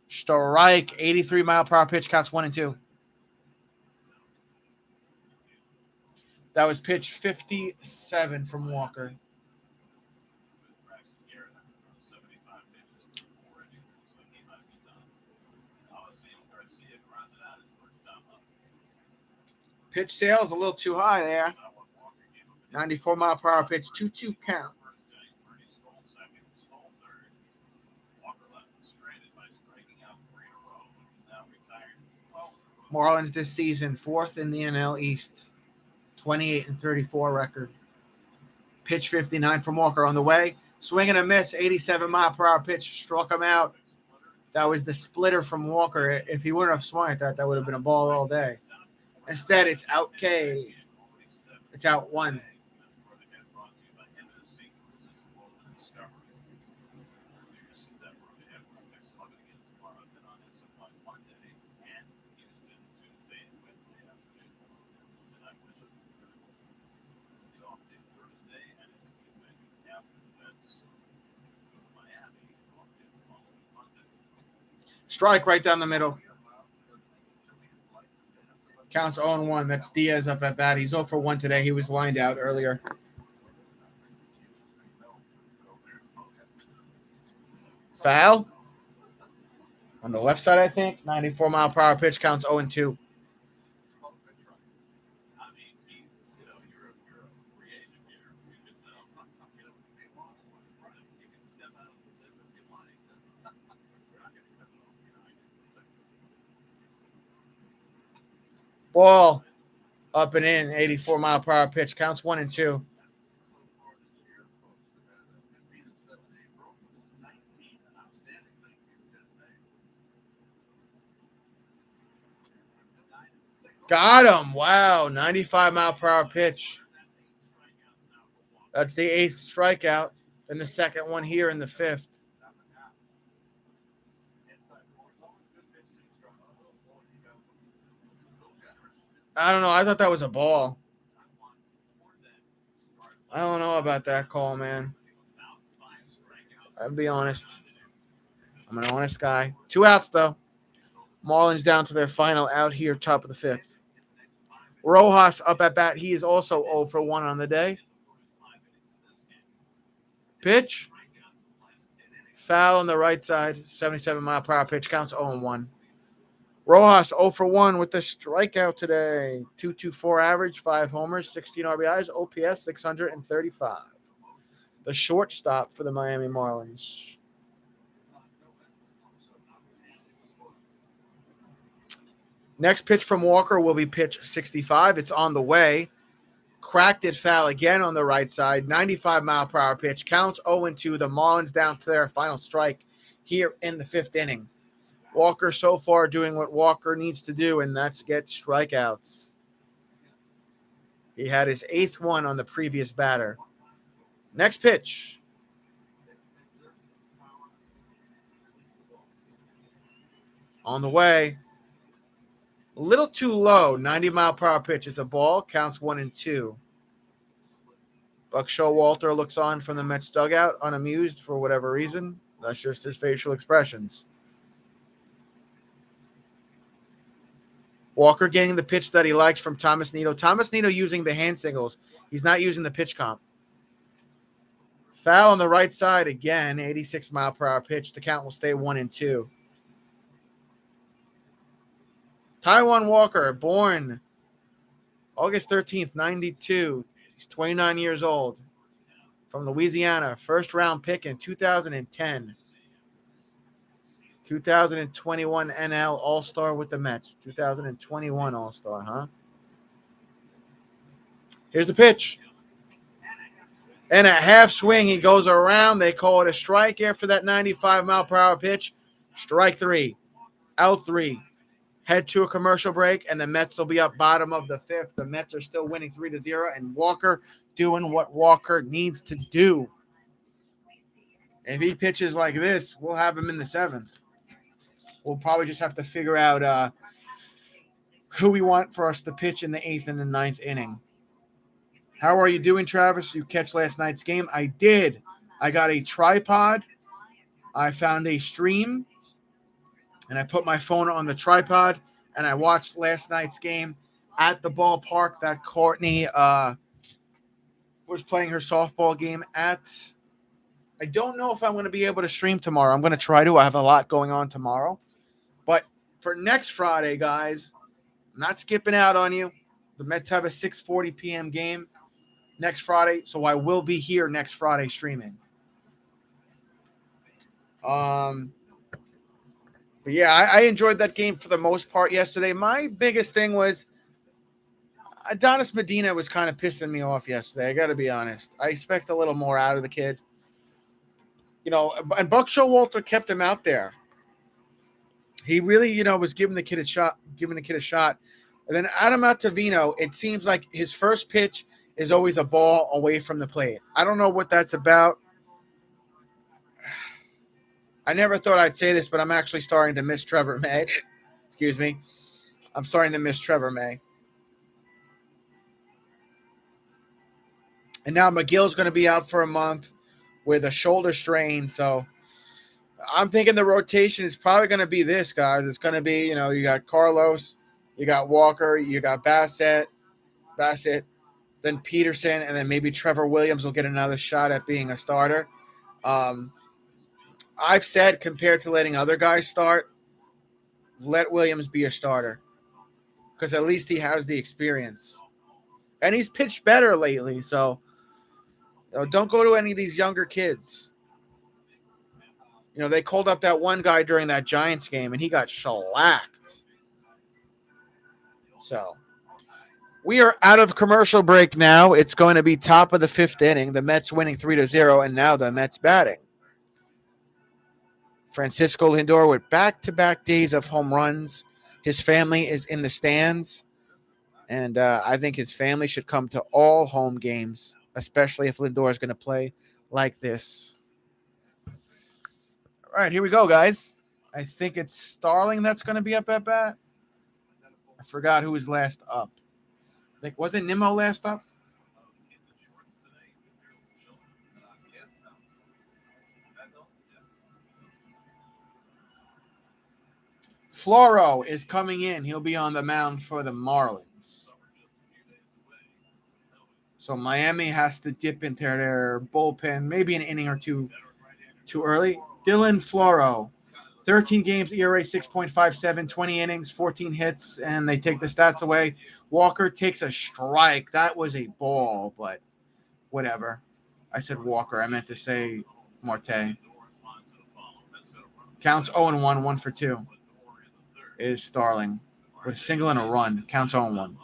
Strike, 83-mile-per-hour pitch, counts 1-2. That was pitch 57 from Walker. Pitch sales a little too high there. 94-mile-per-hour pitch, 2-2 count. Marlins this season, 4th in the NL East, 28-34 record. Pitch 59 from Walker on the way. Swing and a miss, 87-mile-per-hour pitch, struck him out. That was the splitter from Walker. If he wouldn't have swung at that would have been a ball all day. Instead, it's out K. It's out 1. Strike right down the middle. Counts 0-1. That's Diaz up at bat. He's 0 for 1 today. He was lined out earlier. Foul on the left side, I think. 94-mile-per-hour pitch, counts 0-2. Ball up and in, 84-mile-per-hour pitch, counts 1-2. Got him. Wow, 95-mile-per-hour pitch. That's the 8th strikeout, and the second one here in the 5th. I don't know. I thought that was a ball. I don't know about that call, man. I'll be honest. I'm an honest guy. 2 outs, though. Marlins down to their final out here, top of the 5th. Rojas up at bat. He is also 0 for 1 on the day. Pitch. Foul on the right side. 77-mile-per-hour pitch. Counts 0-1. Rojas 0 for 1 with the strikeout today. 2.24 average, 5 homers, 16 RBIs, OPS 635. The shortstop for the Miami Marlins. Next pitch from Walker will be pitch 65. It's on the way. Cracked it foul again on the right side. 95-mile-per-hour pitch. Counts 0-2. The Marlins down to their final strike here in the 5th inning. Walker so far doing what Walker needs to do, and that's get strikeouts. He had his 8th one on the previous batter. Next pitch. On the way. A little too low. 90-mile-per-hour pitch. It's a ball. Counts 1-2. Buck Showalter looks on from the Mets dugout, unamused for whatever reason. That's just his facial expressions. Walker getting the pitch that he likes from Thomas Nido. Thomas Nido using the hand signals. He's not using the pitch comp. Foul on the right side again. 86-mile-per-hour pitch. The count will stay 1-2. Taijuan Walker, born August 13th, 92. He's 29 years old. From Louisiana. First-round pick in 2010. 2021 NL All-Star with the Mets. 2021 All-Star, huh? Here's the pitch. And a half swing. He goes around. They call it a strike after that 95-mile-per-hour pitch. Strike 3. Out 3. Head to a commercial break, and the Mets will be up bottom of the 5th. The Mets are still winning 3-0, and Walker doing what Walker needs to do. If he pitches like this, we'll have him in the 7th. We'll probably just have to figure out who we want for us to pitch in the 8th and the 9th inning. How are you doing, Travis? You catch last night's game? I did. I got a tripod. I found a stream, and I put my phone on the tripod, and I watched last night's game at the ballpark that Courtney was playing her softball game at. I don't know if I'm going to be able to stream tomorrow. I'm going to try to. I have a lot going on tomorrow. But for next Friday, guys, I'm not skipping out on you. The Mets have a 6:40 p.m. game next Friday, so I will be here next Friday streaming. But yeah, I enjoyed that game for the most part yesterday. My biggest thing was Adonis Medina was kind of pissing me off yesterday. I got to be honest. I expect a little more out of the kid. You know, and Buck Showalter kept him out there. He really, was giving the kid a shot. And then Adam Ottavino, it seems like his first pitch is always a ball away from the plate. I don't know what that's about. I never thought I'd say this, but I'm actually starting to miss Trevor May. Excuse me. I'm starting to miss Trevor May. And now McGill's going to be out for a month with a shoulder strain. So I'm thinking the rotation is probably going to be this, guys. It's going to be, you got Carlos, you got Walker, you got Bassett, then Peterson, and then maybe Trevor Williams will get another shot at being a starter. I've said, compared to letting other guys start, let Williams be a starter because at least he has the experience. And he's pitched better lately, so don't go to any of these younger kids. They called up that one guy during that Giants game, and he got shellacked. So we are out of commercial break now. It's going to be top of the 5th inning. The Mets winning 3-0, and now the Mets batting. Francisco Lindor with back-to-back days of home runs. His family is in the stands, and I think his family should come to all home games, especially if Lindor is going to play like this. All right, here we go, guys. I think it's Starling that's going to be up at bat. I forgot who was last up. Wasn't Nimmo last up? Floro is coming in. He'll be on the mound for the Marlins. So Miami has to dip into their bullpen, maybe an inning or two too early. Dylan Floro, 13 games, ERA 6.57, 20 innings, 14 hits, and they take the stats away. Walker takes a strike. That was a ball, but whatever. I said Walker. I meant to say Marte. Counts 0-1, 1 for 2. Is Starling with a single and a run. Counts 0-1.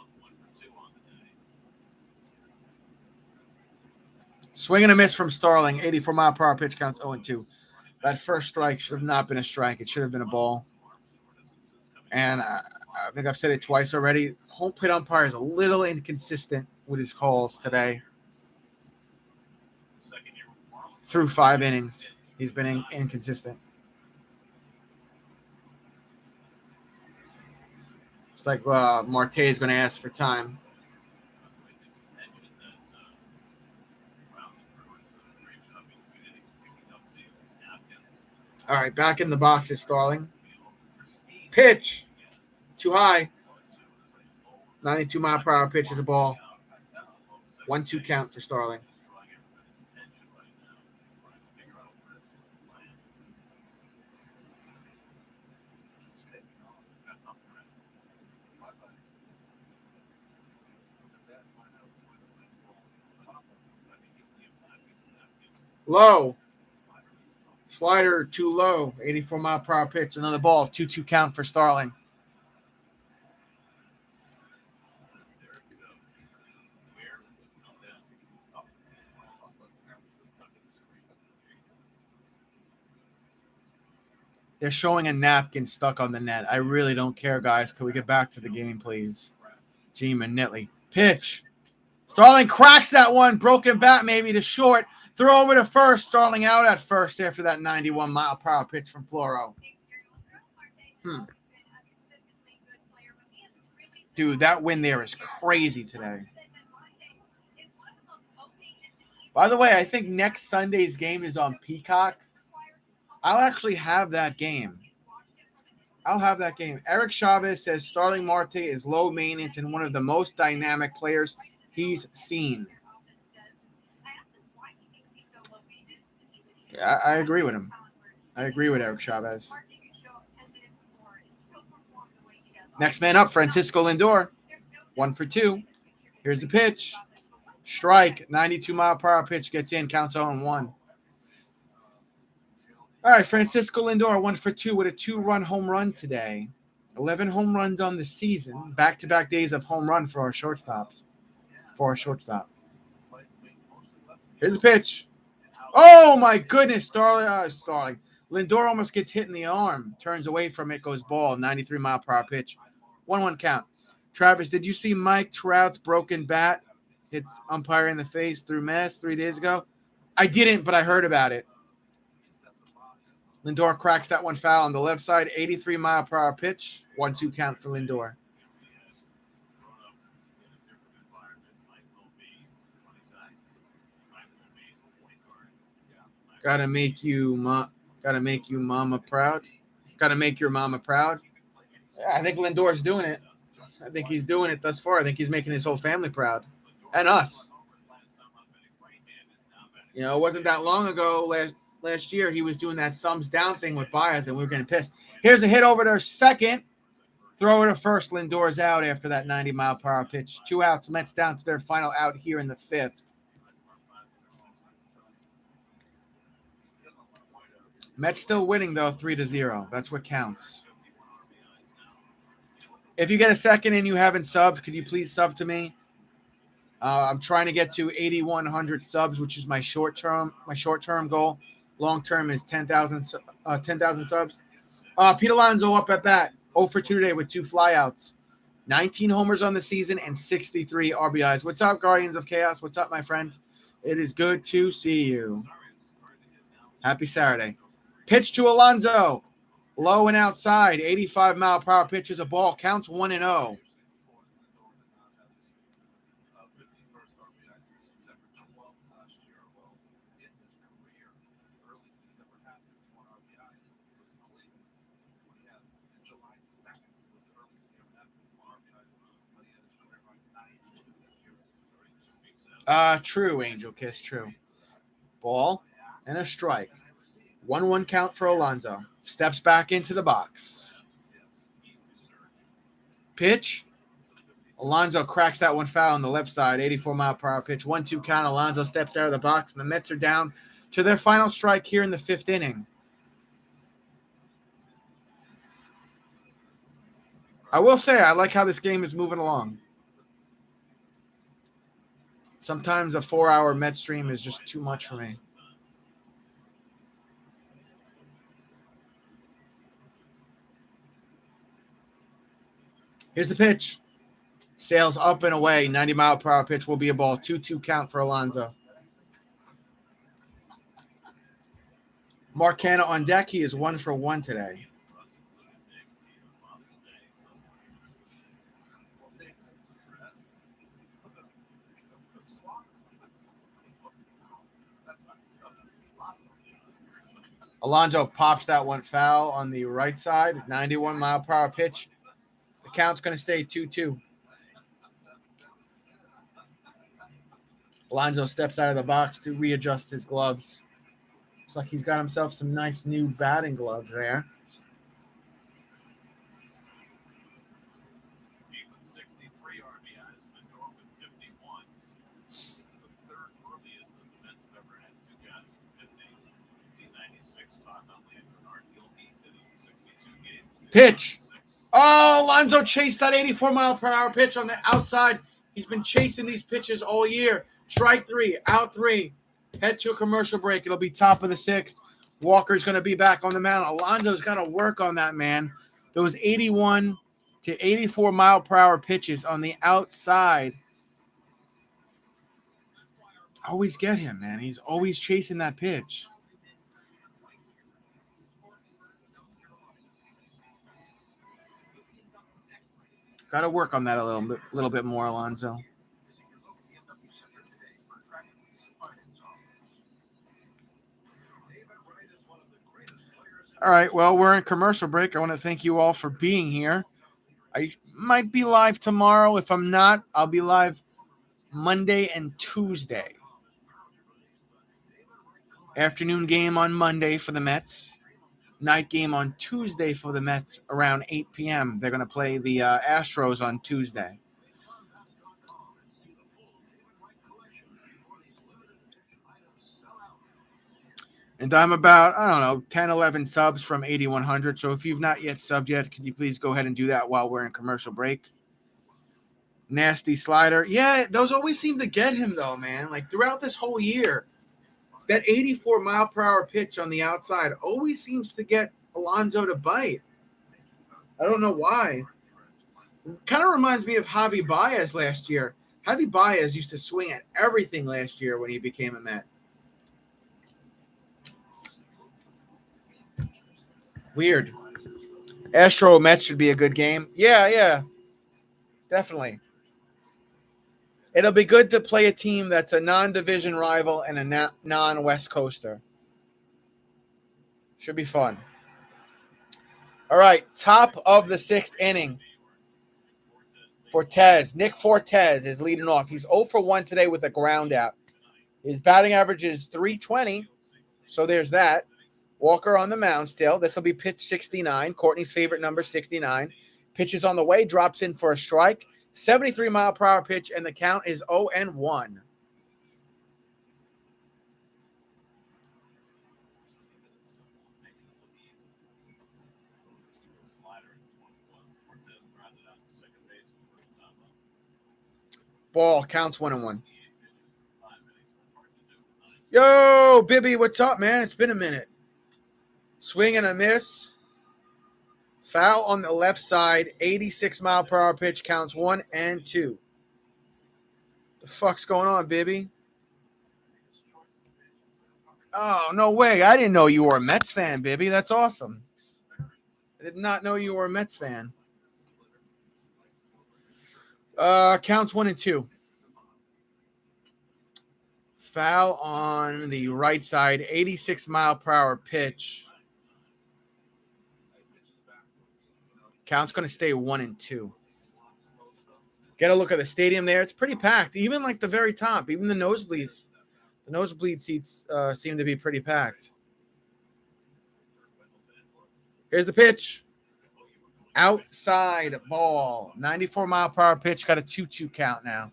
Swing and a miss from Starling. 84-mile-per-hour pitch, counts 0-2. That first strike should have not been a strike. It should have been a ball. And I think I've said it twice already. Home plate umpire is a little inconsistent with his calls today. Through 5 innings, he's been inconsistent. It's like Marte is going to ask for time. All right, back in the box is Starling. Pitch. Too high. 92-mile-per-hour pitch is a ball. 1-2 count for Starling. Low. Slider too low. 84-mile-per-hour pitch. Another ball. 2-2 count for Starling. They're showing a napkin stuck on the net. I really don't care, guys. Can we get back to the game, please? G-Man Nitley. Pitch. Starling cracks that one. Broken bat maybe to short. Throw over to first. Starling out at first after that 91-mile-per-hour pitch from Floro. Dude, that win there is crazy today. By the way, I think next Sunday's game is on Peacock. I'll actually have that game. Eric Chavez says Starling Marte is low maintenance and one of the most dynamic players he's seen. Yeah, I agree with him. I agree with Eric Chavez. Next man up, Francisco Lindor. 1 for 2. Here's the pitch. Strike. 92-mile-per-hour pitch gets in. Counts 0-1. All right, Francisco Lindor, 1 for 2 with a 2-run home run today. 11 home runs on the season. Back-to-back days of home run for our shortstop. Here's the pitch. Oh, my goodness. Starling. Lindor almost gets hit in the arm. Turns away from it, goes ball. 93-mile-per-hour pitch. 1-1 count. Travis, did you see Mike Trout's broken bat? Hits umpire in the face through Mass 3 days ago. I didn't, but I heard about it. Lindor cracks that one foul on the left side. 83-mile-per-hour pitch. 1-2 count for Lindor. Gotta make you mama proud. Gotta make your mama proud. I think Lindor's doing it. I think he's doing it thus far. I think he's making his whole family proud. And us. You know, it wasn't that long ago, last year, he was doing that thumbs down thing with Baez, and we were getting pissed. Here's a hit over to second. Throw it to first. Lindor's out after that 90-mile-per-hour pitch. 2 outs. Mets down to their final out here in the 5th. Mets still winning, though, 3-0. That's what counts. If you get a second and you haven't subbed, could you please sub to me? I'm trying to get to 8,100 subs, which is my short-term goal. Long-term is 10,000 subs. Pete Alonso up at bat. 0 for 2 today with 2 flyouts. 19 homers on the season and 63 RBIs. What's up, Guardians of Chaos? What's up, my friend? It is good to see you. Happy Saturday. Pitch to Alonso. Low and outside. 85-mile-per-hour pitch is a ball. Counts 1-0. True, Angel Kiss, true. Ball and a strike. 1-1 count for Alonso. Steps back into the box. Pitch. Alonso cracks that one foul on the left side. 84-mile-per-hour pitch. 1-2 count. Alonso steps out of the box, and the Mets are down to their final strike here in the 5th inning. I will say I like how this game is moving along. Sometimes a 4-hour Mets stream is just too much for me. Here's the pitch. Sails up and away. 90-mile-per-hour pitch will be a ball. 2-2 count for Alonso. Mark Canha on deck. He is 1 for 1 today. Alonso pops that one foul on the right side. 91-mile-per-hour pitch. The count's going to stay 2-2. Alonso steps out of the box to readjust his gloves. Looks like he's got himself some nice new batting gloves there. Pitch. Oh, Alonso chased that 84-mile-per-hour pitch on the outside. He's been chasing these pitches all year. Strike 3, out 3. Head to a commercial break. It'll be top of the 6th. Walker's going to be back on the mound. Alonso's got to work on that, man. Those 81 to 84-mile-per-hour pitches on the outside always get him, man. He's always chasing that pitch. Got to work on that a little bit more, Alonso. All right, well, we're in commercial break. I want to thank you all for being here. I might be live tomorrow. If I'm not, I'll be live Monday and Tuesday. Afternoon game on Monday for the Mets. Night game on Tuesday for the Mets around 8 p.m. They're going to play the Astros on Tuesday. And I'm about, 10, 11 subs from 8,100. So if you've not yet subbed yet, could you please go ahead and do that while we're in commercial break? Nasty slider. Yeah, those always seem to get him, though, man. Like, throughout this whole year, that 84-mile-per-hour pitch on the outside always seems to get Alonso to bite. I don't know why. Kind of reminds me of Javi Baez last year. Javi Baez used to swing at everything last year when he became a Met. Weird. Astro Mets should be a good game. Yeah. Definitely. It'll be good to play a team that's a non-division rival and a non-West Coaster. Should be fun. All right, top of the 6th inning. Fortes. Nick Fortes is leading off. He's 0 for 1 today with a ground out. His batting average is .320, so there's that. Walker on the mound still. This will be pitch 69. Courtney's favorite number, 69. Pitches on the way, drops in for a strike. 73-mile-per-hour pitch, and the count is 0-1. Ball, counts 1-1. Yo, Bibby, what's up, man? It's been a minute. Swing and a miss. Foul on the left side. 86-mile-per-hour pitch, counts 1 and 2. The fuck's going on, Bibby? Oh, no way. I didn't know you were a Mets fan, Bibby. That's awesome. I did not know you were a Mets fan. Counts 1 and 2. Foul on the right side. 86-mile-per-hour pitch. Count's going to stay 1 and 2. Get a look at the stadium there. It's pretty packed. Even like the very top. Even the nosebleeds. The nosebleed seats seem to be pretty packed. Here's the pitch. Outside ball. 94-mile-per-hour pitch. Got a 2-2 count now.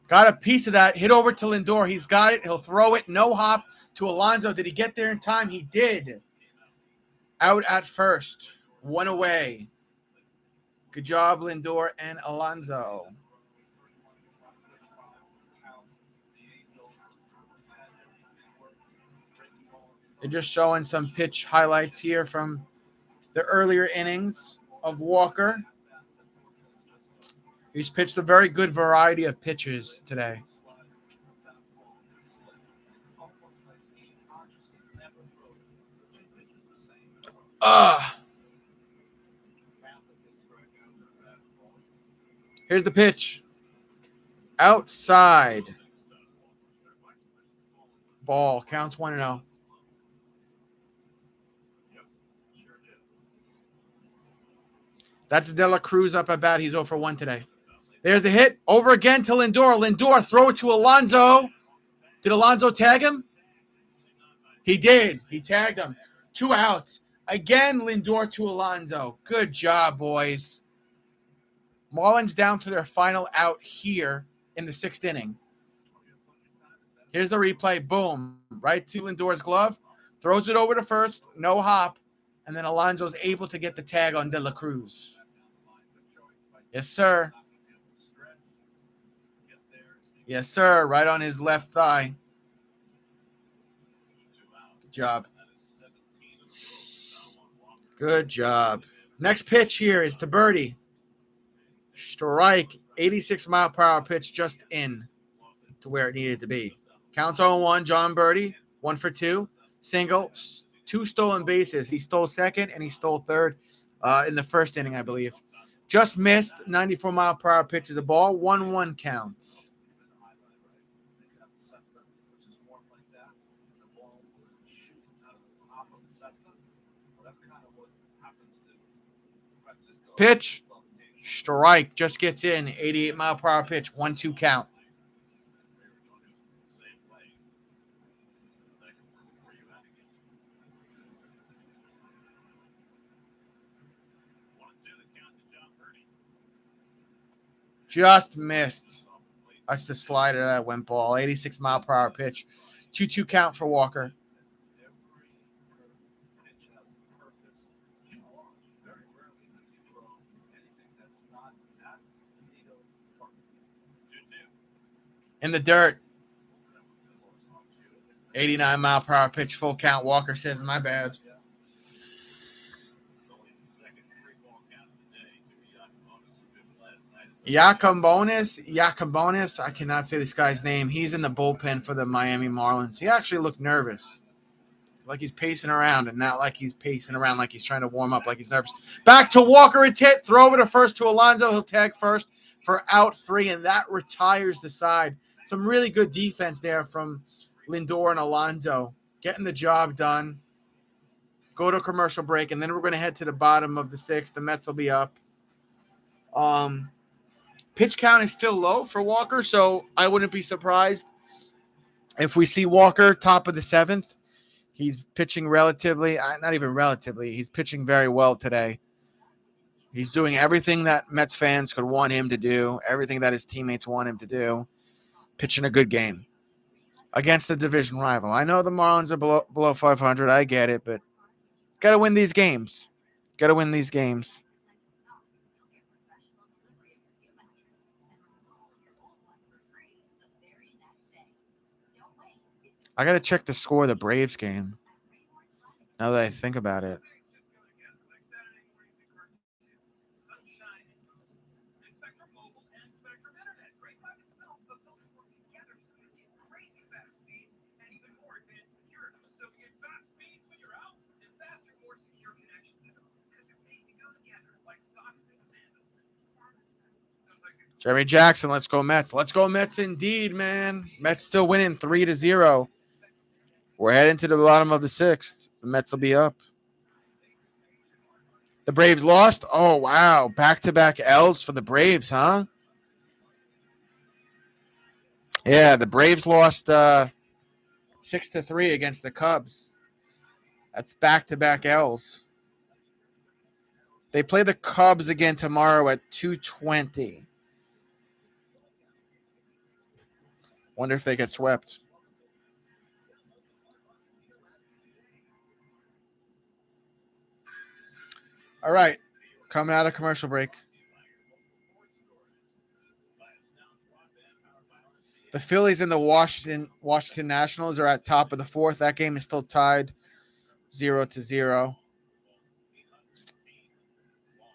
Got a piece of that. Hit over to Lindor. He's got it. He'll throw it. No hop to Alonso. Did he get there in time? He did. Out at first. One away. Good job, Lindor and Alonso. They're just showing some pitch highlights here from the earlier innings of Walker. He's pitched a very good variety of pitches today. Here's the pitch. Outside. Ball. Counts 1-0. That's De La Cruz up at bat. He's 0 for 1 today. There's a hit. Over again to Lindor. Lindor, throw it to Alonso. Did Alonso tag him? He did. He tagged him. 2 outs. Again, Lindor to Alonso. Good job, boys. Marlins down to their final out here in the 6th inning. Here's the replay. Boom. Right to Lindor's glove. Throws it over to first. No hop. And then Alonso's able to get the tag on De La Cruz. Yes, sir. Yes, sir. Right on his left thigh. Good job. Good job. Next pitch here is to Birdie. Strike. 86-mile-per-hour pitch just in to where it needed to be. Counts 0-1. John Birdie. 1 for 2. Single. 2 stolen bases. He stole second and he stole third in the first inning, I believe. Just missed. 94-mile-per-hour pitch is a ball. 1-1 counts. Pitch. Strike. Just gets in. 88-mile-per-hour pitch. 1-2 count. Just missed. That's the slider that went ball. 86-mile-per-hour pitch. 2-2 count for Walker. In the dirt. 89-mile-per-hour pitch. Full count. Walker says, my bad. Yacobonis, I cannot say this guy's name. He's in the bullpen for the Miami Marlins. He actually looked nervous. Like he's pacing around and not like he's pacing around like he's trying to warm up like he's nervous. Back to Walker. It's hit. Throw over to first to Alonso. He'll tag first for out 3, and that retires the side. Some really good defense there from Lindor and Alonso. Getting the job done. Go to a commercial break, and then we're going to head to the bottom of the 6th. The Mets will be up. Pitch count is still low for Walker, so I wouldn't be surprised if we see Walker top of the 7th. He's pitching relatively, not even relatively, he's pitching very well today. He's doing everything that Mets fans could want him to do, everything that his teammates want him to do, pitching a good game against a division rival. I know the Marlins are below 500. I get it, but got to win these games. Got to win these games. I got to check the score of the Braves game now that I think about it. Jeremy Jackson, let's go Mets. Let's go Mets indeed, man. Mets still winning 3-0. We're heading to the bottom of the 6th. The Mets will be up. The Braves lost? Oh, wow. Back-to-back L's for the Braves, huh? Yeah, the Braves lost 6-3 against the Cubs. That's back-to-back L's. They play the Cubs again tomorrow at 2:20. Wonder if they get swept. All right. Coming out of commercial break. The Phillies and the Washington Nationals are at top of the fourth. That game is still tied 0-0.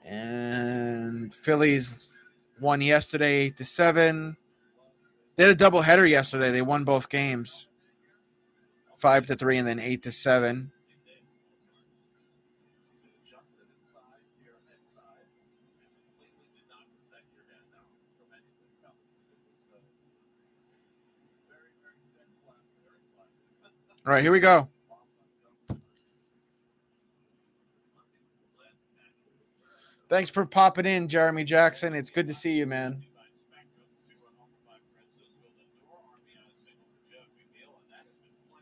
And Phillies won yesterday 8-7. They had a doubleheader yesterday. They won both games 5-3 and then 8-7. All right, here we go. Thanks for popping in, Jeremy Jackson. It's good to see you, man.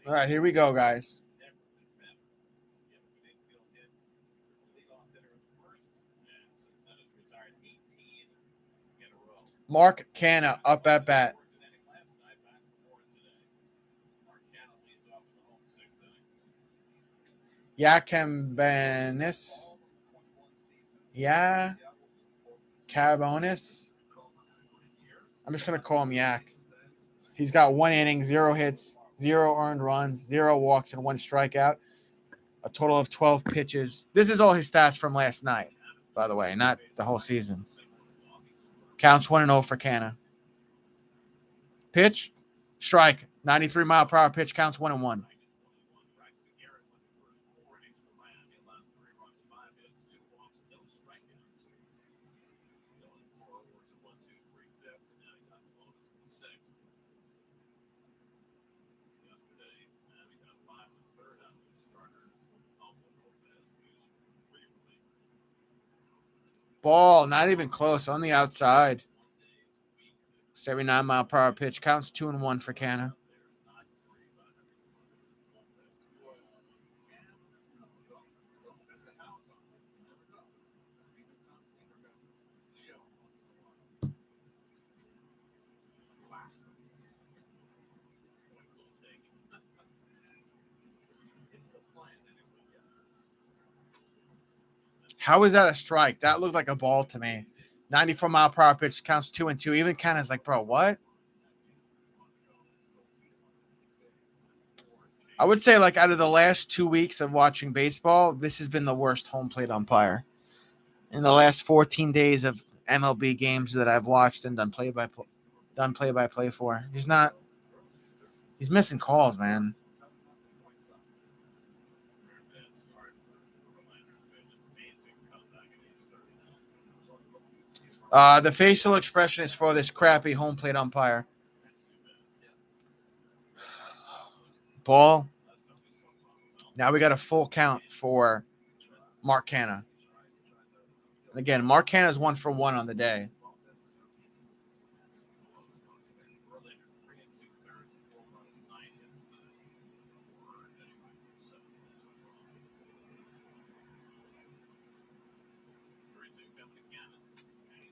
All right, here we go, guys. Mark Canha up at bat. Yakambanis. Yeah. Cabonis. I'm just going to call him Yak. He's got 1 inning, 0 hits, 0 earned runs, 0 walks, and 1 strikeout. A total of 12 pitches. This is all his stats from last night, by the way, not the whole season. Counts 1-0 for Canha. Pitch, strike, 93-mile-per-hour pitch, counts 1-1. Ball, not even close, on the outside. 79-mile-per-hour pitch, counts 2-1 for Canha. How is that a strike? That looked like a ball to me. 94-mile-per-hour pitch, counts 2-2. Even Canha's like, bro, what? I would say, like, out of the last 2 weeks of watching baseball, this has been the worst home plate umpire. In the last 14 days of MLB games that I've watched and done play-by-play for. He's missing calls, man. The facial expression is for this crappy home plate umpire. Ball. Now we got a full count for Mark Canha. And again, Mark Canha is 1 for 1 on the day.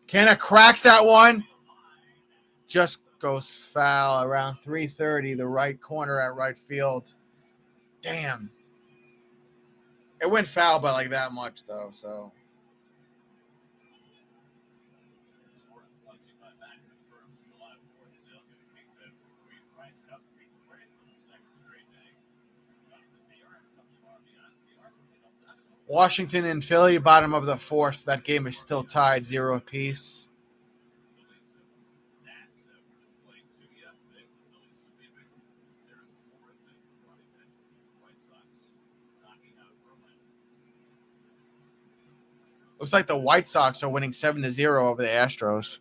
Canha cracks that one. Just goes foul around 3:30, the right corner at right field. Damn. It went foul by like that much, though, so. Washington and Philly, bottom of the fourth. That game is still tied 0 apiece. Looks like the White Sox are winning 7-0 over the Astros.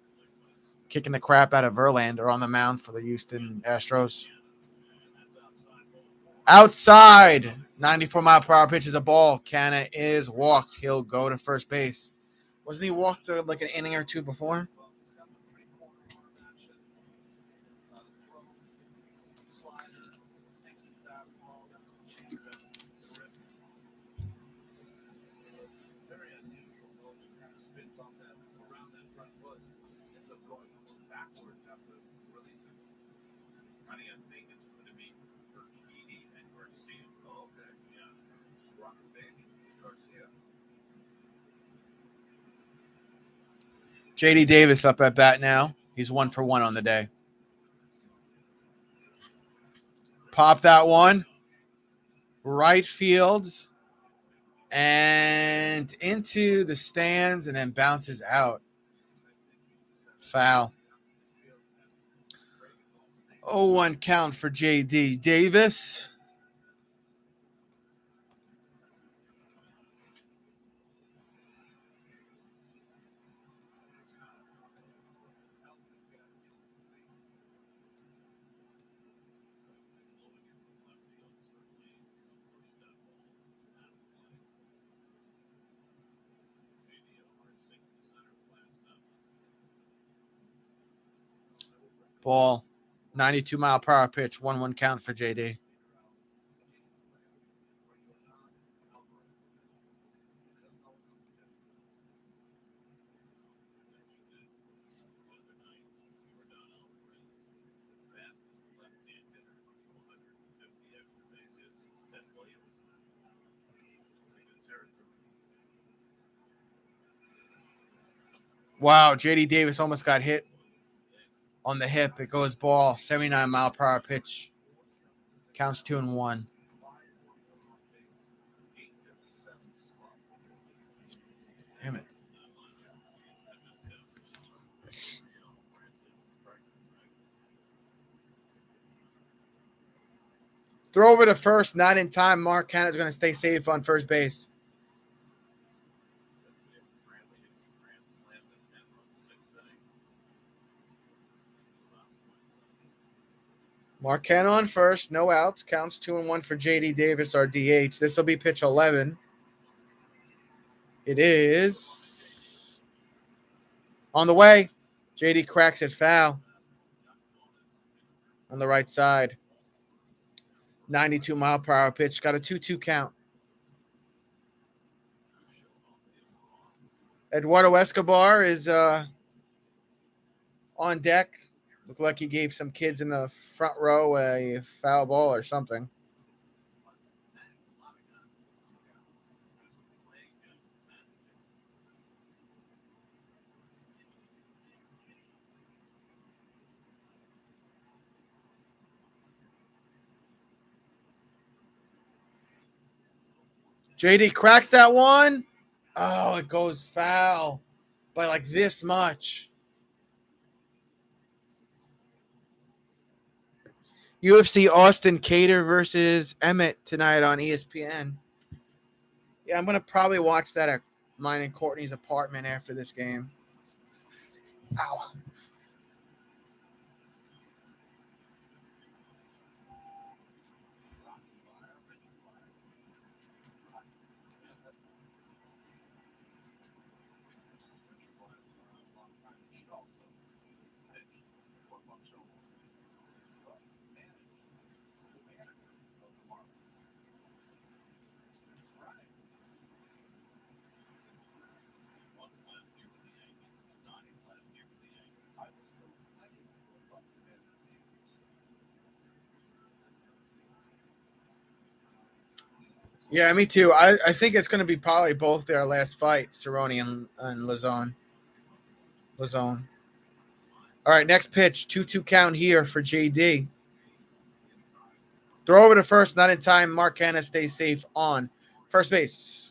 Kicking the crap out of Verlander on the mound for the Houston Astros. Outside. 94-mile-per-hour pitch is a ball. Canna is walked. He'll go to first base. Wasn't he walked like an inning or two before? Very unusual motion. Kind of spins off that around that front foot. Ends up going a little backwards after releasing. I think it's going to be Urquidy and Garcia. Oh, okay. Yeah. Rocker baby. Garcia. J.D. Davis up at bat now. He's 1 for 1 on the day. Pop that one. Right field. And into the stands and then bounces out. Foul. 0-1 count for J.D. Davis. Ball. 92-mile-per-hour pitch. 1-1 count for J.D. Wow, J.D. Davis almost got hit on the hip. It goes ball. 79-mile-per-hour pitch. Counts 2-1. Damn it. Throw over to first, not in time. Mark Canna's going to stay safe on first base. Mark Canna on first, no outs. Counts 2-1 for J.D. Davis, our DH. This will be pitch 11. It is on the way. J.D. cracks it foul on the right side. 92-mile-per-hour pitch. Got a 2-2 count. Eduardo Escobar is on deck. Looked like he gave some kids in the front row a foul ball or something. JD cracks that one. Oh, it goes foul by like this much. UFC Austin Cater versus Emmett tonight on ESPN. Yeah, I'm going to probably watch that at mine and Courtney's apartment after this game. Ow. Yeah, me too. I think it's going to be probably both their last fight, Cerrone and Lazone. All right, next pitch. 2-2 count here for JD. Throw over to first, not in time. Mark Canna stays safe on first base.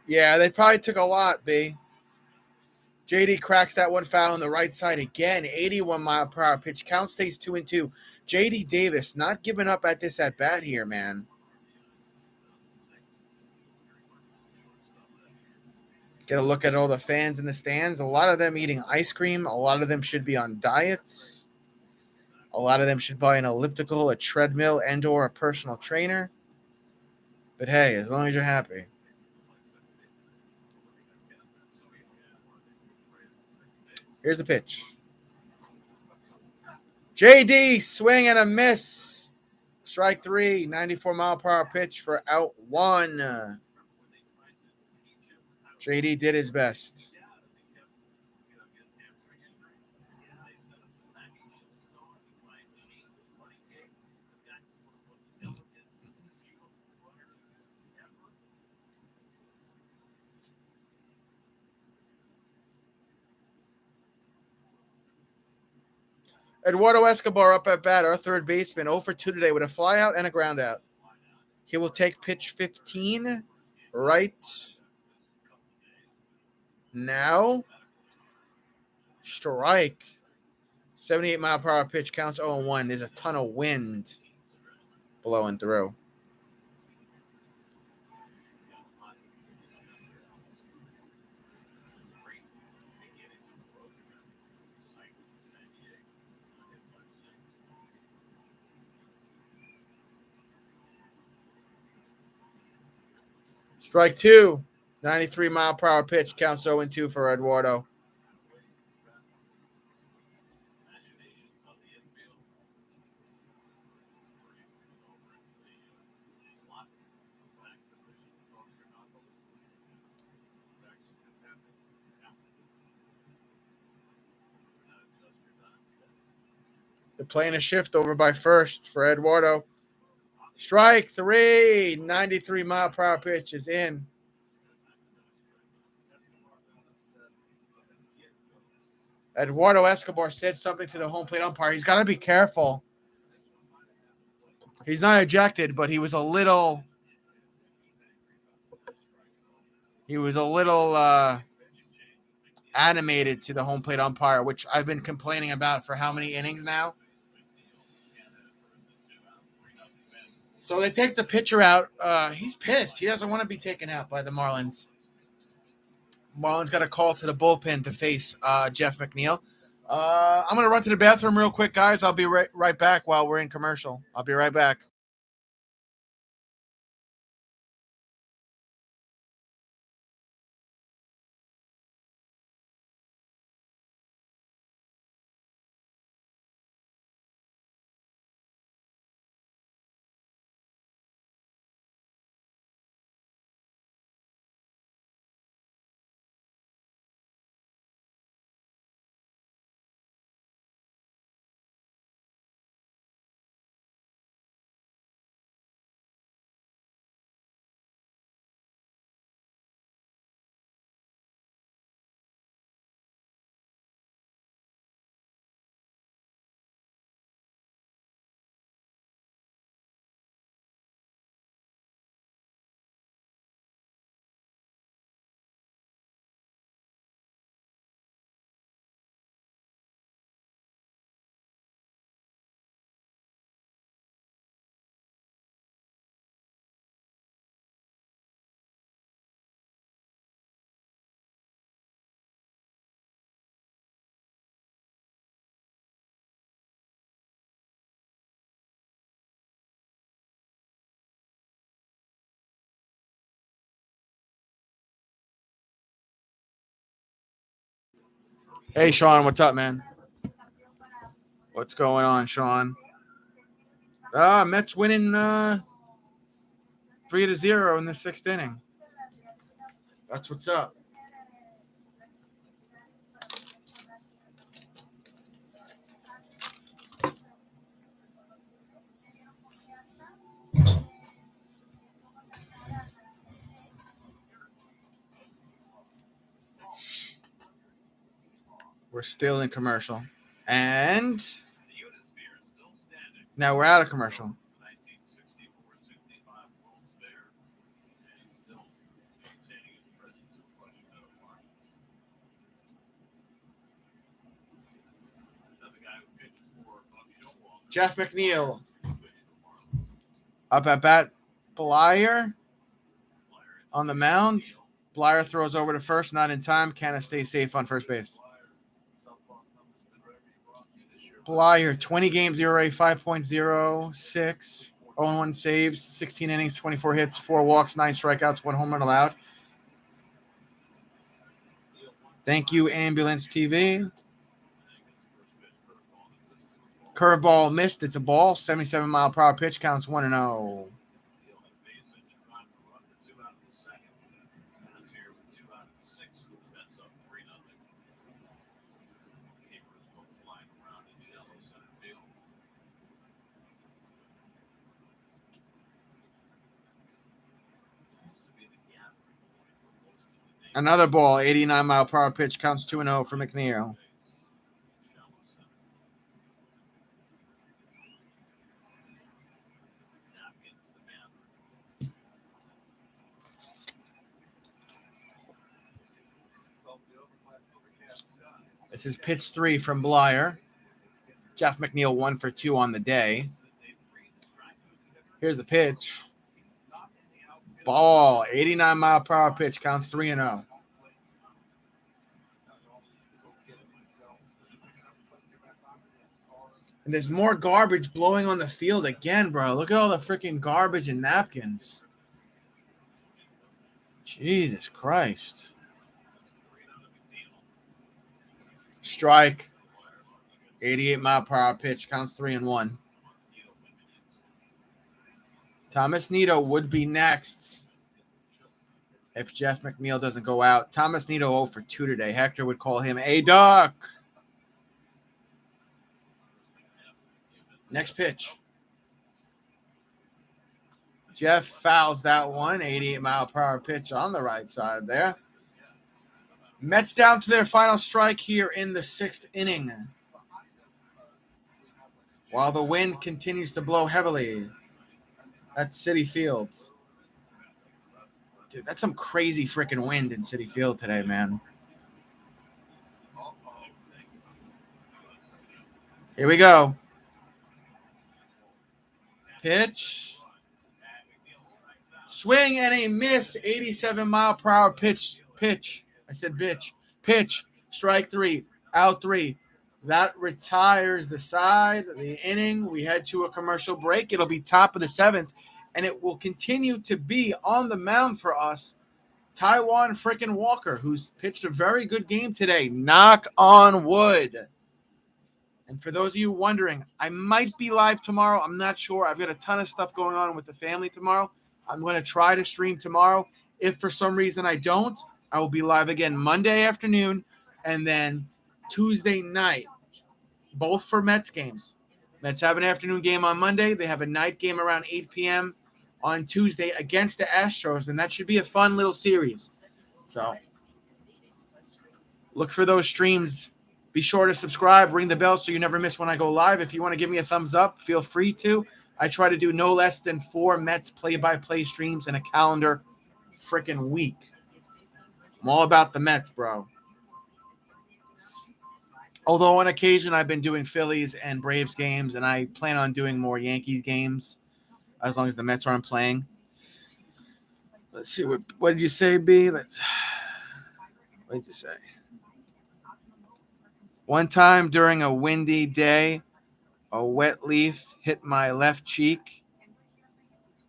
Yeah, they probably took a lot, B. JD cracks that one foul on the right side again. 81-mile-per-hour pitch. Count stays 2-2. JD Davis not giving up at this at bat here, man. Get a look at all the fans in the stands. A lot of them eating ice cream. A lot of them should be on diets. A lot of them should buy an elliptical, a treadmill, and or a personal trainer. But hey, as long as you're happy. Here's the pitch. JD, swing and a miss. Strike 3, 94-mile-per-hour pitch for out 1. JD did his best. Eduardo Escobar up at bat, our third baseman, 0 for 2 today with a flyout and a ground out. He will take pitch 15 right now. Strike. 78-mile-per-hour pitch, counts 0-1. There's a ton of wind blowing through. Strike 2. 93-mile-per-hour pitch, counts 0-2 for Eduardo. They're playing a shift over by first for Eduardo. Strike 3. 93-mile-per-hour pitch is in. Eduardo Escobar said something to the home plate umpire. He's got to be careful. He's not ejected, but he was a little animated to the home plate umpire, which I've been complaining about for how many innings now. So they take the pitcher out. He's pissed. He doesn't want to be taken out by the Marlins. Marlins got a call to the bullpen to face Jeff McNeil. I'm going to run to the bathroom real quick, guys. I'll be right back while we're in commercial. I'll be right back. Hey, Sean, what's up, man? What's going on, Sean? Mets winning 3-0 in the 6th inning. That's what's up. We're still in commercial. And now we're out of commercial. Jeff McNeil. Up at bat, Blyer on the mound. Blyer throws over to first, not in time. Canna stays safe on first base. Blyer, 20 games, ERA 5.06, 0-1 saves, 16 innings, 24 hits, 4 walks, 9 strikeouts, 1 home run allowed. Thank you, Ambulance TV. Curveball missed. It's a ball. 77-mile-per-hour pitch. Counts 1-0. Another ball. 89-mile-per-hour pitch. Counts 2-0 for McNeil. This is pitch 3 from Blyer. Jeff McNeil 1 for 2 on the day. Here's the pitch. Ball. 89-mile-per-hour pitch. Counts 3-0. And there's more garbage blowing on the field again, bro. Look at all the freaking garbage and napkins. Jesus Christ. Strike. 88-mile-per-hour pitch. Counts 3-1. Thomas Nido would be next if Jeff McNeil doesn't go out. Thomas Nido 0 for 2 today. Hector would call him a duck. Next pitch. Jeff fouls that one. 88-mile-per-hour pitch on the right side there. Mets down to their final strike here in the 6th inning, while the wind continues to blow heavily at Citi Field. Dude, that's some crazy freaking wind in Citi Field today, man. Here we go. Pitch. Swing and a miss. 87-mile-per-hour pitch. I said bitch. Pitch. Strike 3. Out 3. That retires the side, the inning. We head to a commercial break. It'll be top of the 7th, and it will continue to be on the mound for us, Taijuan freaking Walker, who's pitched a very good game today. Knock on wood. And for those of you wondering, I might be live tomorrow. I'm not sure. I've got a ton of stuff going on with the family tomorrow. I'm going to try to stream tomorrow. If for some reason I don't, I will be live again Monday afternoon and then Tuesday night, both for Mets games. Mets have an afternoon game on Monday. They have a night game around 8 p.m. on Tuesday against the Astros, and that should be a fun little series. So look for those streams. Be sure to subscribe, ring the bell so you never miss when I go live. If you want to give me a thumbs up, feel free to. I try to do no less than 4 Mets play-by-play streams in a calendar freaking week. I'm all about the Mets, bro. Although on occasion I've been doing Phillies and Braves games, and I plan on doing more Yankees games as long as the Mets aren't playing. Let's see. What did you say, B? What did you say? One time during a windy day, a wet leaf hit my left cheek,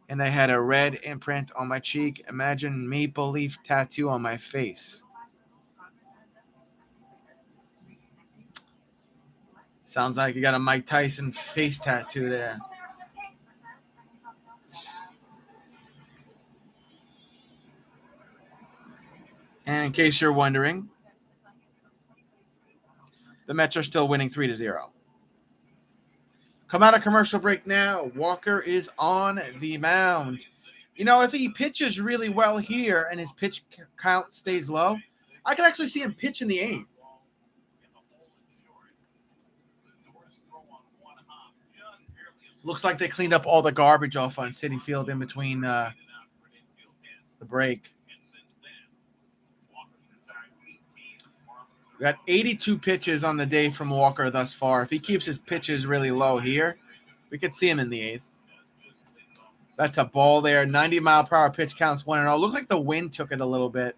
and I had a red imprint on my cheek. Imagine maple leaf tattoo on my face. Sounds like you got a Mike Tyson face tattoo there. And in case you're wondering, the Mets are still winning 3-0. Come out of commercial break now. Walker is on the mound. You know, if he pitches really well here and his pitch count stays low, I can actually see him pitch in the 8th. Looks like they cleaned up all the garbage off on Citi Field in between the break. We got 82 pitches on the day from Walker thus far. If he keeps his pitches really low here, We could see him in the 8th. That's a ball there. 90-mile-per-hour pitch counts 1-0. Looked like the wind took it a little bit.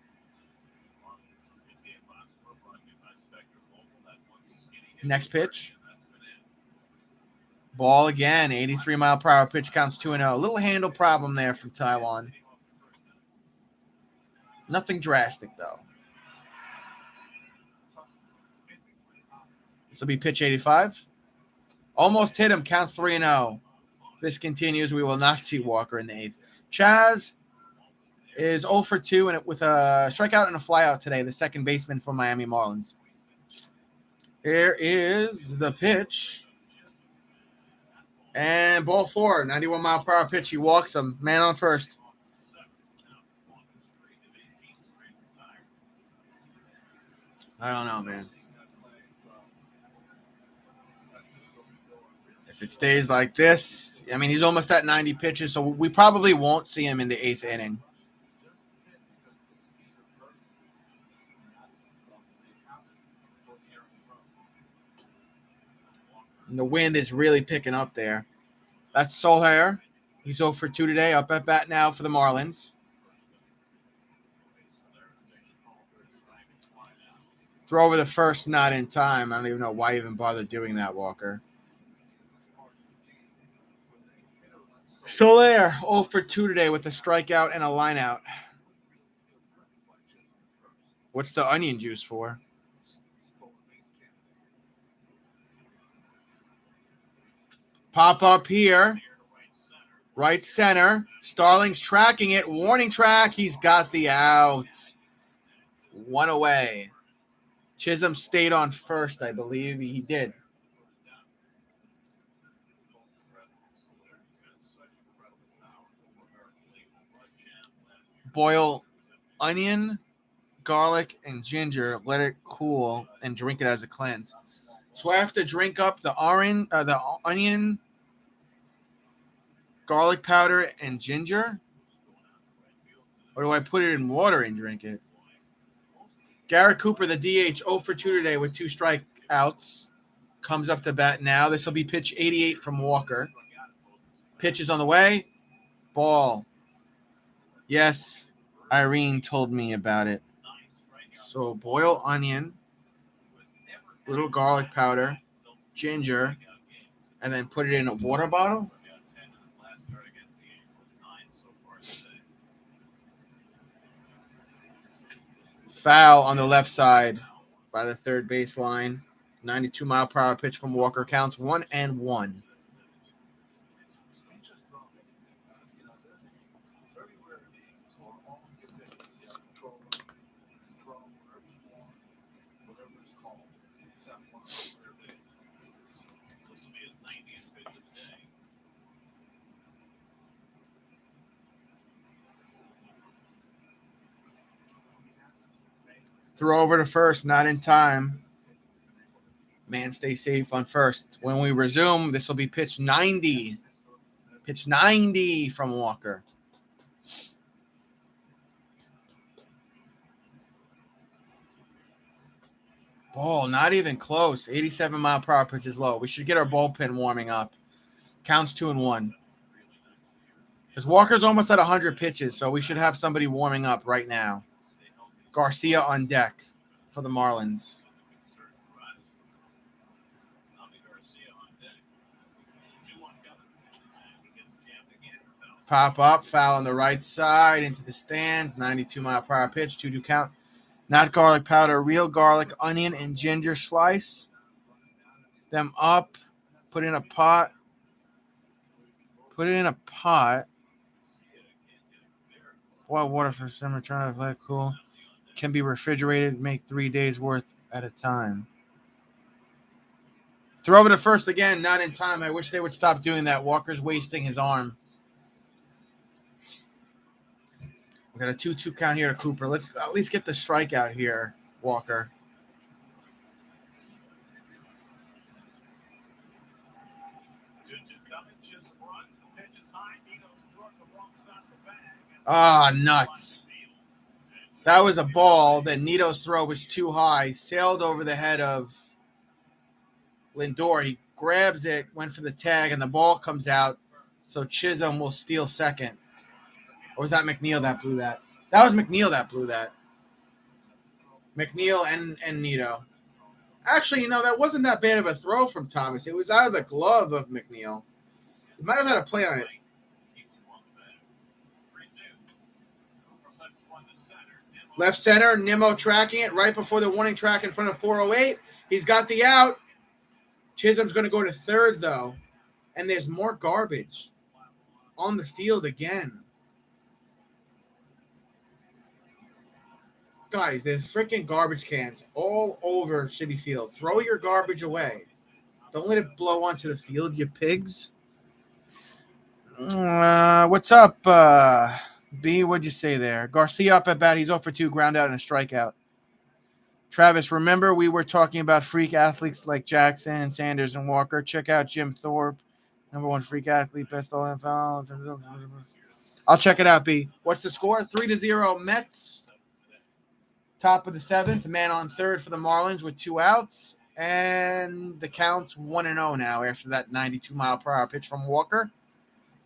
Next pitch. Ball again. 83-mile-per-hour pitch counts 2-0. A little handle problem there from Taiwan. Nothing drastic, though. This will be pitch 85. Almost hit him. Counts 3-0. This continues. We will not see Walker in the 8th. Chaz is 0 for 2 and with a strikeout and a flyout today, the second baseman for Miami Marlins. Here is the pitch. And ball 4, 91-mile-per-hour pitch. He walks him. Man on first. I don't know, man. If it stays like this, I mean, he's almost at 90 pitches, so we probably won't see him in the 8th inning. And the wind is really picking up there. That's Solhair. He's 0 for 2 today. Up at bat now for the Marlins. Throw over the first, not in time. I don't even know why you even bother doing that, Walker. Soler 0 for 2 today with a strikeout and a lineout. What's the onion juice for? Pop up here. Right center. Starling's tracking it. Warning track. He's got the out. 1 away. Chisholm stayed on first, I believe. He did. Boil onion, garlic, and ginger. Let it cool and drink it as a cleanse. So I have to drink up the onion, garlic powder, and ginger? Or do I put it in water and drink it? Garrett Cooper, the DH, 0 for 2 today with 2 strikeouts. Comes up to bat now. This will be pitch 88 from Walker. Pitch is on the way. Ball. Yes, Irene told me about it. So boil onion, little garlic powder, ginger, and then put it in a water bottle. Foul on the left side by the third baseline. 92-mile-per-hour pitch from Walker counts 1-1. Throw over to first, not in time. Man, stay safe on first. When we resume, this will be pitch 90. Pitch 90 from Walker. Ball, not even close. 87-mile-per-hour pitch is low. We should get our bullpen warming up. Counts 2-1. Because Walker's almost at 100 pitches, so we should have somebody warming up right now. Garcia on deck for the Marlins. Pop up, foul on the right side into the stands. 92-mile-per-hour pitch, 2-2 count. Not garlic powder, real garlic, onion, and ginger slice. Them up, put in a pot. Put it in a pot. Boil water for summer, trying to let it cool. Can be refrigerated, make 3 days worth at a time. Throw over to first again, not in time. I wish they would stop doing that. Walker's wasting his arm. We got a 2-2 count here to Cooper. Let's at least get the strikeout here, Walker. Ah, nuts. That was a ball that Nito's throw was too high. Sailed over the head of Lindor. He grabs it, went for the tag, and the ball comes out. So Chisholm will steal second. Or was that McNeil that blew that? That was McNeil that blew that. McNeil and Nito. Actually, that wasn't that bad of a throw from Thomas. It was out of the glove of McNeil. He might have had a play on it. Left center, Nimmo tracking it right before the warning track in front of 408. He's got the out. Chisholm's going to go to third, though. And there's more garbage on the field again. Guys, there's freaking garbage cans all over Citi Field. Throw your garbage away. Don't let it blow onto the field, you pigs. What's up, B? What'd you say there? Garcia up at bat. He's 0 for 2, ground out and a strikeout. Travis, remember we were talking about freak athletes like Jackson, Sanders, and Walker. Check out Jim Thorpe, #1 freak athlete, best all NFL. I'll check it out, B. What's the score? 3-0 Mets. Top of the 7th. Man on third for the Marlins with 2 outs. And the count's 1-0 now after that 92-mile-per-hour pitch from Walker.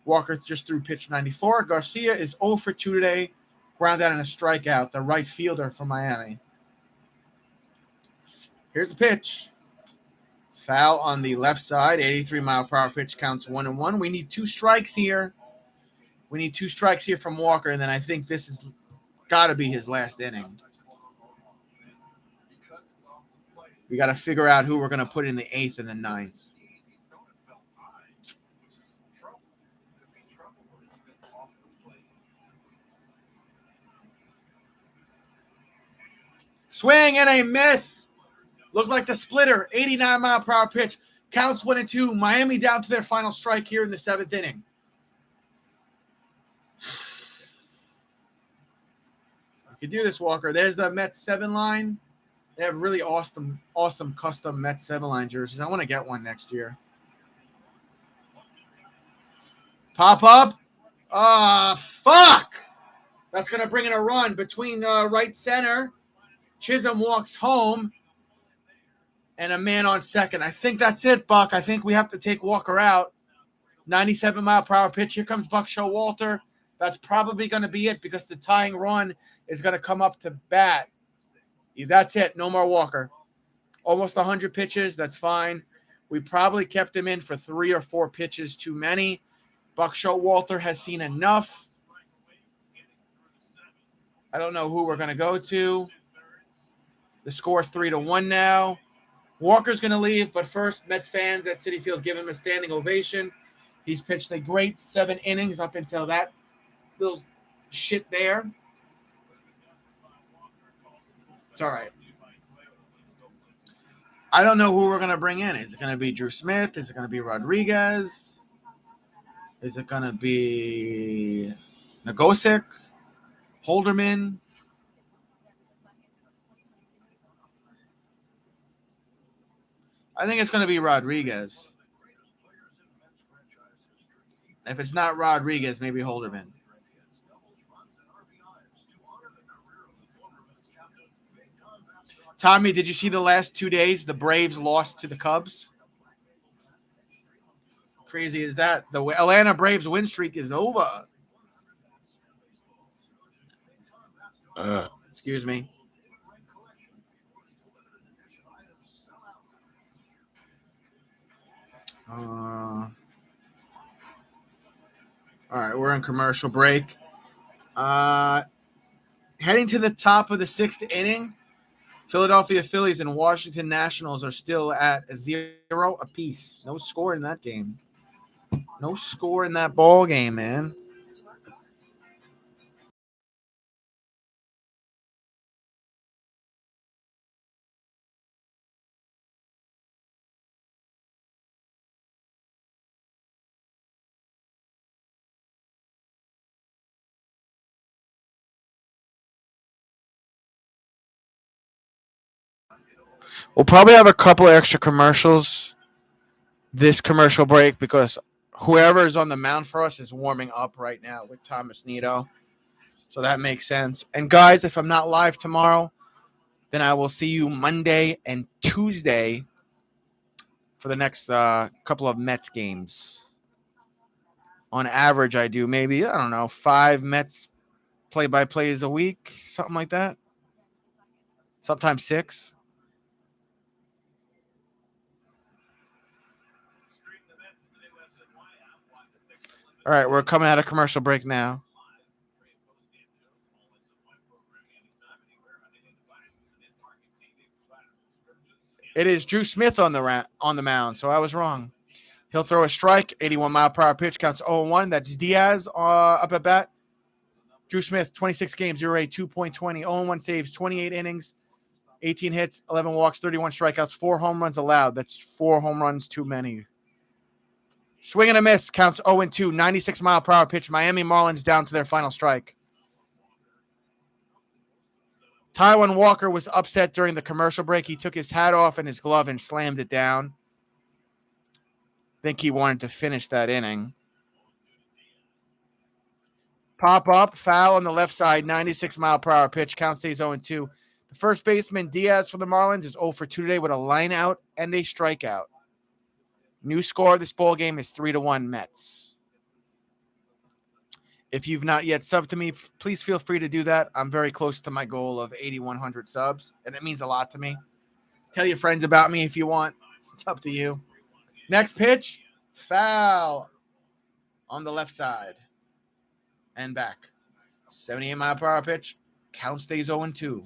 Walker just threw pitch 94. Garcia is 0 for 2 today. Ground out and a strikeout. The right fielder for Miami. Here's the pitch. Foul on the left side. 83-mile-per-hour pitch counts 1-1. We need 2 strikes here. We need 2 strikes here from Walker, and then I think this has got to be his last inning. We got to figure out who we're going to put in the 8th and the 9th. Swing and a miss. Looked like the splitter. 89-mile-per-hour pitch. Counts 1-2. Miami down to their final strike here in the 7th inning. You can do this, Walker. There's the Mets 7 line. They have really awesome custom Mets 7 line jerseys. I want to get one next year. Pop up. Fuck. That's going to bring in a run between right center. Chisholm walks home. And a man on second. I think that's it, Buck. I think we have to take Walker out. 97-mile-per-hour pitch. Here comes Buck Showalter. That's probably going to be it because the tying run is going to come up to bat. That's it. No more Walker. Almost 100 pitches. That's fine. We probably kept him in for 3 or 4 pitches too many. Buck Showalter has seen enough. I don't know who we're going to go to. The score is 3-1 now. Walker's going to leave, but first, Mets fans at Citi Field give him a standing ovation. He's pitched a great 7 innings up until that little shit there. It's all right. I don't know who we're going to bring in. Is it going to be Drew Smith? Is it going to be Rodriguez? Is it going to be Nagosic? Holderman? I think it's going to be Rodriguez. If it's not Rodriguez, maybe Holderman. Tommy, did you see the last 2 days the Braves lost to the Cubs? Crazy is that? The Atlanta Braves win streak is over. Excuse me. All right, we're in commercial break. Heading to the top of the 6th inning, Philadelphia Phillies and Washington Nationals are still at 0 apiece. No score in that game. No score in that ball game, man. We'll probably have a couple extra commercials this commercial break because whoever is on the mound for us is warming up right now with Thomas Nito. So that makes sense. And guys, if I'm not live tomorrow, then I will see you Monday and Tuesday for the next couple of Mets games. On average, I do maybe, I don't know, 5 Mets play-by-plays a week, something like that. Sometimes 6. All right, we're coming out of commercial break now. It is Drew Smith on the mound, so I was wrong. He'll throw a strike, 81-mile-per-hour pitch, counts 0-1. That's Diaz up at bat. Drew Smith, 26 games, 0-8, 2.20, 0-1 saves, 28 innings, 18 hits, 11 walks, 31 strikeouts, 4 home runs allowed. That's 4 home runs too many. Swing and a miss, counts 0-2, 96-mile-per-hour pitch. Miami Marlins down to their final strike. Taijuan Walker was upset during the commercial break. He took his hat off and his glove and slammed it down. I think he wanted to finish that inning. Pop up, foul on the left side, 96-mile-per-hour pitch. Count stays 0-2. The first baseman, Diaz, for the Marlins, is 0 for 2 today with a line out and a strikeout. New score of this ball game is 3-1 Mets. If you've not yet subbed to me, please feel free to do that. I'm very close to my goal of 8,100 subs, and it means a lot to me. Tell your friends about me if you want. It's up to you. Next pitch, foul on the left side and back. 78-mile-per-hour pitch. Count stays 0-2.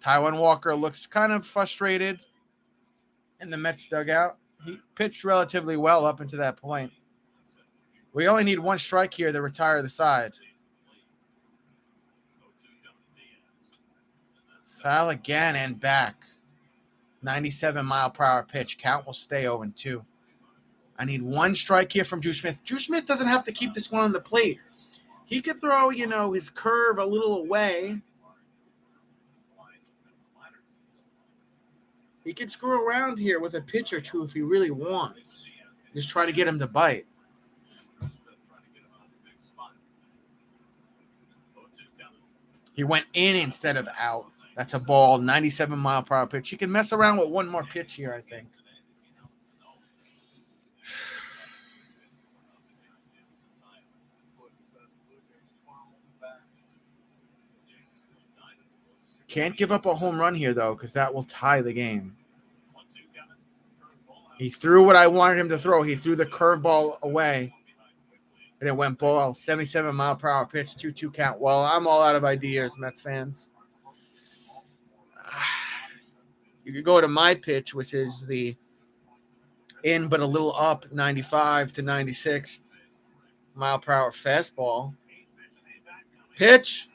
Taijuan Walker looks kind of frustrated in the Mets dugout. He pitched relatively well up until that point. We only need 1 strike here to retire the side. Foul again and back. 97-mile-per-hour pitch. Count will stay 0-2. I need 1 strike here from Drew Smith. Drew Smith doesn't have to keep this one on the plate. He could throw, his curve a little away. He could screw around here with a pitch or two if he really wants. Just try to get him to bite. He went in instead of out. That's a ball, 97-mile-per-hour pitch. He can mess around with 1 more pitch here, I think. Can't give up a home run here, though, because that will tie the game. He threw what I wanted him to throw. He threw the curveball away, and it went ball. 77-mile-per-hour pitch, 2-2 count. Well, I'm all out of ideas, Mets fans. You could go to my pitch, which is the in but a little up, 95 to 96 mile-per-hour fastball. Pitch.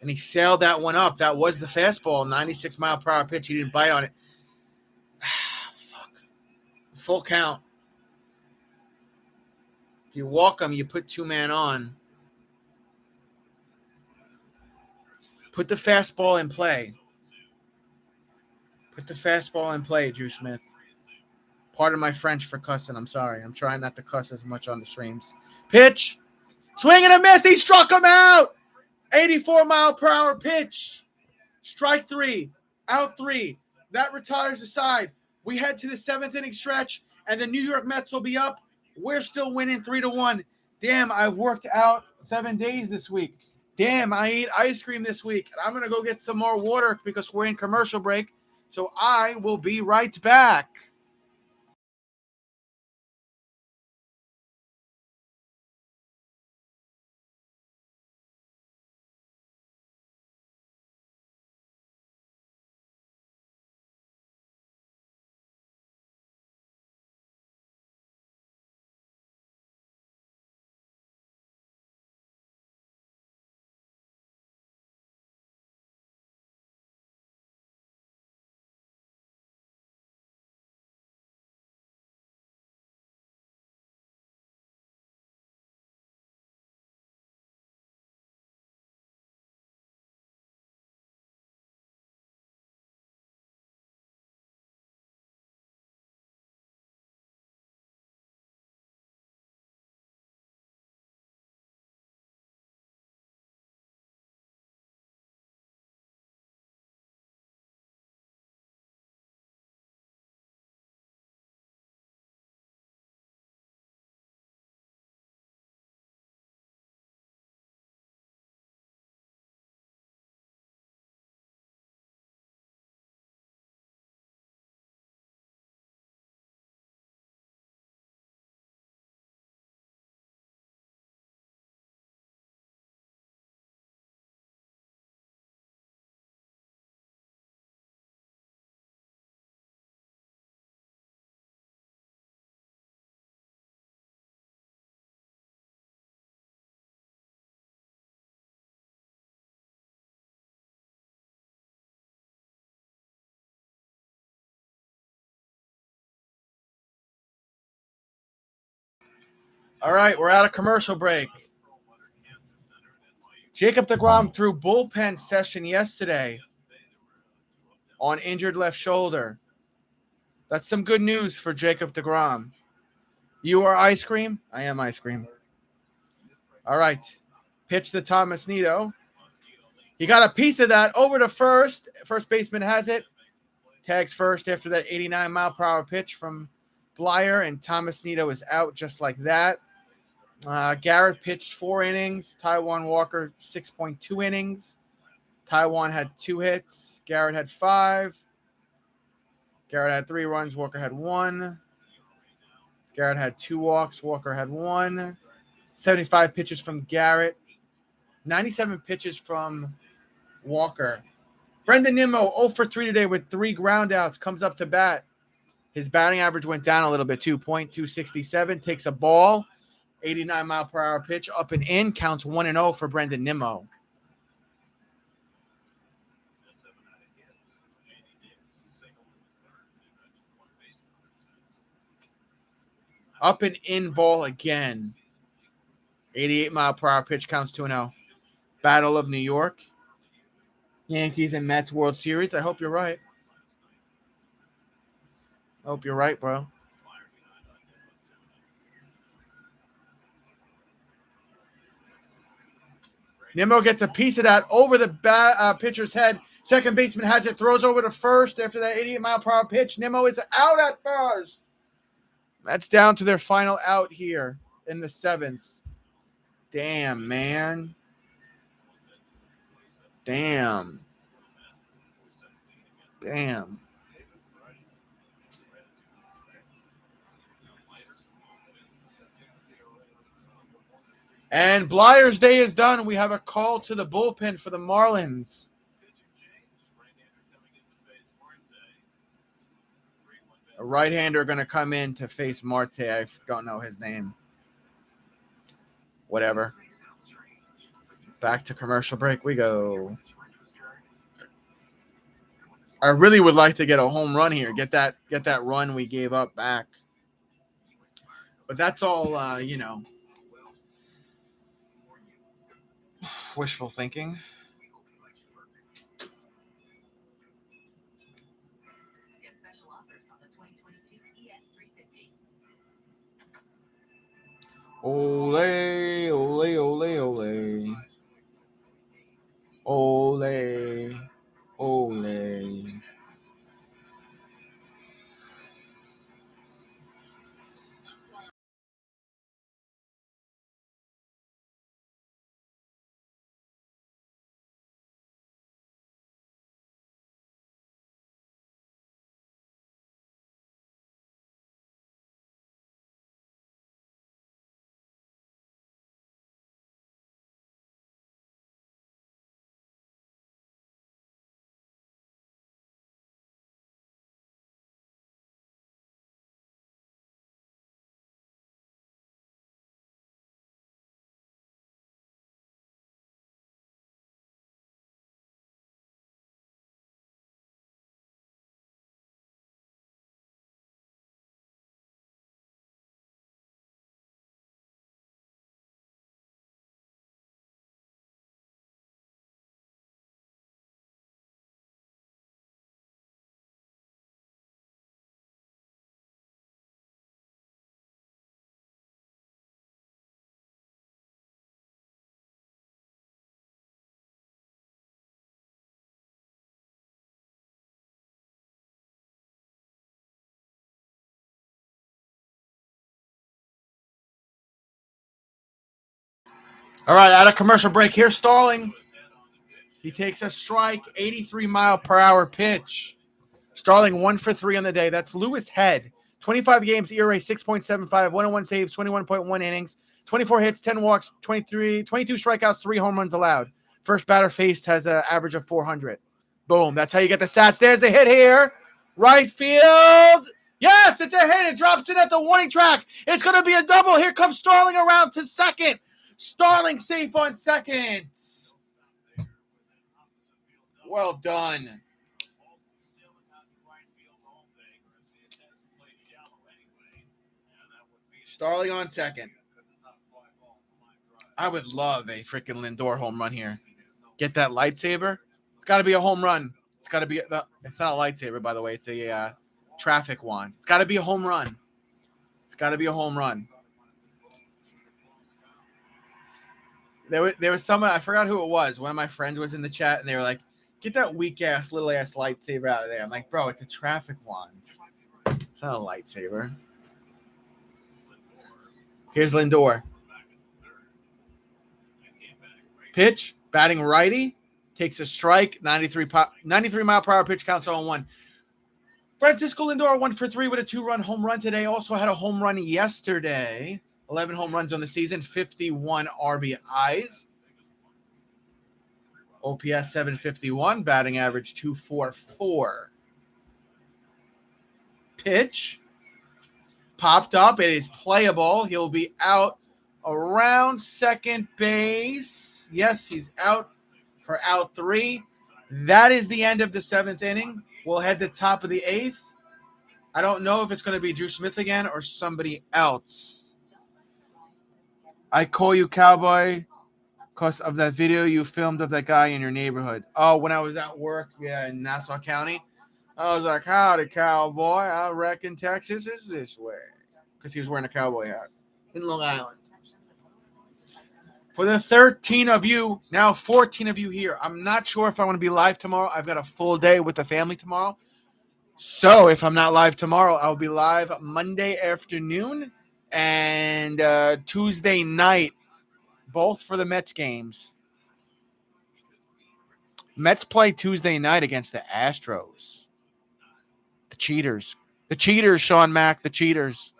And he sailed that one up. That was the fastball, 96-mile-per-hour pitch. He didn't bite on it. Fuck. Full count. If you walk him, you put 2-man on. Put the fastball in play. Put the fastball in play, Drew Smith. Pardon my French for cussing. I'm sorry. I'm trying not to cuss as much on the streams. Pitch. Swing and a miss. He struck him out. 84-mile-per-hour pitch. Strike 3. Out 3. That retires the side. We head to the 7th inning stretch, and the New York Mets will be up. We're still winning 3-1. Damn, I've worked out 7 days this week. Damn, I ate ice cream this week. And I'm going to go get some more water because we're in commercial break. So I will be right back. All right, we're out of commercial break. Jacob deGrom threw bullpen session yesterday on injured left shoulder. That's some good news for Jacob deGrom. You are ice cream? I am ice cream. All right. Pitch to Thomas Nido. He got a piece of that over to first. First baseman has it. Tags first after that 89-mile-per-hour pitch from Blyer, and Thomas Nido is out just like that. Garrett pitched 4 innings. Taijuan Walker 6.2 innings. Taijuan had 2 hits. Garrett had 5. Garrett had 3 runs. Walker had 1. Garrett had 2 walks. Walker had 1. 75 pitches from Garrett. 97 pitches from Walker. Brendan Nimmo 0 for 3 today with 3 groundouts. Comes up to bat. His batting average went down a little bit too. .267. Takes a ball. 89-mile-per-hour pitch up and in. Counts 1-0 for Brendan Nimmo. Up and in ball again. 88-mile-per-hour pitch counts 2-0. Battle of New York. Yankees and Mets World Series. I hope you're right. I hope you're right, bro. Nimmo gets a piece of that over the pitcher's head. Second baseman has it, throws over to first after that 88-mile-per-hour pitch. Nimmo is out at first. That's down to their final out here in the 7th. Damn, man. Damn. And Blyer's day is done. We have a call to the bullpen for the Marlins. A right-hander going to come in to face Marte. I don't know his name. Whatever. Back to commercial break we go. I really would like to get a home run here. Get that run we gave up back. But that's all, wishful thinking. Ole, ole, ole, ole. Ole, ole. All right, out of commercial break here. Starling. He takes a strike, 83-mile-per-hour pitch. Starling 1 for 3 on the day. That's Lewis Head. 25 games, ERA 6.75, 101 saves, 21.1 innings, 24 hits, 10 walks, 22 strikeouts, 3 home runs allowed. First batter faced has an average of 400. Boom. That's how you get the stats. There's the hit here. Right field. Yes, it's a hit. It drops in at the warning track. It's going to be a double. Here comes Starling around to second. Starling safe on second. Well done. Starling on second. I would love a freaking Lindor home run here. Get that lightsaber. It's got to be a home run. It's got to be. It's not a lightsaber, by the way. It's a traffic wand. It's got to be a home run. It's got to be a home run. There was someone, I forgot who it was. One of my friends was in the chat, and they were like, "Get that weak ass little ass lightsaber out of there." I'm like, "Bro, it's a traffic wand. It's not a lightsaber." Here's Lindor. Pitch, batting righty, takes a strike. 93 mile per hour pitch, counts 0-1. Francisco Lindor 1 for 3 with a 2-run home run today. Also had a home run yesterday. 11 home runs on the season, 51 RBIs. OPS 751, batting average 244. Pitch popped up. It is playable. He'll be out around second base. Yes, he's out for out 3. That is the end of the 7th inning. We'll head to top of the 8th. I don't know if it's going to be Drew Smith again or somebody else. I call you Cowboy because of that video you filmed of that guy in your neighborhood. Oh, when I was at work, in Nassau County, I was like, howdy, cowboy. I reckon Texas is this way. Because he was wearing a cowboy hat in Long Island. For the 13 of you, now 14 of you here, I'm not sure if I want to be live tomorrow. I've got a full day with the family tomorrow. So if I'm not live tomorrow, I'll be live Monday afternoon and Tuesday night, both for the Mets games. Mets play Tuesday night against the Astros. The cheaters. The cheaters, Sean Mack, the cheaters.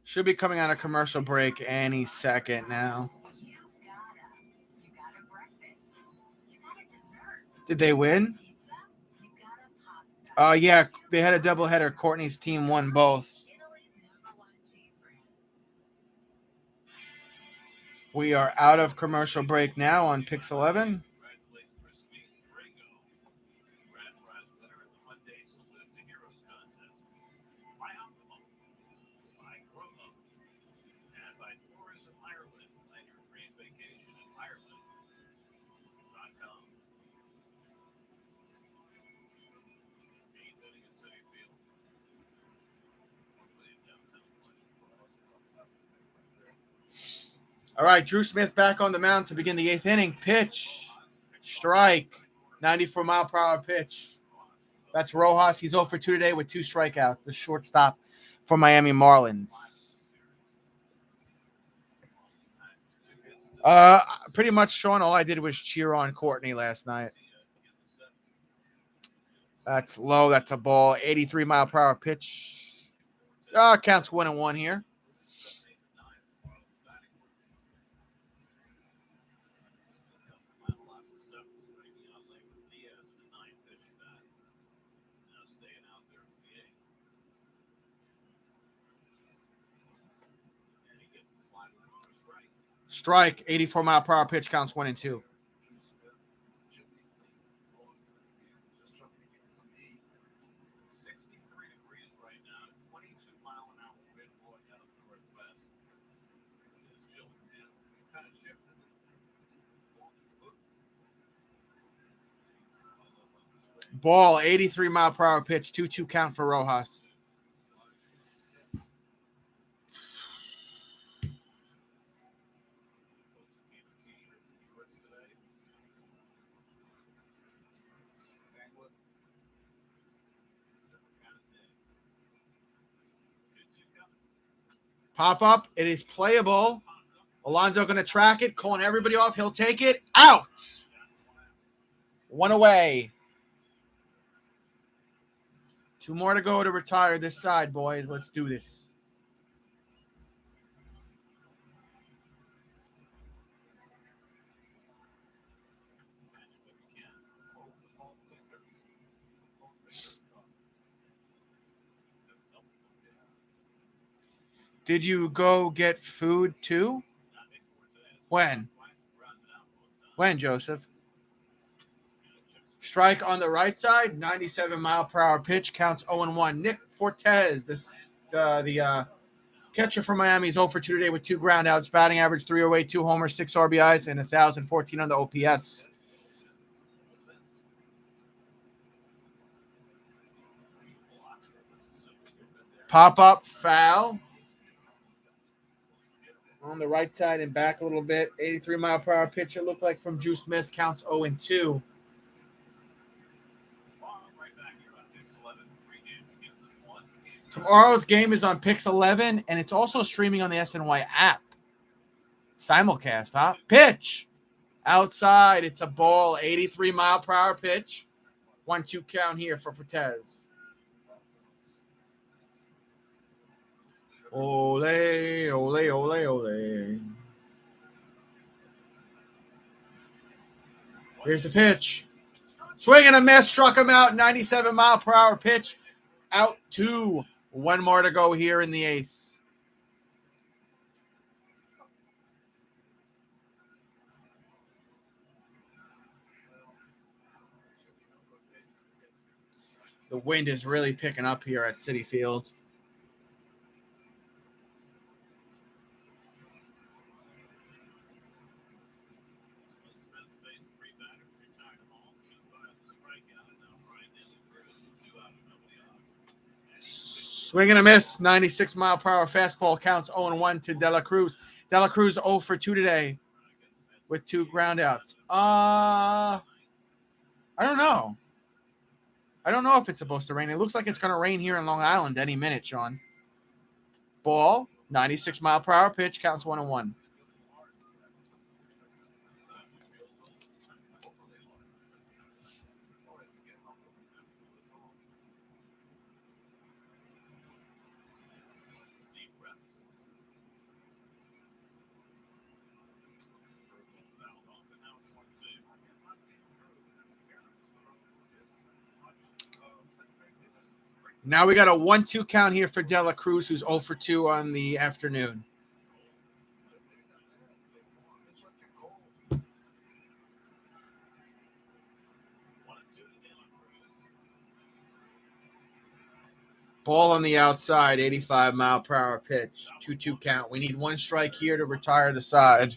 Should be coming on a commercial break any second now. Did they win? Yeah, they had a doubleheader. Courtney's team won both. We are out of commercial break now on Pix 11. All right, Drew Smith back on the mound to begin the 8th inning. Pitch, strike, 94 mile per hour pitch. That's Rojas. He's 0 for 2 today with 2 strikeouts. The shortstop for Miami Marlins. Pretty much, Sean, all I did was cheer on Courtney last night. That's low. That's a ball. 83 mile per hour pitch. Counts 1-1 here. Strike, 84 mile per hour pitch, counts 1-2. Ball, 83 mile per hour pitch, 2-2 count for Rojas. Pop up. It is playable. Alonso going to track it, calling everybody off. He'll take it. Out. One away. 2 more to go to retire this side, boys. Let's do this. Did you go get food too? When? When, Joseph? Strike on the right side, 97-mile-per-hour pitch, counts 0-1. Nick Fortes, the catcher from Miami, is 0 for 2 today with 2 groundouts, batting average 308, 2 homers, 6 RBIs, and 1,014 on the OPS. Pop-up foul on the right side and back a little bit. 83-mile-per-hour pitch, it looked like from Drew Smith, counts 0-2. Tomorrow's game is on Pix 11, and it's also streaming on the SNY app. Simulcast, huh? Pitch. Outside, it's a ball. 83-mile-per-hour pitch. 1-2 count here for Fortes. Ole, ole, ole, ole. Here's the pitch. Swing and a miss. Struck him out. 97-mile-per-hour pitch. Out 2. 1 more to go here in the 8th. The wind is really picking up here at Citi Field. Swing and a miss. 96-mile-per-hour fastball, counts 0-1 to De La Cruz. De La Cruz 0 for 2 today with 2 groundouts. I don't know. I don't know if it's supposed to rain. It looks like it's going to rain here in Long Island any minute, Sean. Ball, 96-mile-per-hour pitch, counts 1-1. Now we got a 1-2 count here for De La Cruz, who's 0 for 2 on the afternoon. Ball on the outside, 85-mile-per-hour pitch, 2-2 count. We need 1 strike here to retire the side.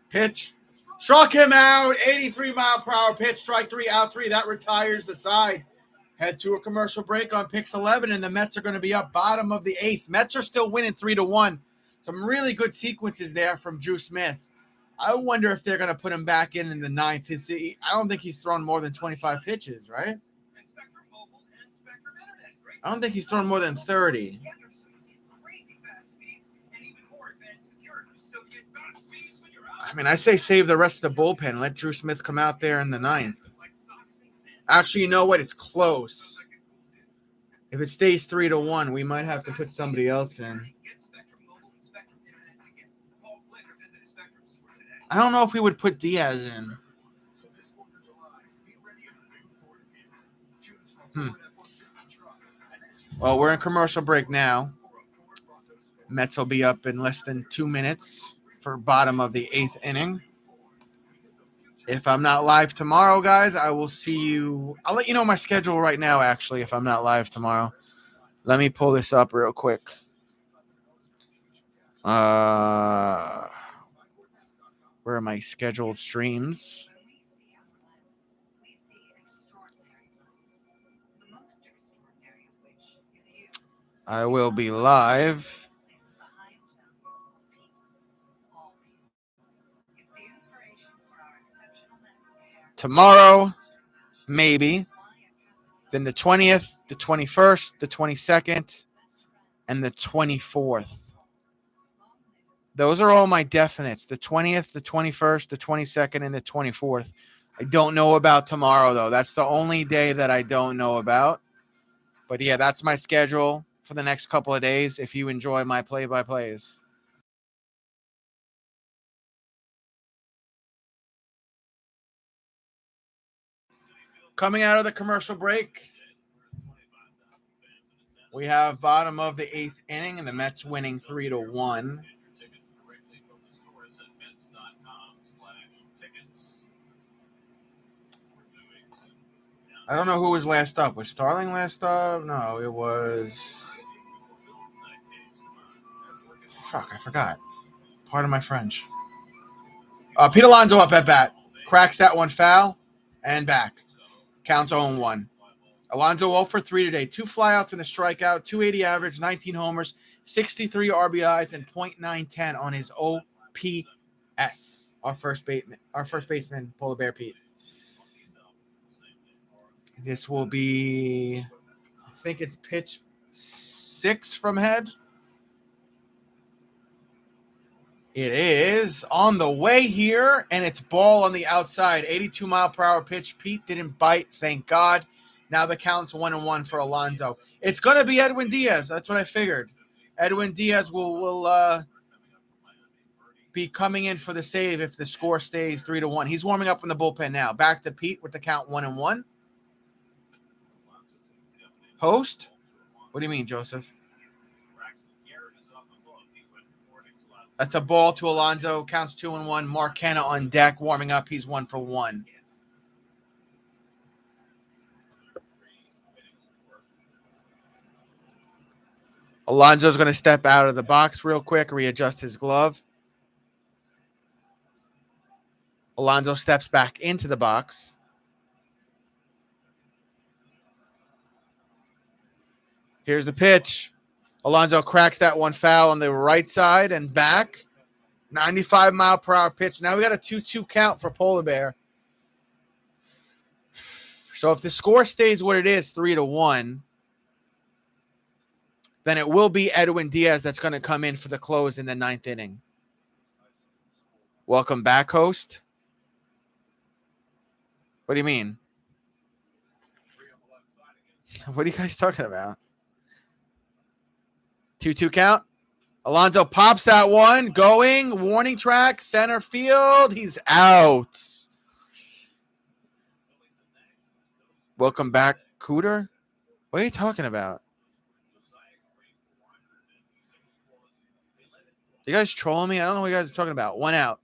Pitch. Struck him out. 83-mile-per-hour pitch. Strike 3, out 3. That retires the side. Head to a commercial break on Pix 11, and the Mets are going to be up bottom of the 8th. Mets are still winning 3-1. Some really good sequences there from Drew Smith. I wonder if they're going to put him back in the 9th. I don't think he's thrown more than 25 pitches, right? I don't think he's thrown more than 30. I mean, I say save the rest of the bullpen. Let Drew Smith come out there in the 9th. Actually, you know what? It's close. If it stays 3-1, we might have to put somebody else in. I don't know if we would put Diaz in. Well, we're in commercial break now. Mets will be up in less than 2 minutes for bottom of the 8th inning. If I'm not live tomorrow, guys, I will see you. I'll let you know my schedule right now, actually, if I'm not live tomorrow. Let me pull this up real quick. Where are my scheduled streams? I will be live Tomorrow, maybe. Then the 20th, the 21st, the 22nd, and the 24th. Those are all my definites. The 20th, the 21st, the 22nd, and the 24th. I don't know about tomorrow, though. That's the only day that I don't know about. But yeah, that's my schedule for the next couple of days if you enjoy my play-by-plays. Coming out of the commercial break, we have bottom of the 8th inning, and the Mets winning 3-1. I don't know who was last up. Was Starling last up? No, it was... Fuck, I forgot. Pardon my French. Pete Alonso up at bat. Cracks that one foul and back. Counts 0-1. Alonso 0 for 3 today. 2 flyouts and a strikeout. 280 average, 19 homers, 63 RBIs, and .910 on his OPS. Our first baseman, Polar Bear Pete. This will be, I think it's pitch 6 from head. It is on the way here, and it's ball on the outside. 82-mile-per-hour pitch. Pete didn't bite, thank God. Now the count's 1-1 for Alonso. It's going to be Edwin Diaz. That's what I figured. Edwin Diaz will be coming in for the save if the score stays 3-1. He's warming up in the bullpen now. Back to Pete with the count 1-1. Host? What do you mean, Joseph? That's a ball to Alonso. Counts 2-1. Mark Canha on deck, warming up. He's 1 for 1. Alonso's going to step out of the box real quick, readjust his glove. Alonso steps back into the box. Here's the pitch. Alonso cracks that one foul on the right side and back. 95-mile-per-hour pitch. Now we got a 2-2 count for Polar Bear. So if the score stays what it is, 3-1, then it will be Edwin Diaz that's going to come in for the close in the 9th inning. Welcome back, host. What do you mean? What are you guys talking about? 2-2 count. Alonso pops that one. Going. Warning track. Center field. He's out. Welcome back, Cooter. What are you talking about? You guys trolling me? I don't know what you guys are talking about. 1 out.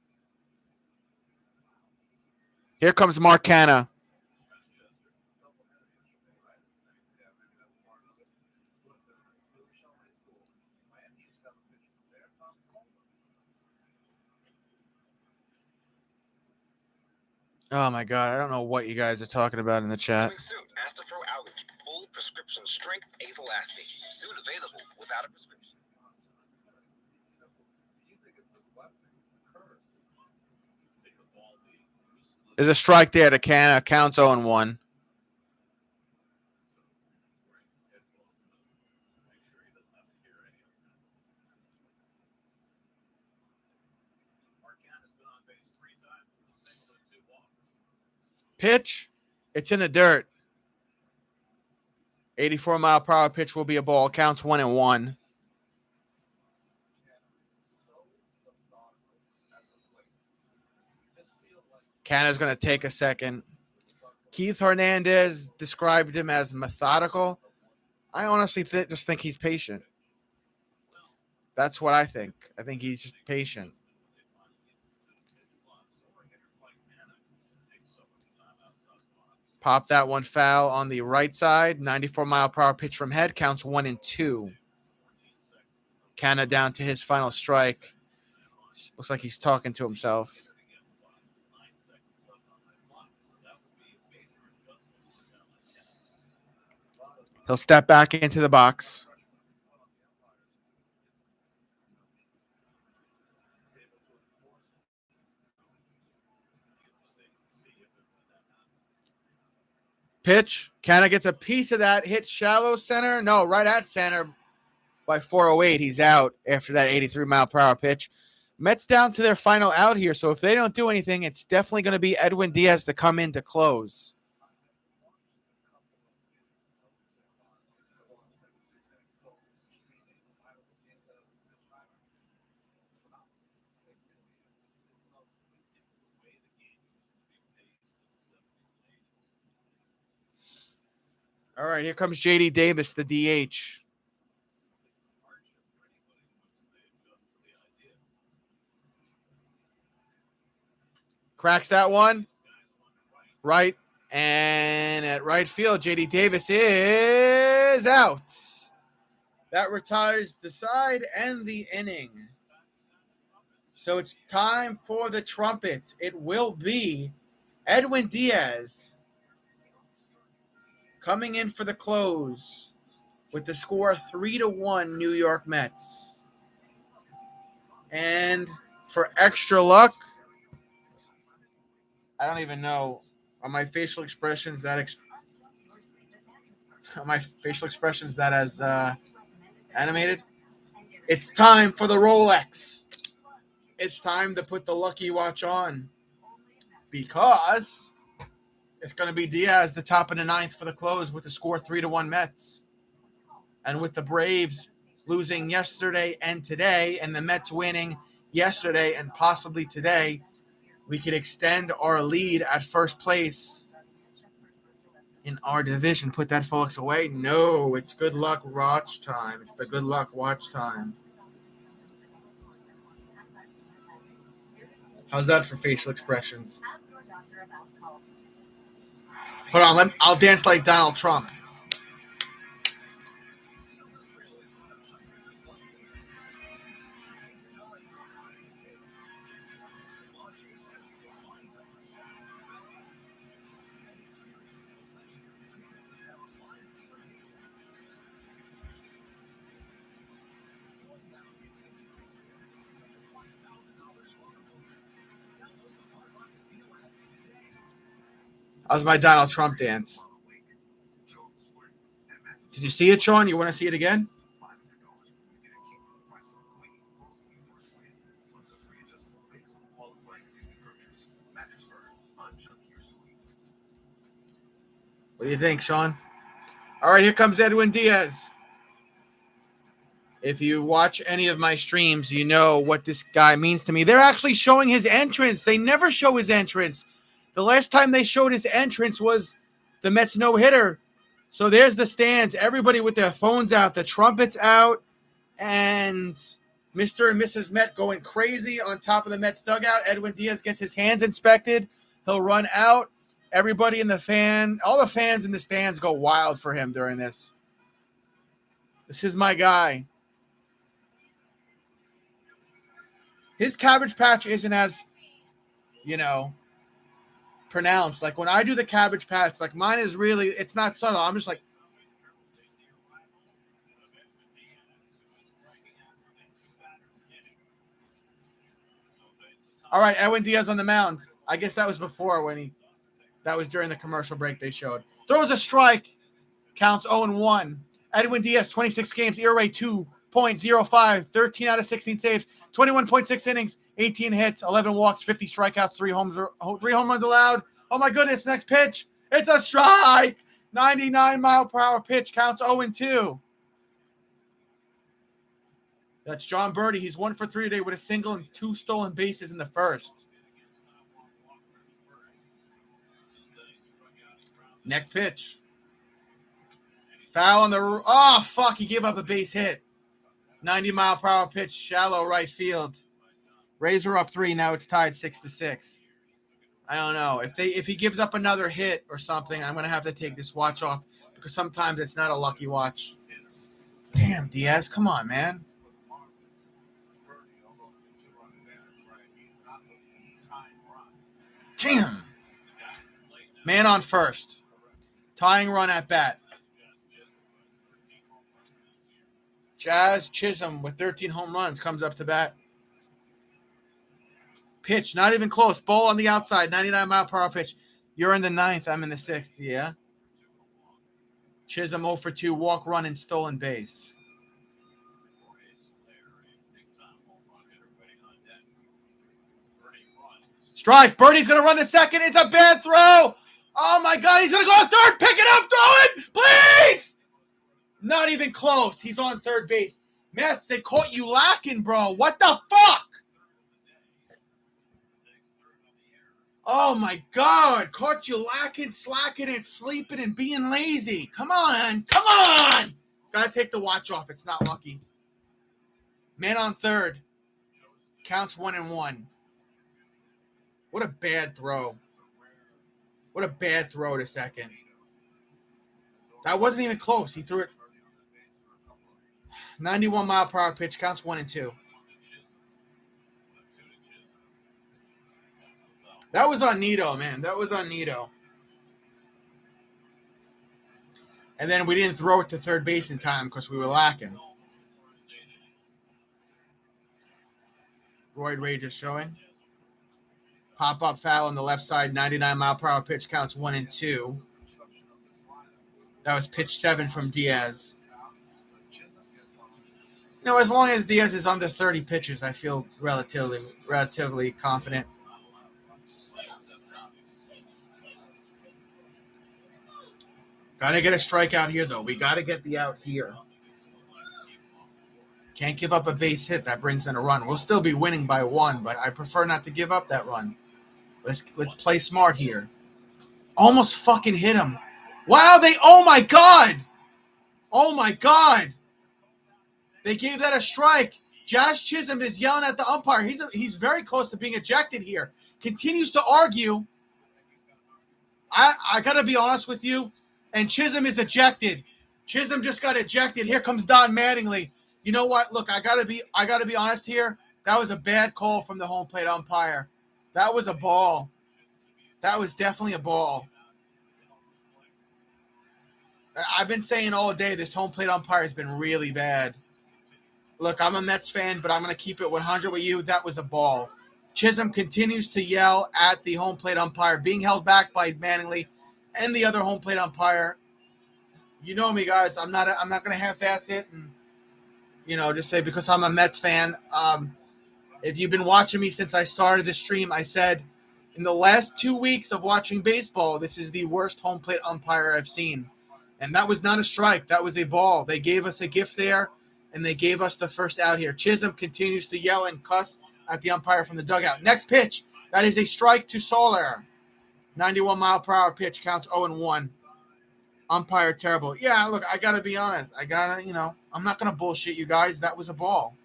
Here comes Mark Canha. Oh my God, I don't know what you guys are talking about in the chat. Soon, Astapro Outage, full prescription strength azelastine, soon available without a prescription. There's a strike there to Canha. Counts 0-1. Pitch. It's in the dirt. 84-mile-per-hour pitch will be a ball. Counts 1-1. Canha's going to take a second. Keith Hernandez described him as methodical. I honestly just think he's patient. That's what I think. I think he's just patient. Pop that one foul on the right side. 94-mile-per-hour pitch from head. Counts 1-2. Canha down to his final strike. Looks like he's talking to himself. He'll step back into the box. Pitch. Canna gets a piece of that. Hit shallow center. No, right at center by 408. He's out after that 83-mile-per-hour pitch. Mets down to their final out here, so if they don't do anything, it's definitely going to be Edwin Diaz to come in to close. All right, here comes J.D. Davis, the DH. Cracks that one. Right. And at right field, J.D. Davis is out. That retires the side and the inning. So it's time for the trumpets. It will be Edwin Diaz coming in for the close with the score 3-1 New York Mets. And for extra luck, I don't even know, are my facial expressions that as animated? It's time for the Rolex. It's time to put the lucky watch on because it's going to be Diaz, the top of the ninth for the close with the score 3-1 Mets. And with the Braves losing yesterday and today, and the Mets winning yesterday and possibly today, we could extend our lead at first place in our division. Put that Felix away. No, it's good luck watch time. It's the good luck watch time. How's that for facial expressions? Hold on, I'll dance like Donald Trump. How's my Donald Trump dance? Did you see it, Sean? You want to see it again? What do you think, Sean? All right, here comes Edwin Diaz. If you watch any of my streams, you know what this guy means to me. They're actually showing his entrance. They never show his entrance. The last time they showed his entrance was the Mets no-hitter. So there's the stands. Everybody with their phones out, the trumpets out, and Mr. and Mrs. Met going crazy on top of the Mets dugout. Edwin Diaz gets his hands inspected. He'll run out. Everybody in all the fans in the stands go wild for him during this. This is my guy. His Cabbage Patch isn't as, pronounced. Like when I do the Cabbage Patch, like mine is really, it's not subtle. I'm just like, all right, Edwin Diaz on the mound. I guess that was before that was during the commercial break they showed. Throws a strike, counts 0-1. Edwin Diaz, 26 games, ERA 2.05, 13 out of 16 saves, 21.6 innings, 18 hits, 11 walks, 50 strikeouts, 3 home runs allowed. Oh my goodness, next pitch. It's a strike. 99-mile-per-hour pitch, counts 0-2. That's John Birdie. He's 1 for 3 today with a single and 2 stolen bases in the first. Next pitch. Foul on the... Oh, fuck. He gave up a base hit. 90-mile-per-hour pitch, shallow right field. Rays are up 3. Now it's tied 6-6. I don't know. If he gives up another hit or something, I'm going to have to take this watch off because sometimes it's not a lucky watch. Damn, Diaz. Come on, man. Damn. Man on first. Tying run at bat. Jazz Chisholm with 13 home runs comes up to bat. Pitch, not even close. Ball on the outside, 99-mile-per-hour pitch. You're in the 9th. I'm in the 6th. Yeah. Chisholm 0 for 2, walk, run, and stolen base. Strike. Birdie's going to run to second. It's a bad throw. Oh, my God. He's going to go on third. Pick it up. Throw it. Please. Not even close. He's on third base. Mets, they caught you lacking, bro. What the fuck? Oh, my God. Caught you lacking, slacking, and sleeping and being lazy. Come on. Come on. Got to take the watch off. It's not lucky. Man on third. Counts 1-1. What a bad throw. What a bad throw to second. That wasn't even close. He threw it. 91-mile-per-hour pitch. Counts 1-2. That was on Nito, man. That was on Nito. And then we didn't throw it to third base in time because we were lacking. Royd Ray just showing. Pop-up foul on the left side. 99-mile-per-hour pitch. Counts 1-2. That was pitch 7 from Diaz. You know, as long as Diaz is under 30 pitches, I feel relatively confident. Got to get a strikeout here, though. We got to get the out here. Can't give up a base hit. That brings in a run. We'll still be winning by 1, but I prefer not to give up that run. Let's play smart here. Almost fucking hit him. Wow, oh my God. Oh my God. They gave that a strike. Josh Chisholm is yelling at the umpire. He's very close to being ejected here. Continues to argue. I got to be honest with you. And Chisholm is ejected. Chisholm just got ejected. Here comes Don Mattingly. You know what? Look, I gotta be honest here. That was a bad call from the home plate umpire. That was a ball. That was definitely a ball. I've been saying all day this home plate umpire has been really bad. Look, I'm a Mets fan, but I'm going to keep it 100 with you. That was a ball. Chisholm continues to yell at the home plate umpire, being held back by Mattingly and the other home plate umpire. You know me, guys. I'm not going to half-ass it and, just say because I'm a Mets fan. If you've been watching me since I started the stream, I said in the last 2 weeks of watching baseball, this is the worst home plate umpire I've seen. And that was not a strike. That was a ball. They gave us a gift there, and they gave us the first out here. Chisholm continues to yell and cuss at the umpire from the dugout. Next pitch. That is a strike to Soler. 91-mile-per-hour pitch. Counts 0-1. Umpire terrible. Yeah, look, I got to be honest. I'm not going to bullshit you guys. That was a ball.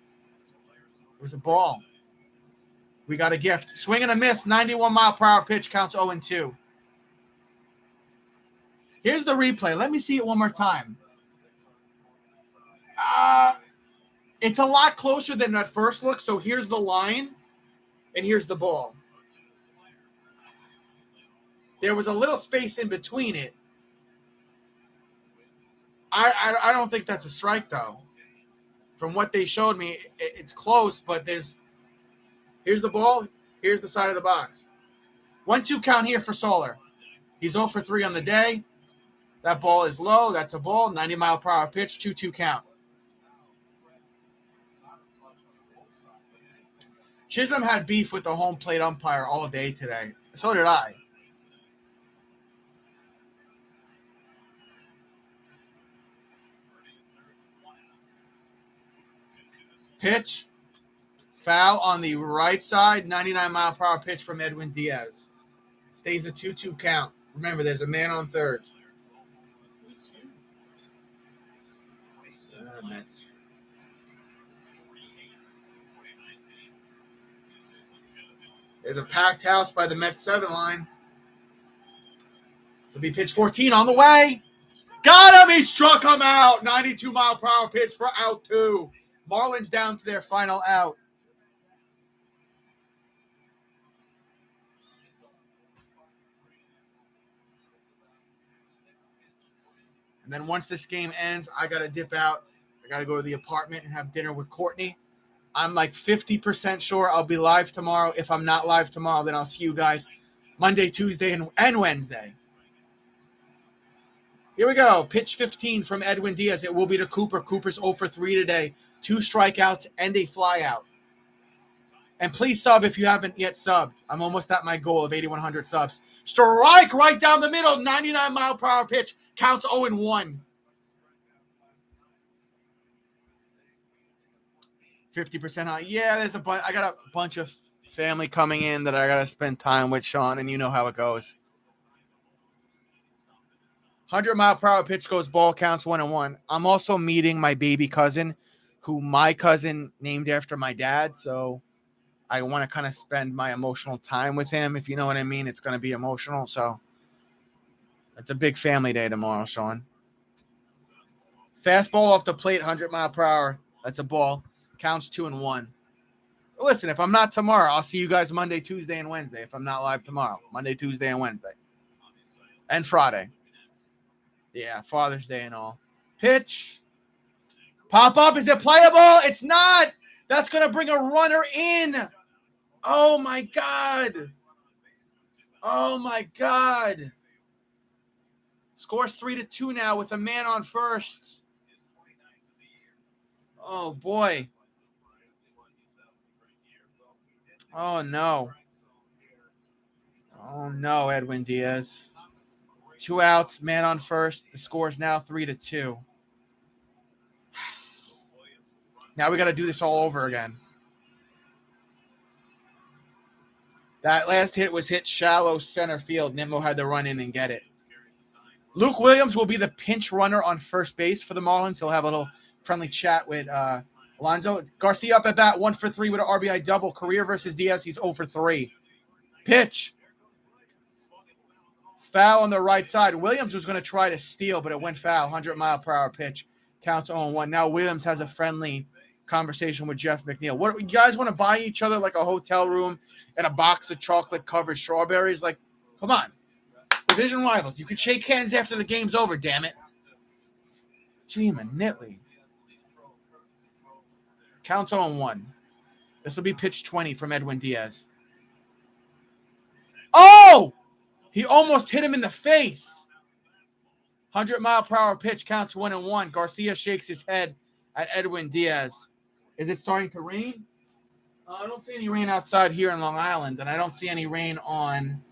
It was a ball. We got a gift. Swing and a miss. 91-mile-per-hour pitch. Counts 0-2. Here's the replay. Let me see it one more time. It's a lot closer than at first look. So here's the line, and here's the ball. There was a little space in between it. I don't think that's a strike, though. From what they showed me, it's close, but here's the ball, here's the side of the box. 1-2 count here for Soler. He's 0 for 3 on the day. That ball is low. That's a ball. 90-mile-per-hour pitch. 2-2 count. Chisholm had beef with the home plate umpire all day today. So did I. Pitch. Foul on the right side. 99-mile-per-hour pitch from Edwin Diaz. Stays a 2-2 count. Remember, there's a man on third. Mets. There's a packed house by the Mets 7 line. This will be pitch 14 on the way. Got him! He struck him out. 92-mile-per-hour pitch for out 2. Marlins down to their final out. And then once this game ends, I got to dip out. I got to go to the apartment and have dinner with Courtney. I'm like 50% sure I'll be live tomorrow. If I'm not live tomorrow, then I'll see you guys Monday, Tuesday, and Wednesday. Here we go. Pitch 15 from Edwin Diaz. It will be to Cooper. Cooper's 0 for 3 today. 2 strikeouts and a flyout. And please sub if you haven't yet subbed. I'm almost at my goal of 8,100 subs. Strike right down the middle. 99-mile-per-hour pitch. Counts 0-1. 50% high. Yeah, there's a bunch. I got a bunch of family coming in that I got to spend time with, Sean, and you know how it goes. 100-mile-per-hour pitch goes ball, counts 1-1. I'm also meeting my baby cousin, who my cousin named after my dad, so I want to kind of spend my emotional time with him, if you know what I mean. It's going to be emotional, so it's a big family day tomorrow, Sean. Fastball off the plate, 100-mile-per-hour. That's a ball. Counts 2-1. Listen, if I'm not tomorrow, I'll see you guys Monday, Tuesday, and Wednesday. If I'm not live tomorrow, Monday, Tuesday, and Wednesday. And Friday. Yeah, Father's Day and all. Pitch. Pop up. Is it playable? It's not. That's going to bring a runner in. Oh, my God. Oh, my God. Scores 3-2 now with a man on first. Oh, boy. Oh, no. Oh, no, Edwin Diaz. 2 outs, man on first. The score is now 3-2. Now we got to do this all over again. That last hit was hit shallow center field. Nimmo had to run in and get it. Luke Williams will be the pinch runner on first base for the Marlins. He'll have a little friendly chat with Alonso. Garcia up at bat, 1 for 3 with an RBI double. Career versus Diaz, he's 0 for 3. Pitch. Foul on the right side. Williams was going to try to steal, but it went foul. 100-mile-per-hour pitch. Counts 0-1. Now Williams has a friendly conversation with Jeff McNeil. What, you guys want to buy each other like a hotel room and a box of chocolate-covered strawberries? Like, come on. Division rivals. You can shake hands after the game's over, damn it. Gee, Nitley. Counts 0-1. This will be pitch 20 from Edwin Diaz. Oh! He almost hit him in the face. 100-mile-per-hour pitch, counts 1-1. Garcia shakes his head at Edwin Diaz. Is it starting to rain? I don't see any rain outside here in Long Island, and I don't see any rain on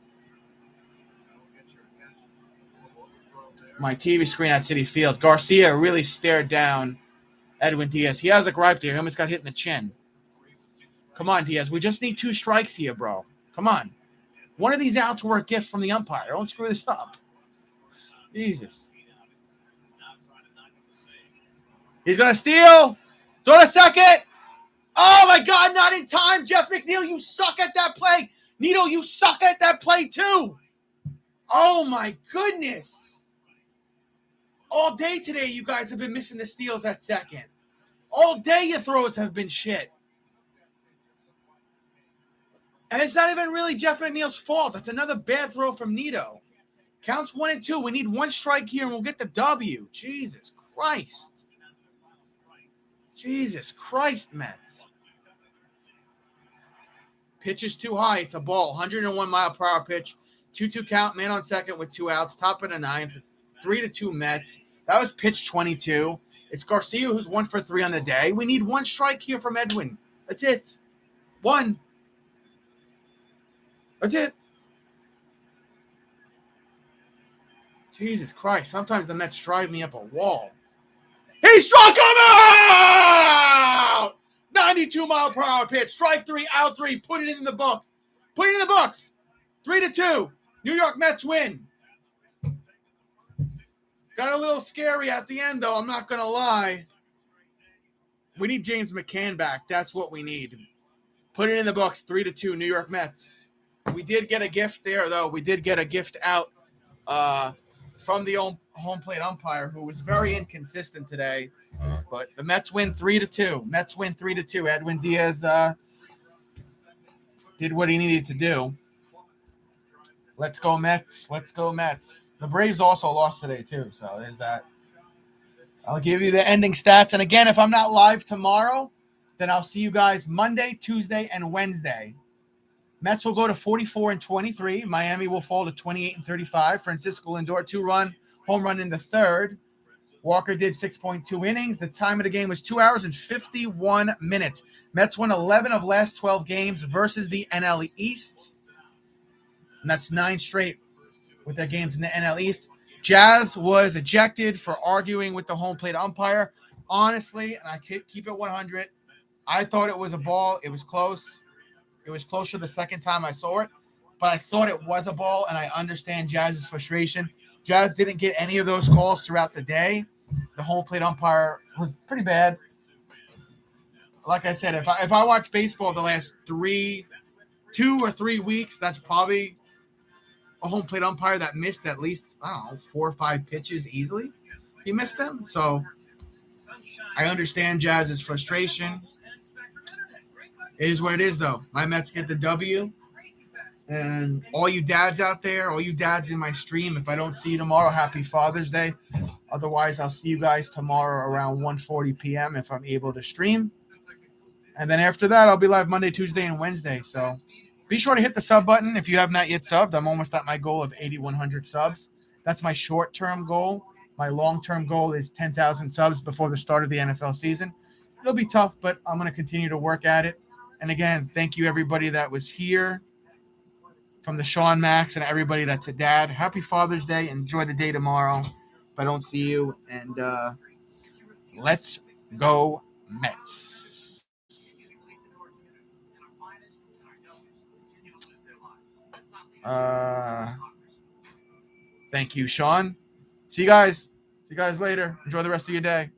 my TV screen at Citi Field. Garcia really stared down Edwin Diaz. He has a gripe there. He almost got hit in the chin. Come on, Diaz. We just need 2 strikes here, bro. Come on. One of these outs were a gift from the umpire. Don't screw this up. Jesus. He's going to steal. Throw to second. Oh, my God. Not in time. Jeff McNeil, you suck at that play. Nito, you suck at that play, too. Oh, my goodness. All day today, you guys have been missing the steals at second. All day, your throws have been shit. And it's not even really Jeff McNeil's fault. That's another bad throw from Nito. Counts 1-2. We need 1 strike here, and we'll get the W. Jesus Christ. Jesus Christ, Mets. Pitch is too high. It's a ball. 101-mile-per-hour pitch. 2-2 count. Man on second with 2 outs. Top of the 9th. It's 3-2 Mets. That was pitch 22. It's Garcia who's 1 for 3 on the day. We need 1 strike here from Edwin. That's it. 1. That's it. Jesus Christ. Sometimes the Mets drive me up a wall. He struck him out! 92-mile-per-hour pitch. Strike 3, out 3. Put it in the book. Put it in the books. 3-2. New York Mets win. Got a little scary at the end, though. I'm not going to lie. We need James McCann back. That's what we need. Put it in the books. 3-2, New York Mets. We did get a gift there, though. We did get a gift out from the home plate umpire, who was very inconsistent today. But the Mets win 3-2. Mets win 3-2. Edwin Diaz did what he needed to do. Let's go Mets. Let's go Mets. The Braves also lost today, too. So there's that. I'll give you the ending stats. And again, if I'm not live tomorrow, then I'll see you guys Monday, Tuesday, and Wednesday. Mets will go to 44-23. Miami will fall to 28-35. Francisco Lindor 2-run home run in the third. Walker did 6.2 innings. The time of the game was 2 hours and 51 minutes. Mets won 11 of last 12 games versus the NL East. And that's 9 straight with their games in the NL East. Jazz was ejected for arguing with the home plate umpire. Honestly, and I keep it 100, I thought it was a ball. It was close. It was closer the second time I saw it. But I thought it was a ball, and I understand Jazz's frustration. Jazz didn't get any of those calls throughout the day. The home plate umpire was pretty bad. Like I said, if I watch baseball the last 2 or 3 weeks, that's probably a home plate umpire that missed at least, I don't know, 4 or 5 pitches easily. He missed them. So I understand Jazz's frustration. It is what it is, though. My Mets get the W. And all you dads out there, all you dads in my stream, if I don't see you tomorrow, happy Father's Day. Otherwise, I'll see you guys tomorrow around 1:40 p.m. if I'm able to stream. And then after that, I'll be live Monday, Tuesday, and Wednesday. So be sure to hit the sub button if you have not yet subbed. I'm almost at my goal of 8,100 subs. That's my short-term goal. My long-term goal is 10,000 subs before the start of the NFL season. It'll be tough, but I'm going to continue to work at it. And again, thank you everybody that was here. From the Sean Max and everybody that's a dad. Happy Father's Day. Enjoy the day tomorrow if I don't see you. And let's go Mets. Thank you, Sean. See you guys. See you guys later. Enjoy the rest of your day.